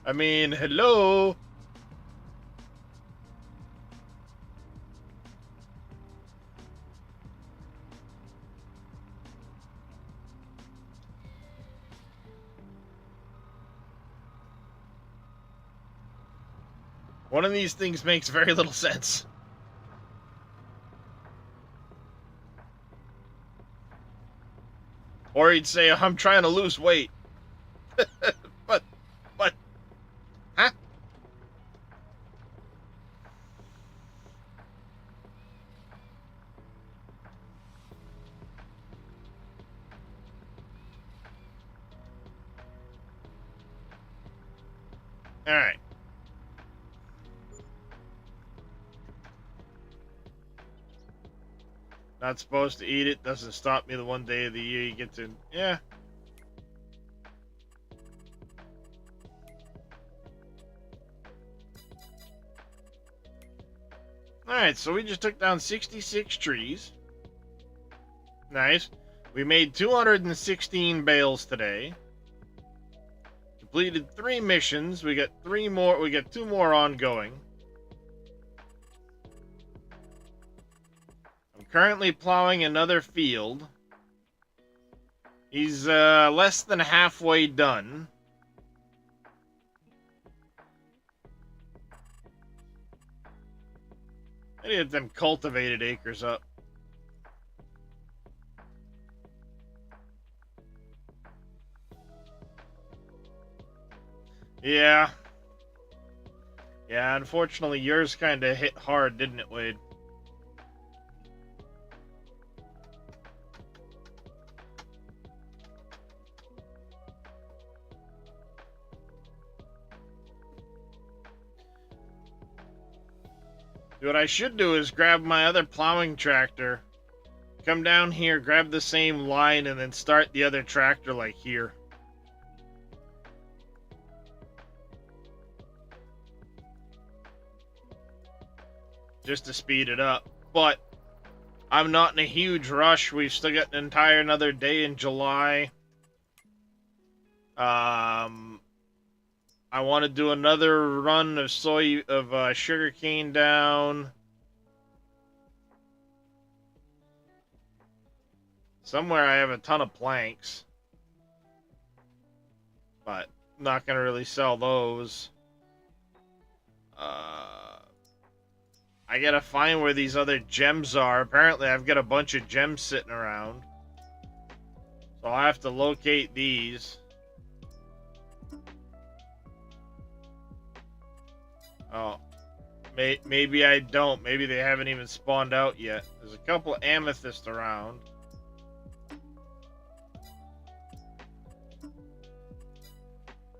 I mean, hello. One of these things makes very little sense. Or he'd say, I'm trying to lose weight. but, huh? Alright. Not supposed to eat it. Doesn't stop me the one day of the year you get to... Yeah. Alright, so we just took down 66 trees. Nice. We made 216 bales today. Completed 3 missions. We got 3 more. We got 2 more ongoing. I'm currently plowing another field. He's less than halfway done. I need to get them cultivated acres up. Yeah. Yeah, unfortunately yours kind of hit hard, didn't it, Wade? What I should do is grab my other plowing tractor, come down here, grab the same line, and then start the other tractor like here. Just to speed it up. But I'm not in a huge rush. We've still got an entire another day in July. I want to do another run of sugarcane down. Somewhere I have a ton of planks, but I'm not gonna really sell those. I gotta find where these other gems are. Apparently I've got a bunch of gems sitting around, so I'll have to locate these. Oh, maybe I don't. Maybe they haven't even spawned out yet. There's a couple of amethyst around.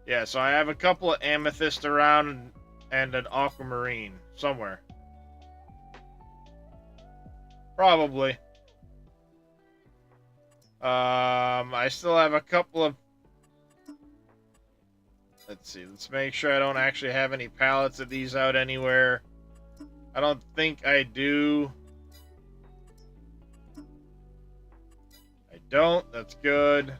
Yeah, so I have a couple of amethyst around and an aquamarine somewhere. Probably. I still have a couple of... Let's see. Let's make sure I don't actually have any pallets of these out anywhere. I don't think I do. I don't. That's good.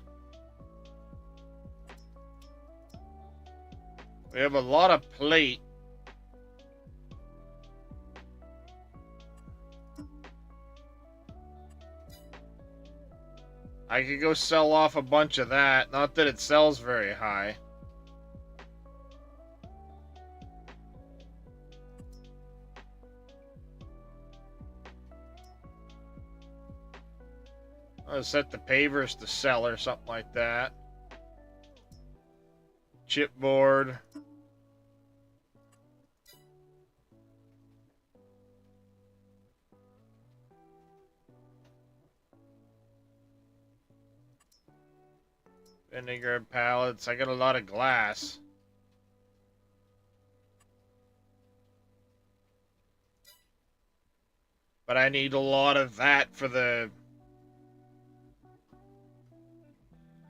We have a lot of plate. I could go sell off a bunch of that. Not that it sells very high. I'll set the pavers to sell or something like that. Chipboard. Vinegar pallets. I got a lot of glass. But I need a lot of that for the...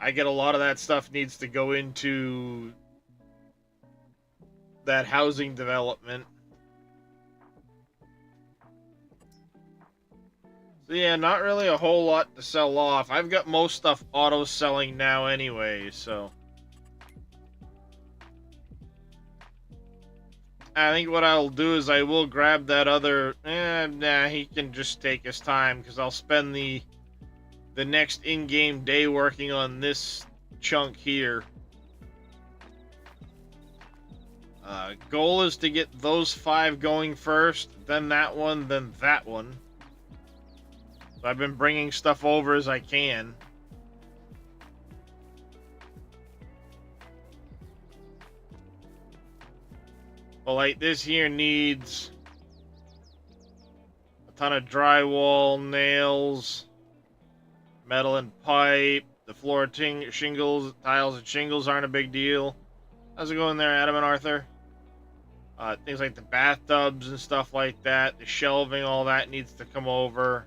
I get a lot of that stuff needs to go into that housing development. So yeah, not really a whole lot to sell off. I've got most stuff auto-selling now anyway, so... I think what I'll do is I will grab that other... nah, he can just take his time, because I'll spend the next in-game day working on this chunk here. Goal is to get those 5 going first, then that one, then that one. So I've been bringing stuff over as I can. Well, like this here needs a ton of drywall, nails, metal and pipe. The floor shingles, tiles and shingles aren't a big deal. How's it going there, Adam and Arthur? Things like the bathtubs and stuff like that. The shelving, all that needs to come over.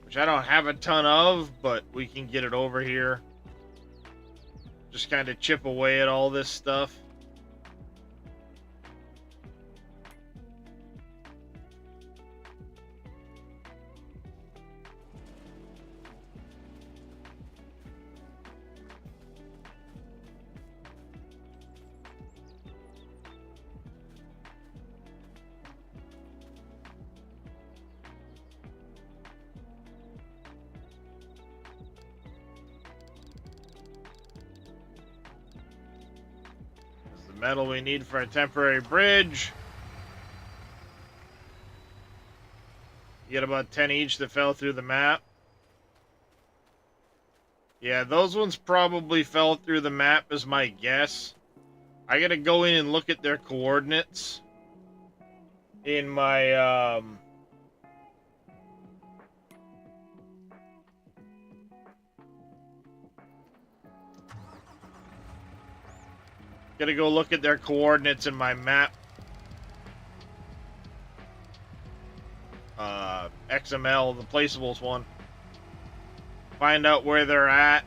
Which I don't have a ton of, but we can get it over here. Just kind of chip away at all this stuff. Metal we need for a temporary bridge. You get about 10 each that fell through the map. Yeah, those ones probably fell through the map is my guess. I gotta go in and look at their coordinates in my gotta go look at their coordinates in my map. XML, the placeables one. Find out where they're at.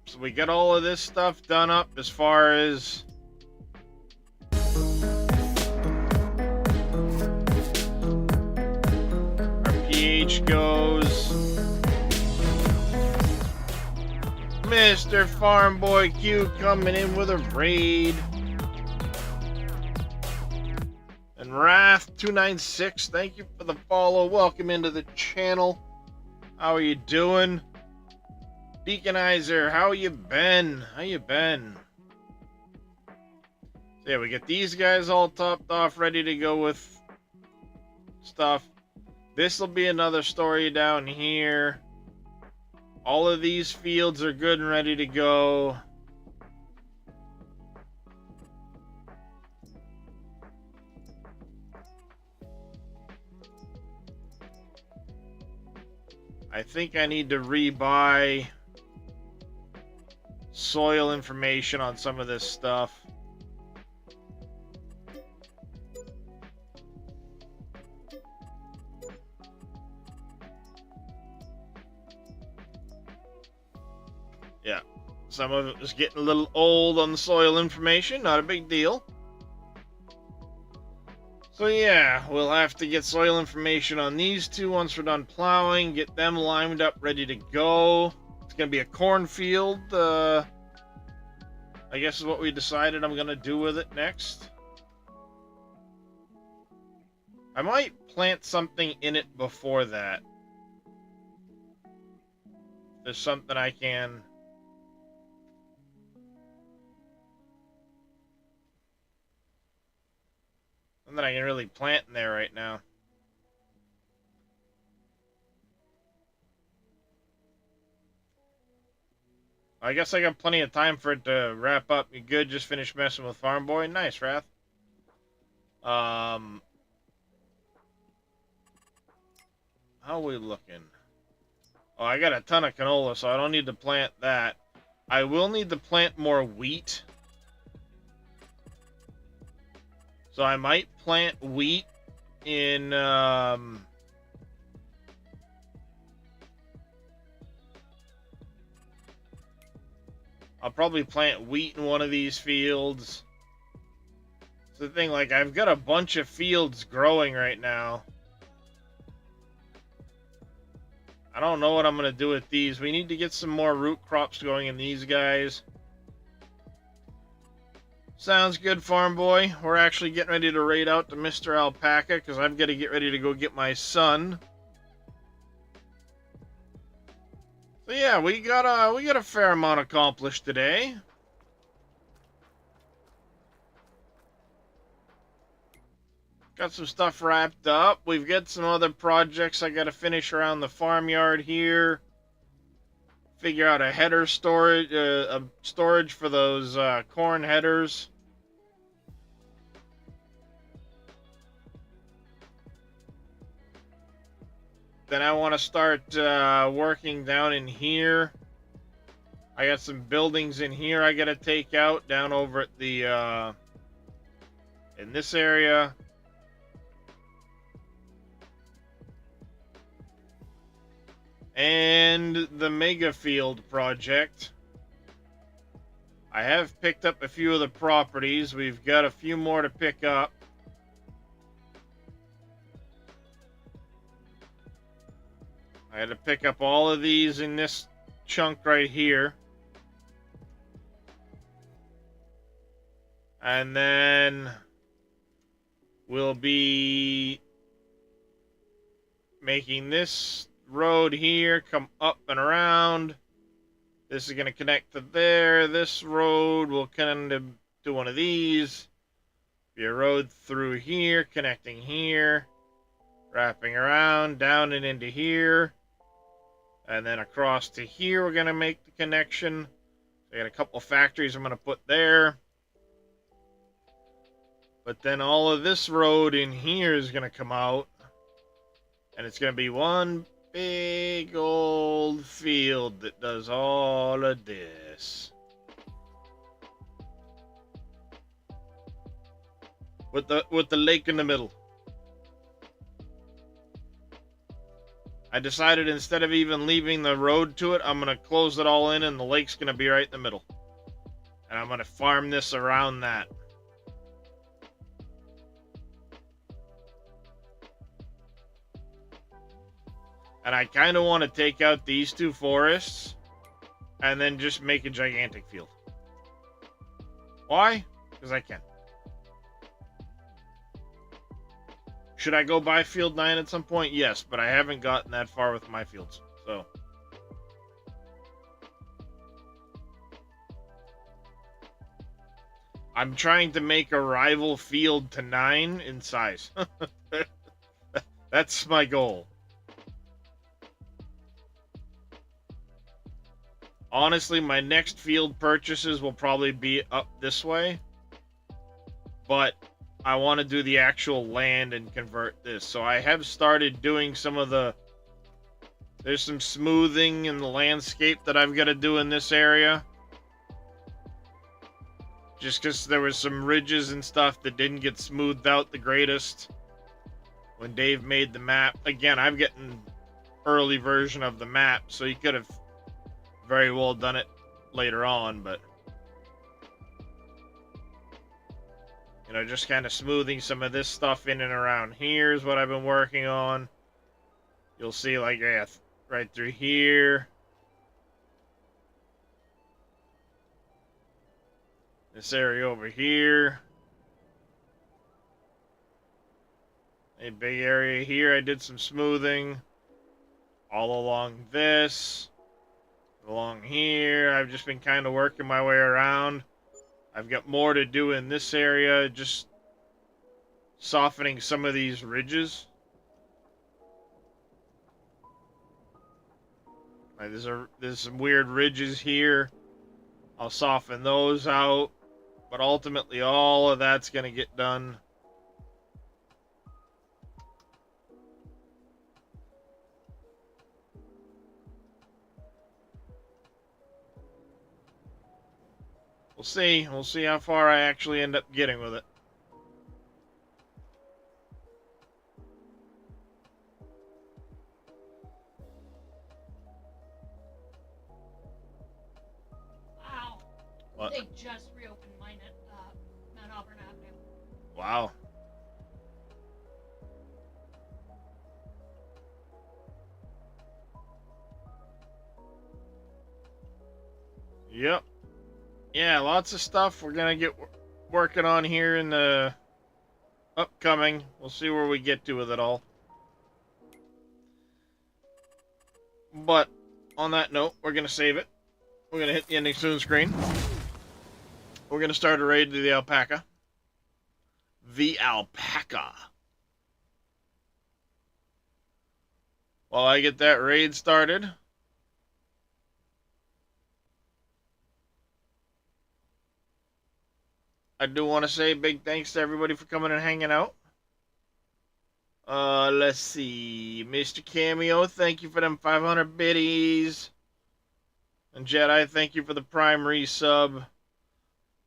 So we get all of this stuff done up as far as our pH goes. Mr. Farm Boy Q coming in with a raid. And Wrath296, thank you for the follow. Welcome into the channel. How are you doing? Deaconizer, how you been? How you been? So yeah, we get these guys all topped off, ready to go with stuff. This will be another story down here. All of these fields are good and ready to go. I think I need to rebuy soil information on some of this stuff. Some of it was getting a little old on the soil information. Not a big deal. So yeah, we'll have to get soil information on these two once we're done plowing. Get them lined up, ready to go. It's going to be a cornfield. I guess is what we decided I'm going to do with it next. I might plant something in it before that. There's something I can... Something I can really plant in there right now. I guess I got plenty of time for it to wrap up. You good? Just finished messing with Farm Boy? Nice, Wrath. How are we looking? Oh, I got a ton of canola, so I don't need to plant that. I will need to plant more wheat. So I might plant wheat in, I'll probably plant wheat in one of these fields. It's the thing, like, I've got a bunch of fields growing right now. I don't know what I'm going to do with these. We need to get some more root crops going in these guys. Sounds good, Farm Boy. We're actually getting ready to raid out to Mr. Alpaca because I've got to get ready to go get my son. So yeah, we got a fair amount accomplished today. Got some stuff wrapped up. We've got some other projects I got to finish around the farmyard here. Figure out a header storage, a storage for those corn headers. Then I want to start working down in here. I got some buildings in here I got to take out down over at the in this area. And the Mega Field project. I have picked up a few of the properties. We've got a few more to pick up. I had to pick up all of these in this chunk right here. And then we'll be making this road here come up and around. This is going to connect to there. This road will kind of do one of these. Be a road through here, connecting here, wrapping around, down and into here. And then across to here, we're going to make the connection. I got a couple factories I'm going to put there. But then all of this road in here is going to come out. And it's going to be one big old field that does all of this. With the lake in the middle. I decided instead of even leaving the road to it, I'm going to close it all in and the lake's going to be right in the middle. And I'm going to farm this around that. And I kind of want to take out these two forests and then just make a gigantic field. Why? Because I can. Should I go buy Field 9 at some point? Yes, but I haven't gotten that far with my fields. So I'm trying to make a rival Field to 9 in size. That's my goal. Honestly, my next field purchases will probably be up this way. But I want to do the actual land and convert this. So I have started doing some of the... There's some smoothing in the landscape that I've got to do in this area. Just because there was some ridges and stuff that didn't get smoothed out the greatest when Dave made the map. Again, I'm getting early version of the map, so he could have very well done it later on, but you know, just kind of smoothing some of this stuff in and around here is what I've been working on. You'll see, like, yeah, right through here. This area over here. A big area here, I did some smoothing. All along this. Along here, I've just been kind of working my way around. I've got more to do in this area, just softening some of these ridges. Like there's some weird ridges here. I'll soften those out, but ultimately all of that's going to get done. We'll see. We'll see how far I actually end up getting with it. Wow. What? They just reopened mine at Mount Auburn Avenue. Wow. Yep. Yeah, lots of stuff we're going to get working on here in the upcoming. We'll see where we get to with it all. But on that note, we're going to save it. We're going to hit the ending soon screen. We're going to start a raid to the alpaca. The alpaca. While I get that raid started, I do want to say big thanks to everybody for coming and hanging out. Let's see. Mr. Cameo, thank you for them 500 biddies. And Jedi, thank you for the prime resub.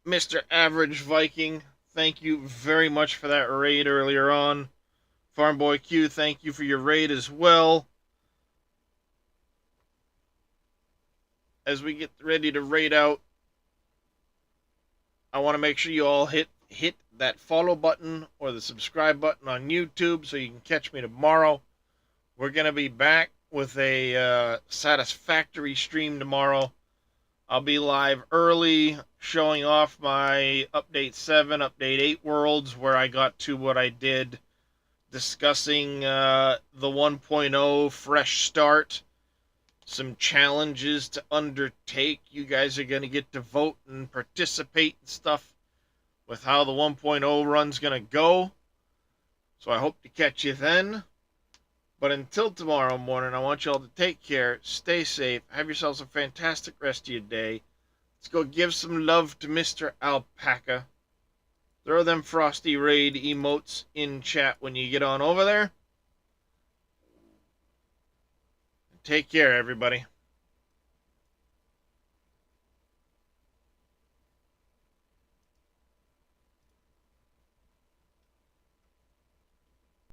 Mr. Average Viking, thank you very much for that raid earlier on. Farm Boy Q, thank you for your raid as well. As we get ready to raid out, I want to make sure you all hit that follow button or the subscribe button on YouTube so you can catch me tomorrow. We're going to be back with a satisfactory stream tomorrow. I'll be live early showing off my Update 7, Update 8 worlds where I got to what I did, discussing the 1.0 fresh start, some challenges to undertake. You guys are going to get to vote and participate and stuff with how the 1.0 run's going to go. So I hope to catch you then. But until tomorrow morning, I want you all to take care, stay safe, have yourselves a fantastic rest of your day. Let's go give some love to Mr. Alpaca. Throw them Frosty Raid emotes in chat when you get on over there. Take care, everybody.